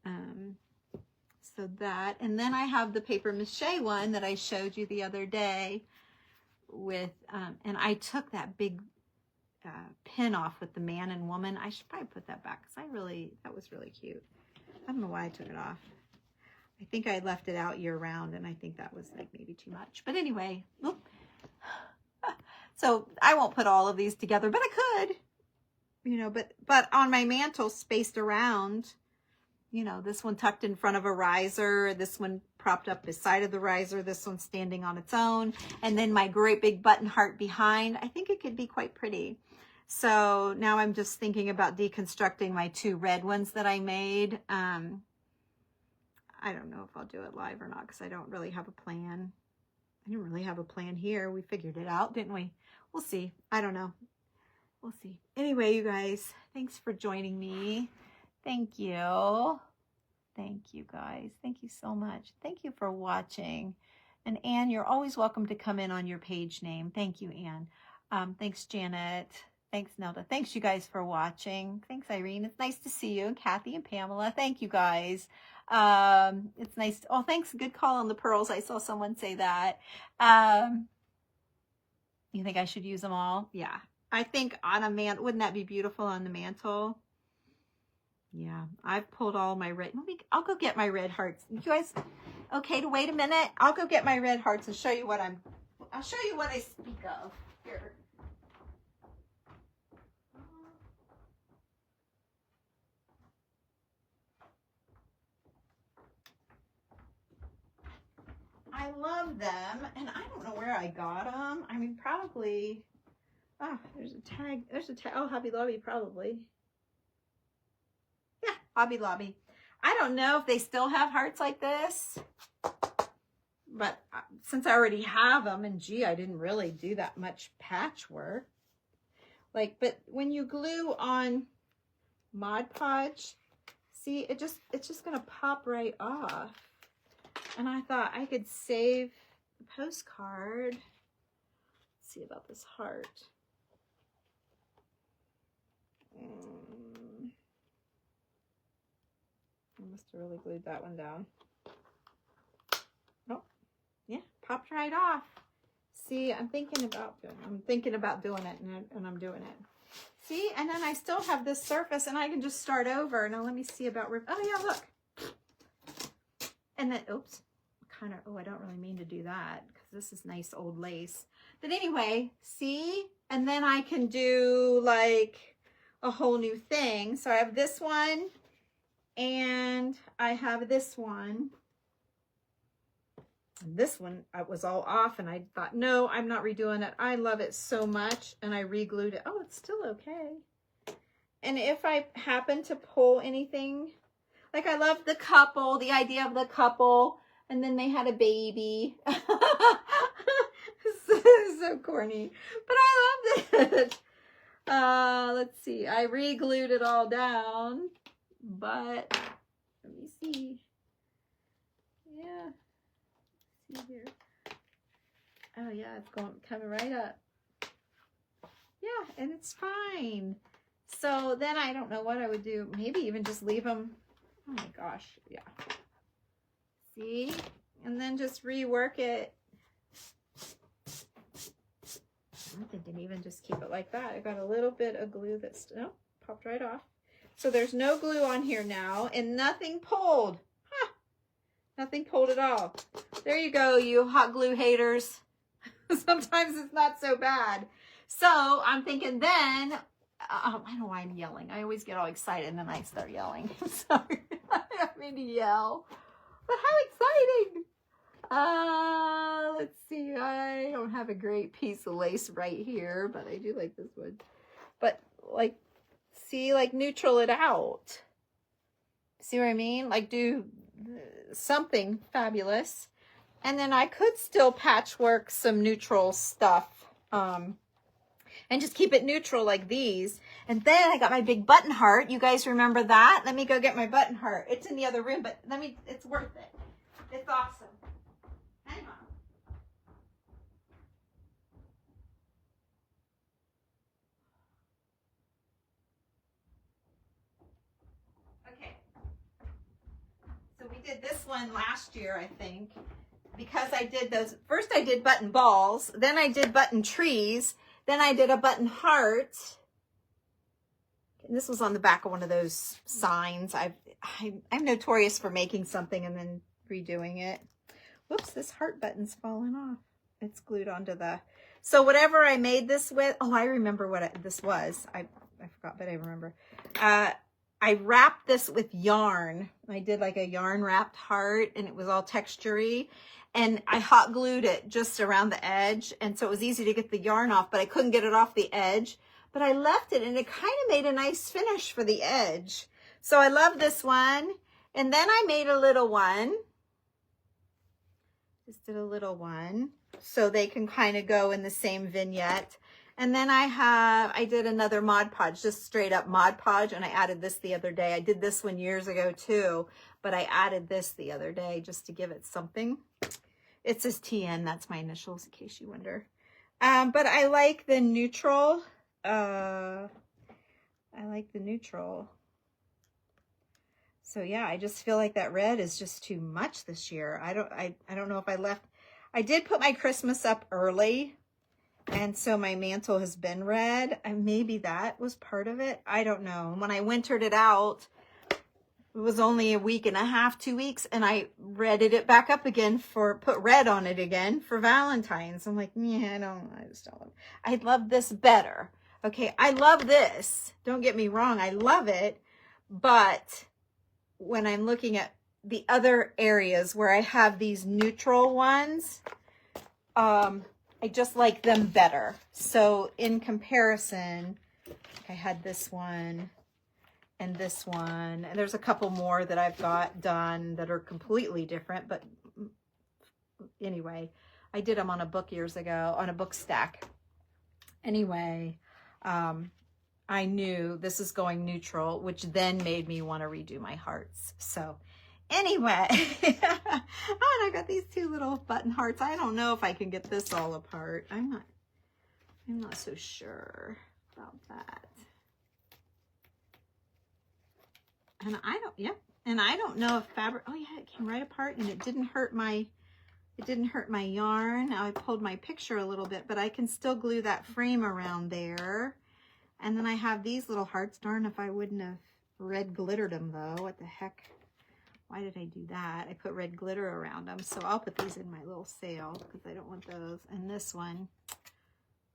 So that, and then I have the paper mache one that I showed you the other day with, and I took that big pin off with the man and woman. I should probably put that back because that was really cute. I don't know why I took it off. I think I left it out year round, and I think that was like maybe too much. But anyway, so I won't put all of these together, but I could, you know, but on my mantle spaced around, you know, this one tucked in front of a riser, this one propped up beside of the riser, this one standing on its own, and then my great big button heart behind. I think it could be quite pretty. So now I'm just thinking about deconstructing my 2 red ones that I made. I don't know if I'll do it live or not because I don't really have a plan. I didn't really have a plan here. We figured it out, didn't we? We'll see. I don't know. We'll see. Anyway, you guys, thanks for joining me. Thank you. Thank you, guys. Thank you so much. Thank you for watching. And Anne, you're always welcome to come in on your page name. Thank you, Anne. Thanks, Janet. Thanks, Nelda. Thanks, you guys, for watching. Thanks, Irene. It's nice to see you. And Kathy and Pamela. Thank you, guys. It's nice. Oh, thanks. Good call on the pearls. I saw someone say that. You think I should use them all? Yeah. I think on a man, wouldn't that be beautiful on the mantle? Yeah, I've pulled all my red. I'll go get my red hearts. You guys, okay to wait a minute? I'll go get my red hearts and show you what I'll show you what I speak of. Here. I love them, and I don't know where I got them. I mean, probably, oh, there's a tag. Oh, Hobby Lobby, probably. Yeah, Hobby Lobby. I don't know if they still have hearts like this, but since I already have them, and gee, I didn't really do that much patchwork. Like, but when you glue on Mod Podge, see, it's just gonna pop right off. And I thought I could save the postcard. Let's see about this heart. I must have really glued that one down. Oh, yeah, popped right off. See, I'm thinking about doing it, and I'm doing it. See, and then I still have this surface, and I can just start over. Now let me see about oh yeah, look. And then, oops, I don't really mean to do that because this is nice old lace. But anyway, see, and then I can do like a whole new thing. So I have this one, and I have this one. And this one, I was all off, and I thought, no, I'm not redoing it. I love it so much, and I re-glued it. Oh, it's still okay. And if I happen to pull anything, like I love the couple, the idea of the couple, and then they had a baby. So corny, but I loved it. Let's see, I re-glued it all down, but let me see. Yeah. See here. Oh yeah, it's coming right up. Yeah, and it's fine. So then I don't know what I would do. Maybe even just leave them. Oh my gosh, yeah. See? And then just rework it. I'm thinking even just keep it like that. I got a little bit of glue that's, no, popped right off. So there's no glue on here now, and nothing pulled. Huh. Nothing pulled at all. There you go, you hot glue haters. Sometimes it's not so bad. So I'm thinking then, I don't know why I'm yelling. I always get all excited and then I start yelling. I'm sorry. I don't mean to yell. But how exciting. Let's see. I don't have a great piece of lace right here, but I do like this one. But like, see, like neutral it out. See what I mean? Like do something fabulous. And then I could still patchwork some neutral stuff. And just keep it neutral like these. And then I got my big button heart. You guys remember that? Let me go get my button heart. It's in the other room, but it's worth it. It's awesome. Hang on. Okay. So we did this one last year, I think, because I did those. First I did button balls, then I did button trees, then I did a button heart. And this was on the back of one of those signs. I'm notorious for making something and then redoing it. Whoops, this heart button's fallen off. It's glued onto the... So whatever I made this with... Oh, I remember what this was. I forgot, but I remember. I wrapped this with yarn. I did like a yarn wrapped heart, and it was all textury. And I hot glued it just around the edge. And so it was easy to get the yarn off, but I couldn't get it off the edge. But I left it, and it kind of made a nice finish for the edge. So I love this one. And then I made a little one. Just did a little one. So they can kind of go in the same vignette. And then I did another Mod Podge, just straight up Mod Podge. And I added this the other day. I did this one years ago too. But I added this the other day just to give it something. It says TN. That's my initials, in case you wonder. But I like the neutral. I like the neutral. So yeah, I just feel like that red is just too much this year. I don't know if I did put my Christmas up early, and so my mantle has been red, and maybe that was part of it. I don't know. When I wintered it out, it was only a week and a half, 2 weeks, and I redded it back up again put red on it again for Valentine's. I'm like, yeah, I just don't. I love this better. Okay, I love this. Don't get me wrong, I love it, but when I'm looking at the other areas where I have these neutral ones, I just like them better. So in comparison, I had this one and this one, and there's a couple more that I've got done that are completely different, but anyway, I did them on a book years ago, on a book stack. Anyway, I knew this is going neutral, which then made me want to redo my hearts. So anyway, and I got these 2 little button hearts. I don't know if I can get this all apart. I'm not so sure about that. And I don't know if fabric, oh yeah, it came right apart, and it didn't hurt my yarn. Now I pulled my picture a little bit, but I can still glue that frame around there. And then I have these little hearts. Darn if I wouldn't have red glittered them though. What the heck? Why did I do that? I put red glitter around them. So I'll put these in my little sale because I don't want those. And this one,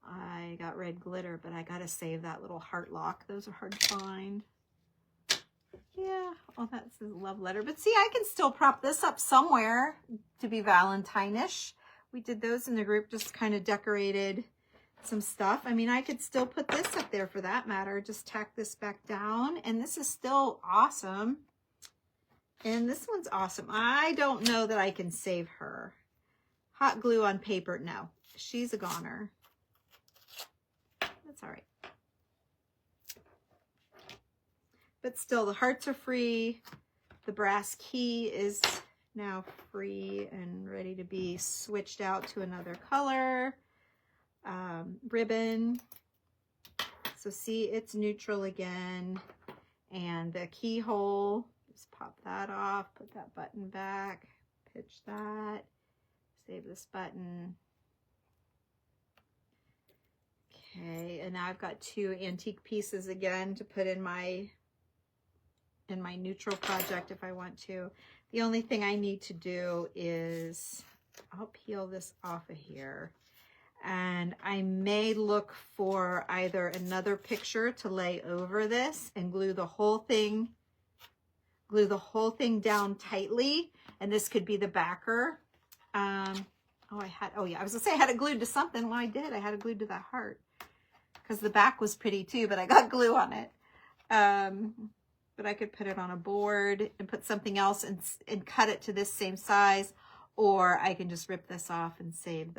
I got red glitter, but I got to save that little heart lock. Those are hard to find. Yeah, oh, that's a love letter. But see, I can still prop this up somewhere to be Valentine-ish. We did those in the group, just kind of decorated some stuff. I mean, I could still put this up there for that matter. Just tack this back down. And this is still awesome. And this one's awesome. I don't know that I can save her. Hot glue on paper. No, she's a goner. That's all right. But still, the hearts are free. The brass key is now free and ready to be switched out to another color. Ribbon. So see, it's neutral again. And the keyhole, just pop that off, put that button back, pitch that, save this button. Okay, and now I've got 2 antique pieces again to put in my neutral project if I want to. The only thing I need to do is, I'll peel this off of here, and I may look for either another picture to lay over this and glue the whole thing down tightly, and this could be the backer. I was gonna say I had it glued to something. Well, I did. I had it glued to that heart because the back was pretty too, but I got glue on it. But I could put it on a board and put something else and cut it to this same size, or I can just rip this off and save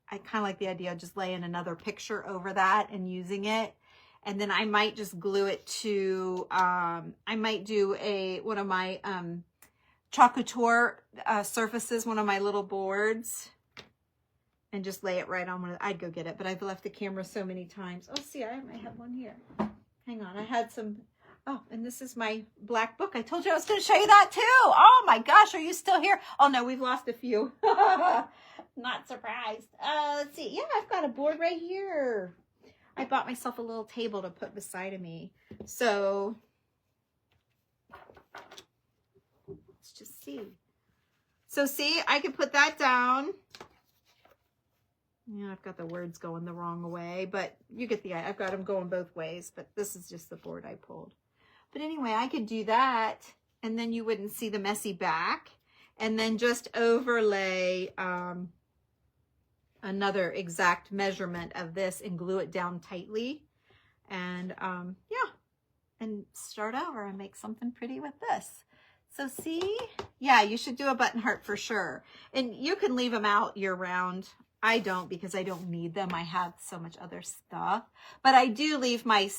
I kind of like the idea of just laying another picture over that and using it. And then I might just glue it to, I might do one of my Choc Couture surfaces, one of my little boards, and just lay it right on one. I'd go get it, but I've left the camera so many times. Oh, see, I might have one here. Hang on, I had some. Oh, and this is my black book. I told you I was going to show you that too. Oh my gosh, are you still here? Oh no, we've lost a few. Not surprised. Let's see. Yeah, I've got a board right here. I bought myself a little table to put beside of me. So let's just see. So see, I can put that down. Yeah, I've got the words going the wrong way, but you get the idea. I've got them going both ways, but this is just the board I pulled. But anyway, I could do that, and then you wouldn't see the messy back, and then just overlay another exact measurement of this and glue it down tightly, and yeah, and start over and make something pretty with this. So see, yeah, you should do a button heart for sure, and you can leave them out year round. I don't, because I don't need them. I have so much other stuff, but I do leave my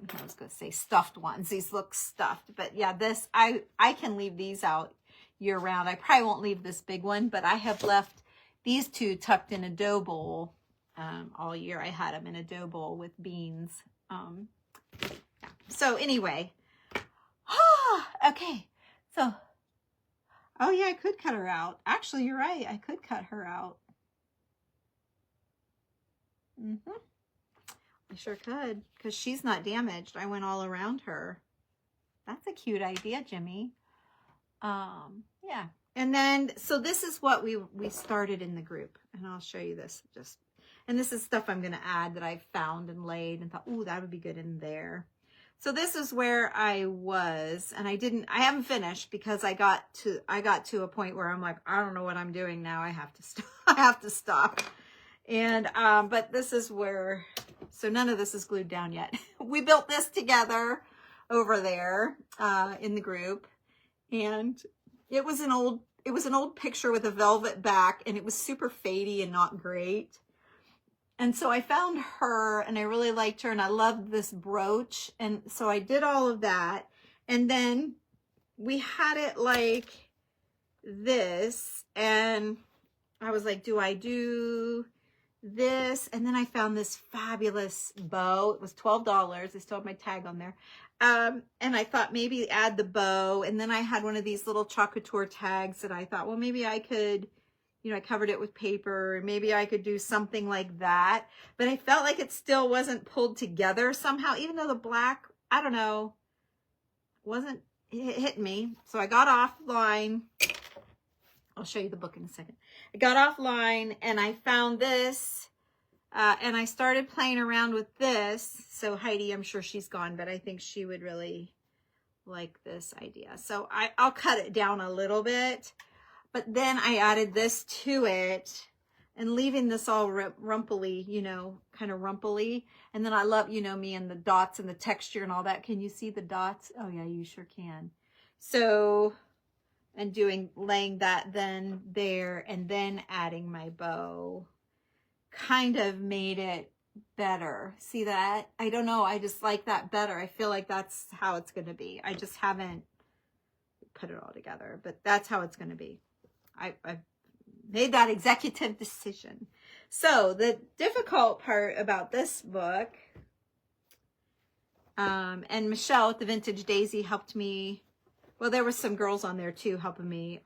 I was going to say stuffed ones. These look stuffed, but yeah, this, I can leave these out year round. I probably won't leave this big one, but I have left these 2 tucked in a dough bowl all year. I had them in a dough bowl with beans. Yeah. So anyway, Okay, so, oh yeah, I could cut her out. Actually, you're right. I could cut her out. I sure could, because she's not damaged. I went all around her. That's a cute idea, Jimmy. Yeah. And then, so this is what we started in the group. And I'll show you this and this is stuff I'm going to add that I found and laid and thought, ooh, that would be good in there. So this is where I was, and I haven't finished because I got to a point where I'm like, I don't know what I'm doing now. I have to stop. I have to stop. And, but this is where, so none of this is glued down yet. We built this together over there, in the group. And it was an old picture with a velvet back, and it was super fadey and not great. And so I found her, and I really liked her, and I loved this brooch. And so I did all of that. And then we had it like this, and I was like, do I do this? And then I found this fabulous bow. It was $12. I still have my tag on there. And I thought maybe add the bow. And then I had one of these little chocolate couture tags that I thought, well, maybe I could, you know, I covered it with paper. Maybe I could do something like that. But I felt like it still wasn't pulled together somehow, even though the black, I don't know, wasn't hitting me. So I got offline. I'll show you the book in a second. I got offline and I found this, and I started playing around with this. So Heidi, I'm sure she's gone, but I think she would really like this idea. So I'll cut it down a little bit, but then I added this to it and leaving this all rumply, you know, kind of rumply. And then I love, you know, me and the dots and the texture and all that. Can you see the dots? Oh yeah, you sure can. So, and laying that then there and then adding my bow kind of made it better. See that? I don't know. I just like that better. I feel like that's how it's going to be. I just haven't put it all together, but that's how it's going to be. I've made that executive decision. So the difficult part about this book, and Michelle at the Vintage Daisy helped me. Well, there were some girls on there too helping me,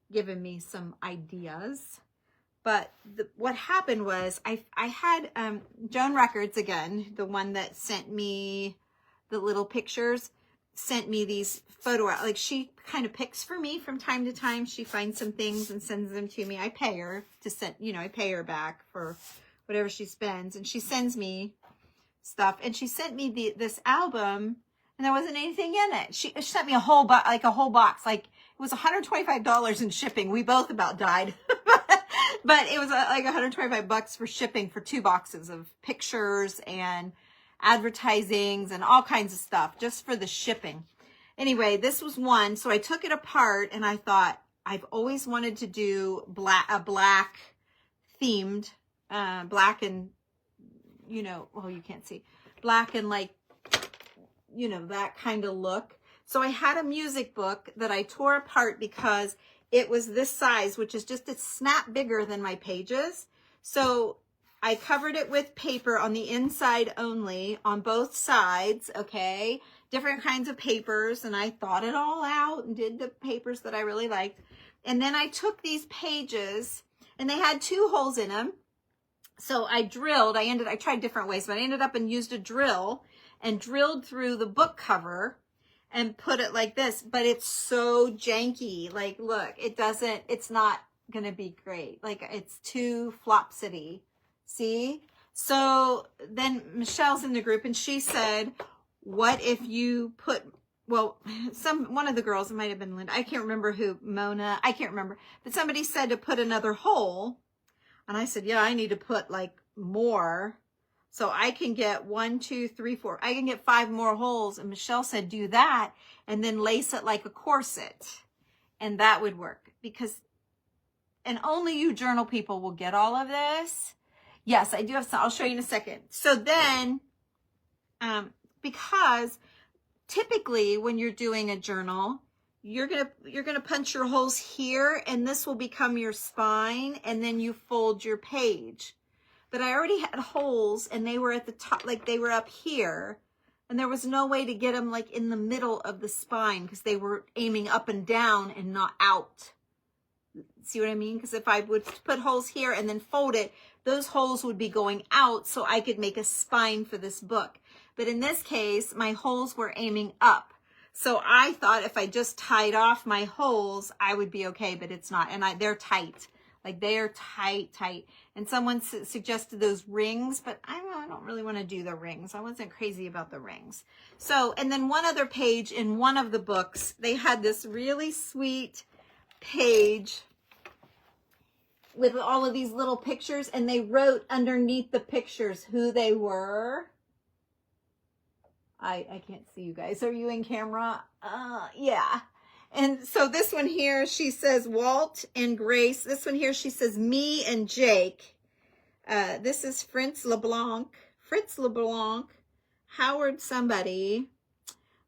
giving me some ideas. But what happened was I had Joan Records, again, the one that sent me the little pictures, sent me these photo, like she kind of picks for me from time to time. She finds some things and sends them to me. I pay her to send, you know, I pay her back for whatever she spends, and she sends me stuff. And she sent me this album, and there wasn't anything in it. She sent me a whole box, like it was $125 in shipping. We both about died. But it was like $125 for shipping for 2 boxes of pictures and advertisings and all kinds of stuff just for the shipping. Anyway, this was one. So I took it apart and I thought, I've always wanted to do a black themed, black and, you know, well, you can't see, black and like, you know, that kind of look. So I had a music book that I tore apart because it was this size, which is just a snap bigger than my pages. So I covered it with paper on the inside only, on both sides, okay? Different kinds of papers, and I thought it all out and did the papers that I really liked. And then I took these pages, and they had 2 holes in them. So I drilled, I tried different ways, but I ended up and used a drill and drilled through the book cover and put it like this, but it's so janky. Like, look, it's not gonna be great. Like, it's too flopsity. See? So then Michelle's in the group and she said, what if you put, well, one of the girls, it might have been Linda, I can't remember who, Mona, I can't remember, but somebody said to put another hole. And I said, yeah, I need to put like more. So I can get 1, 2, 3, 4. I can get 5 more holes. And Michelle said, do that and then lace it like a corset. And that would work because, and only you journal people will get all of this. Yes, I do have some. I'll show you in a second. So then, because typically when you're doing a journal, you're gonna punch your holes here, and this will become your spine, and then you fold your page. But I already had holes, and they were at the top, like they were up here, And there was no way to get them like in the middle of the spine because they were aiming up and down and not out. See what I mean? Because if I would put holes here and then fold it, those holes would be going out so I could make a spine for this book. But in this case, my holes were aiming up. So I thought if I just tied off my holes, I would be okay, but it's not. And they're tight. Like they are tight. And someone suggested those rings, but I don't really want to do the rings. I wasn't crazy about the rings. So, and then one other page in one of the books, they had this really sweet page with all of these little pictures, and they wrote underneath the pictures who they were. I can't see you guys. Are you in camera? Yeah. And so this one here, she says Walt and Grace. This one here, she says me and Jake. This is Fritz LeBlanc, Howard somebody.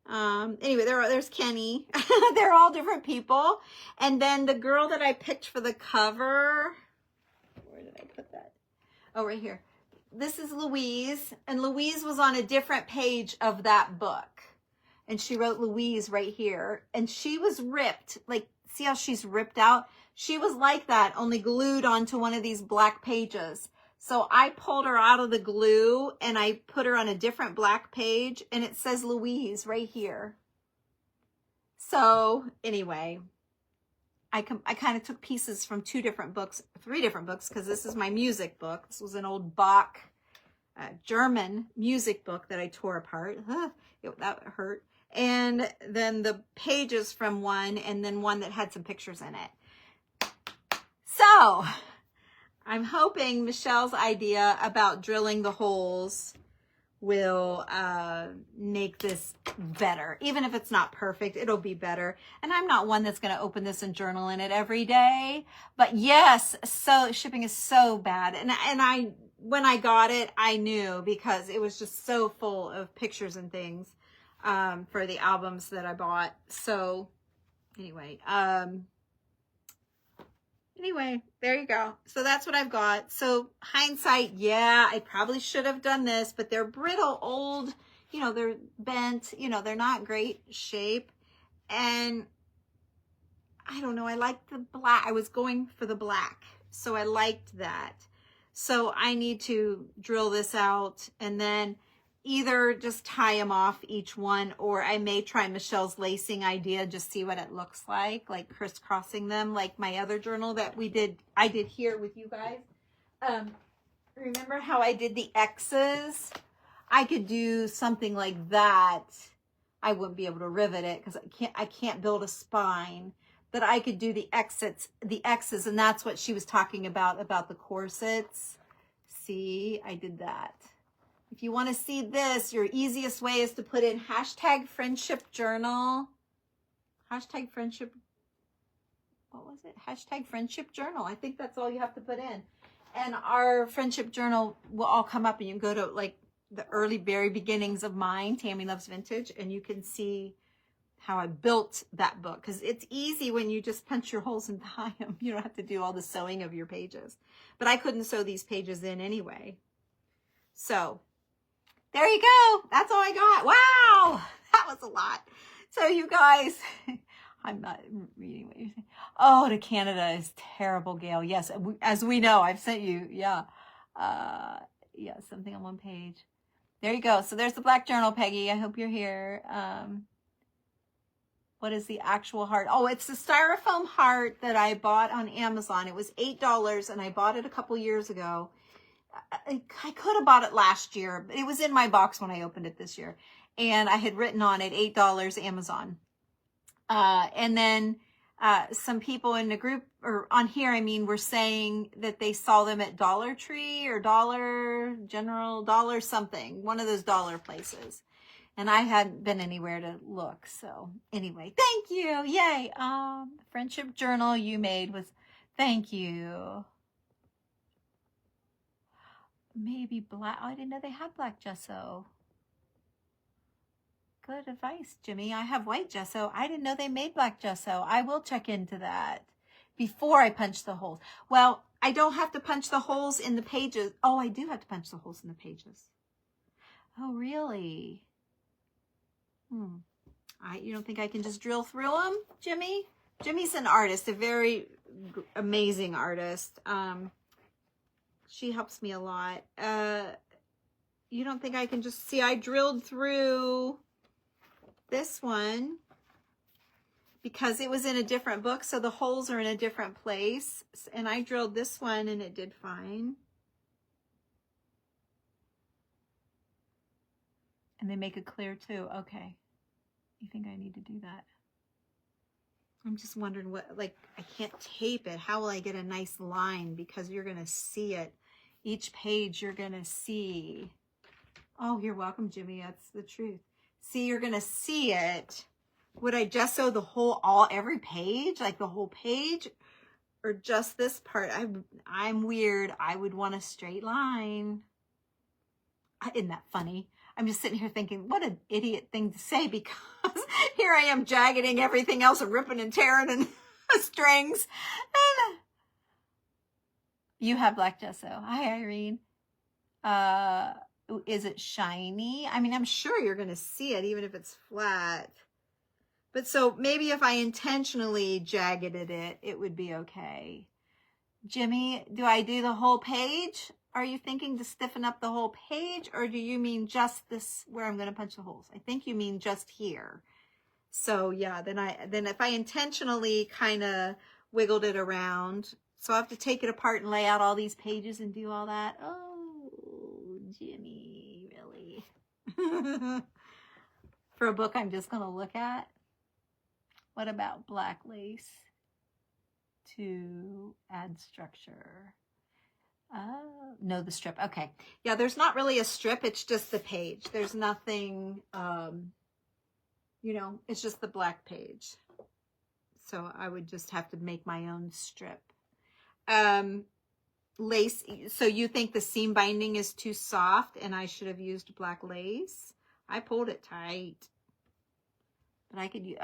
Anyway, there's Kenny. They're all different people. And then the girl that I picked for the cover, where did I put that? Oh, right here. This is Louise, and Louise was on a different page of that book. And she wrote Louise right here. And she was ripped. Like, see how she's ripped out? She was like that, only glued onto one of these black pages. So I pulled her out of the glue and I put her on a different black page, and it says Louise right here. So anyway, I kind of took pieces from 3 different books, because this is my music book. This was an old Bach German music book that I tore apart. That hurt. And then the pages from one, and then one that had some pictures in it. So I'm hoping Michelle's idea about drilling the holes will make this better. Even if it's not perfect, it'll be better. And I'm not one that's going to open this and journal in it every day. But yes, so shipping is so bad. And when I got it, I knew, because it was just so full of pictures and things for the albums that I bought. So anyway, there you go. So that's what I've got. So hindsight, yeah, I probably should have done this, but they're brittle, old, they're bent, they're not great shape. And I don't know, I like the black. I was going for the black, so I liked that. So I need to drill this out and then either just tie them off each one, or I may try Michelle's lacing idea, just see what it looks like crisscrossing them, like my other journal that I did here with you guys. Remember how I did the X's? I could do something like that. I wouldn't be able to rivet it because I can't build a spine, but I could do the X's, and that's what she was talking about the corsets. See, I did that. If you want to see this, your easiest way is to put in #friendship_journal. #friendship. What was it? #friendship journal. I think that's all you have to put in. And our friendship journal will all come up, and you can go to like the very beginnings of mine, Tammy Loves Vintage, and you can see how I built that book. Because it's easy when you just punch your holes and tie them. You don't have to do all the sewing of your pages. But I couldn't sew these pages in anyway. So there you go. That's all I got. Wow. That was a lot. So you guys, I'm not reading what you're saying. Oh, to Canada is terrible, Gail. Yes. As we know, I've sent you. Yeah. Yeah. Something on one page. There you go. So there's the black journal, Peggy. I hope you're here. What is the actual heart? Oh, it's the styrofoam heart that I bought on Amazon. It was $8 and I bought it a couple years ago. I could have bought it last year, but it was in my box when I opened it this year. And I had written on it $8 Amazon. And then some people in the group, or on here, were saying that they saw them at Dollar Tree or Dollar General, Dollar something, one of those dollar places. And I hadn't been anywhere to look. So anyway, thank you. Yay. Friendship journal you made was, thank you. Maybe black. Oh, I didn't know they had black gesso. Good advice, Jimmy. I have white gesso. I didn't know they made black gesso. I will check into that before I punch the holes. Well, I don't have to punch the holes in the pages. Oh, I do have to punch the holes in the pages. Oh, really? You don't think I can just drill through them, Jimmy? Jimmy's an artist, a very amazing artist. She helps me a lot. You don't think I can just see? I drilled through this one because it was in a different book, so the holes are in a different place. And I drilled this one and it did fine. And they make it clear too. Okay. You think I need to do that? I'm just wondering what, like, I can't tape it. How will I get a nice line? Because you're going to see it. Each page you're going to see. Oh, you're welcome, Jimmy. That's the truth. See, you're going to see it. Would I gesso the whole, every page? Like the whole page? Or just this part? I'm weird. I would want a straight line. Isn't that funny? I'm just sitting here thinking, what an idiot thing to say, because here I am jaggeding everything else and ripping and tearing and strings. And you have black gesso. Hi, Irene. Is it shiny? I mean, I'm sure you're going to see it even if it's flat. But so maybe if I intentionally jagged it, it would be okay. Jimmy, do I do the whole page? Are you thinking to stiffen up the whole page, or do you mean just this where I'm going to punch the holes? I think you mean just here. So yeah, then if I intentionally kind of wiggled it around, so I have to take it apart and lay out all these pages and do all that. Oh, Jimmy, really? For a book I'm just going to look at? What about black lace to add structure? No, the strip. Okay. Yeah, there's not really a strip. It's just the page. There's nothing, you know, it's just the black page. So I would just have to make my own strip. Lace. So you think the seam binding is too soft and I should have used black lace? I pulled it tight. But I could,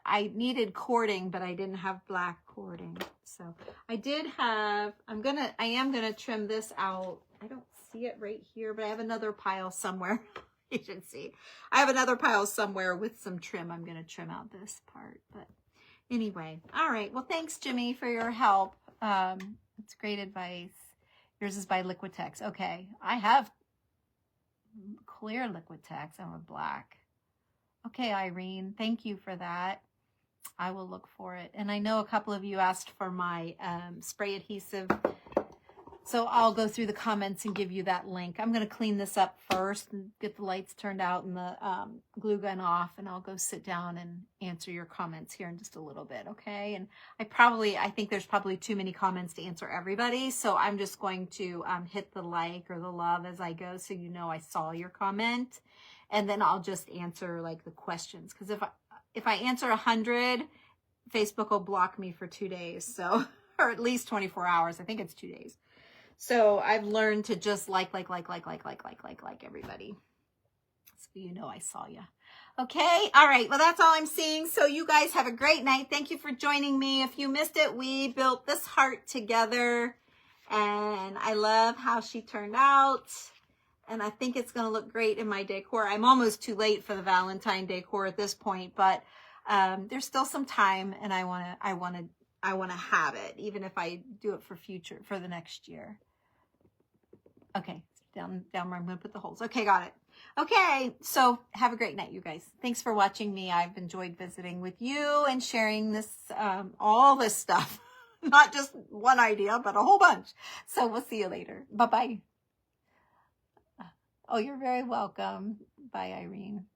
I needed cording, but I didn't have black cording. So I did have, I am gonna trim this out. I don't see it right here, but I have another pile somewhere. You should see. I have another pile somewhere with some trim. I'm gonna trim out this part. But anyway, all right. Well, thanks, Jimmy, for your help. It's great advice. Yours is by Liquitex. Okay, I have clear Liquitex. I'm a black. Okay, Irene, thank you for that. I will look for it. And I know a couple of you asked for my spray adhesive. So I'll go through the comments and give you that link. I'm going to clean this up first and get the lights turned out and the glue gun off. And I'll go sit down and answer your comments here in just a little bit, okay? And I think there's probably too many comments to answer everybody. So I'm just going to hit the like or the love as I go so you know I saw your comment. And then I'll just answer like the questions. Because if I answer 100, Facebook will block me for 2 days. So, or at least 24 hours. I think it's 2 days. So I've learned to just like everybody. So you know I saw you. Okay. All right. Well, that's all I'm seeing. So you guys have a great night. Thank you for joining me. If you missed it, we built this heart together. And I love how she turned out. And I think it's going to look great in my decor. I'm almost too late for the Valentine decor at this point, but there's still some time, and I want to have it, even if I do it for the next year. Okay, down where I'm going to put the holes. Okay, got it. Okay, so have a great night, you guys. Thanks for watching me. I've enjoyed visiting with you and sharing this, all this stuff. Not just one idea, but a whole bunch. So we'll see you later. Bye-bye. Oh, you're very welcome. Bye, Irene.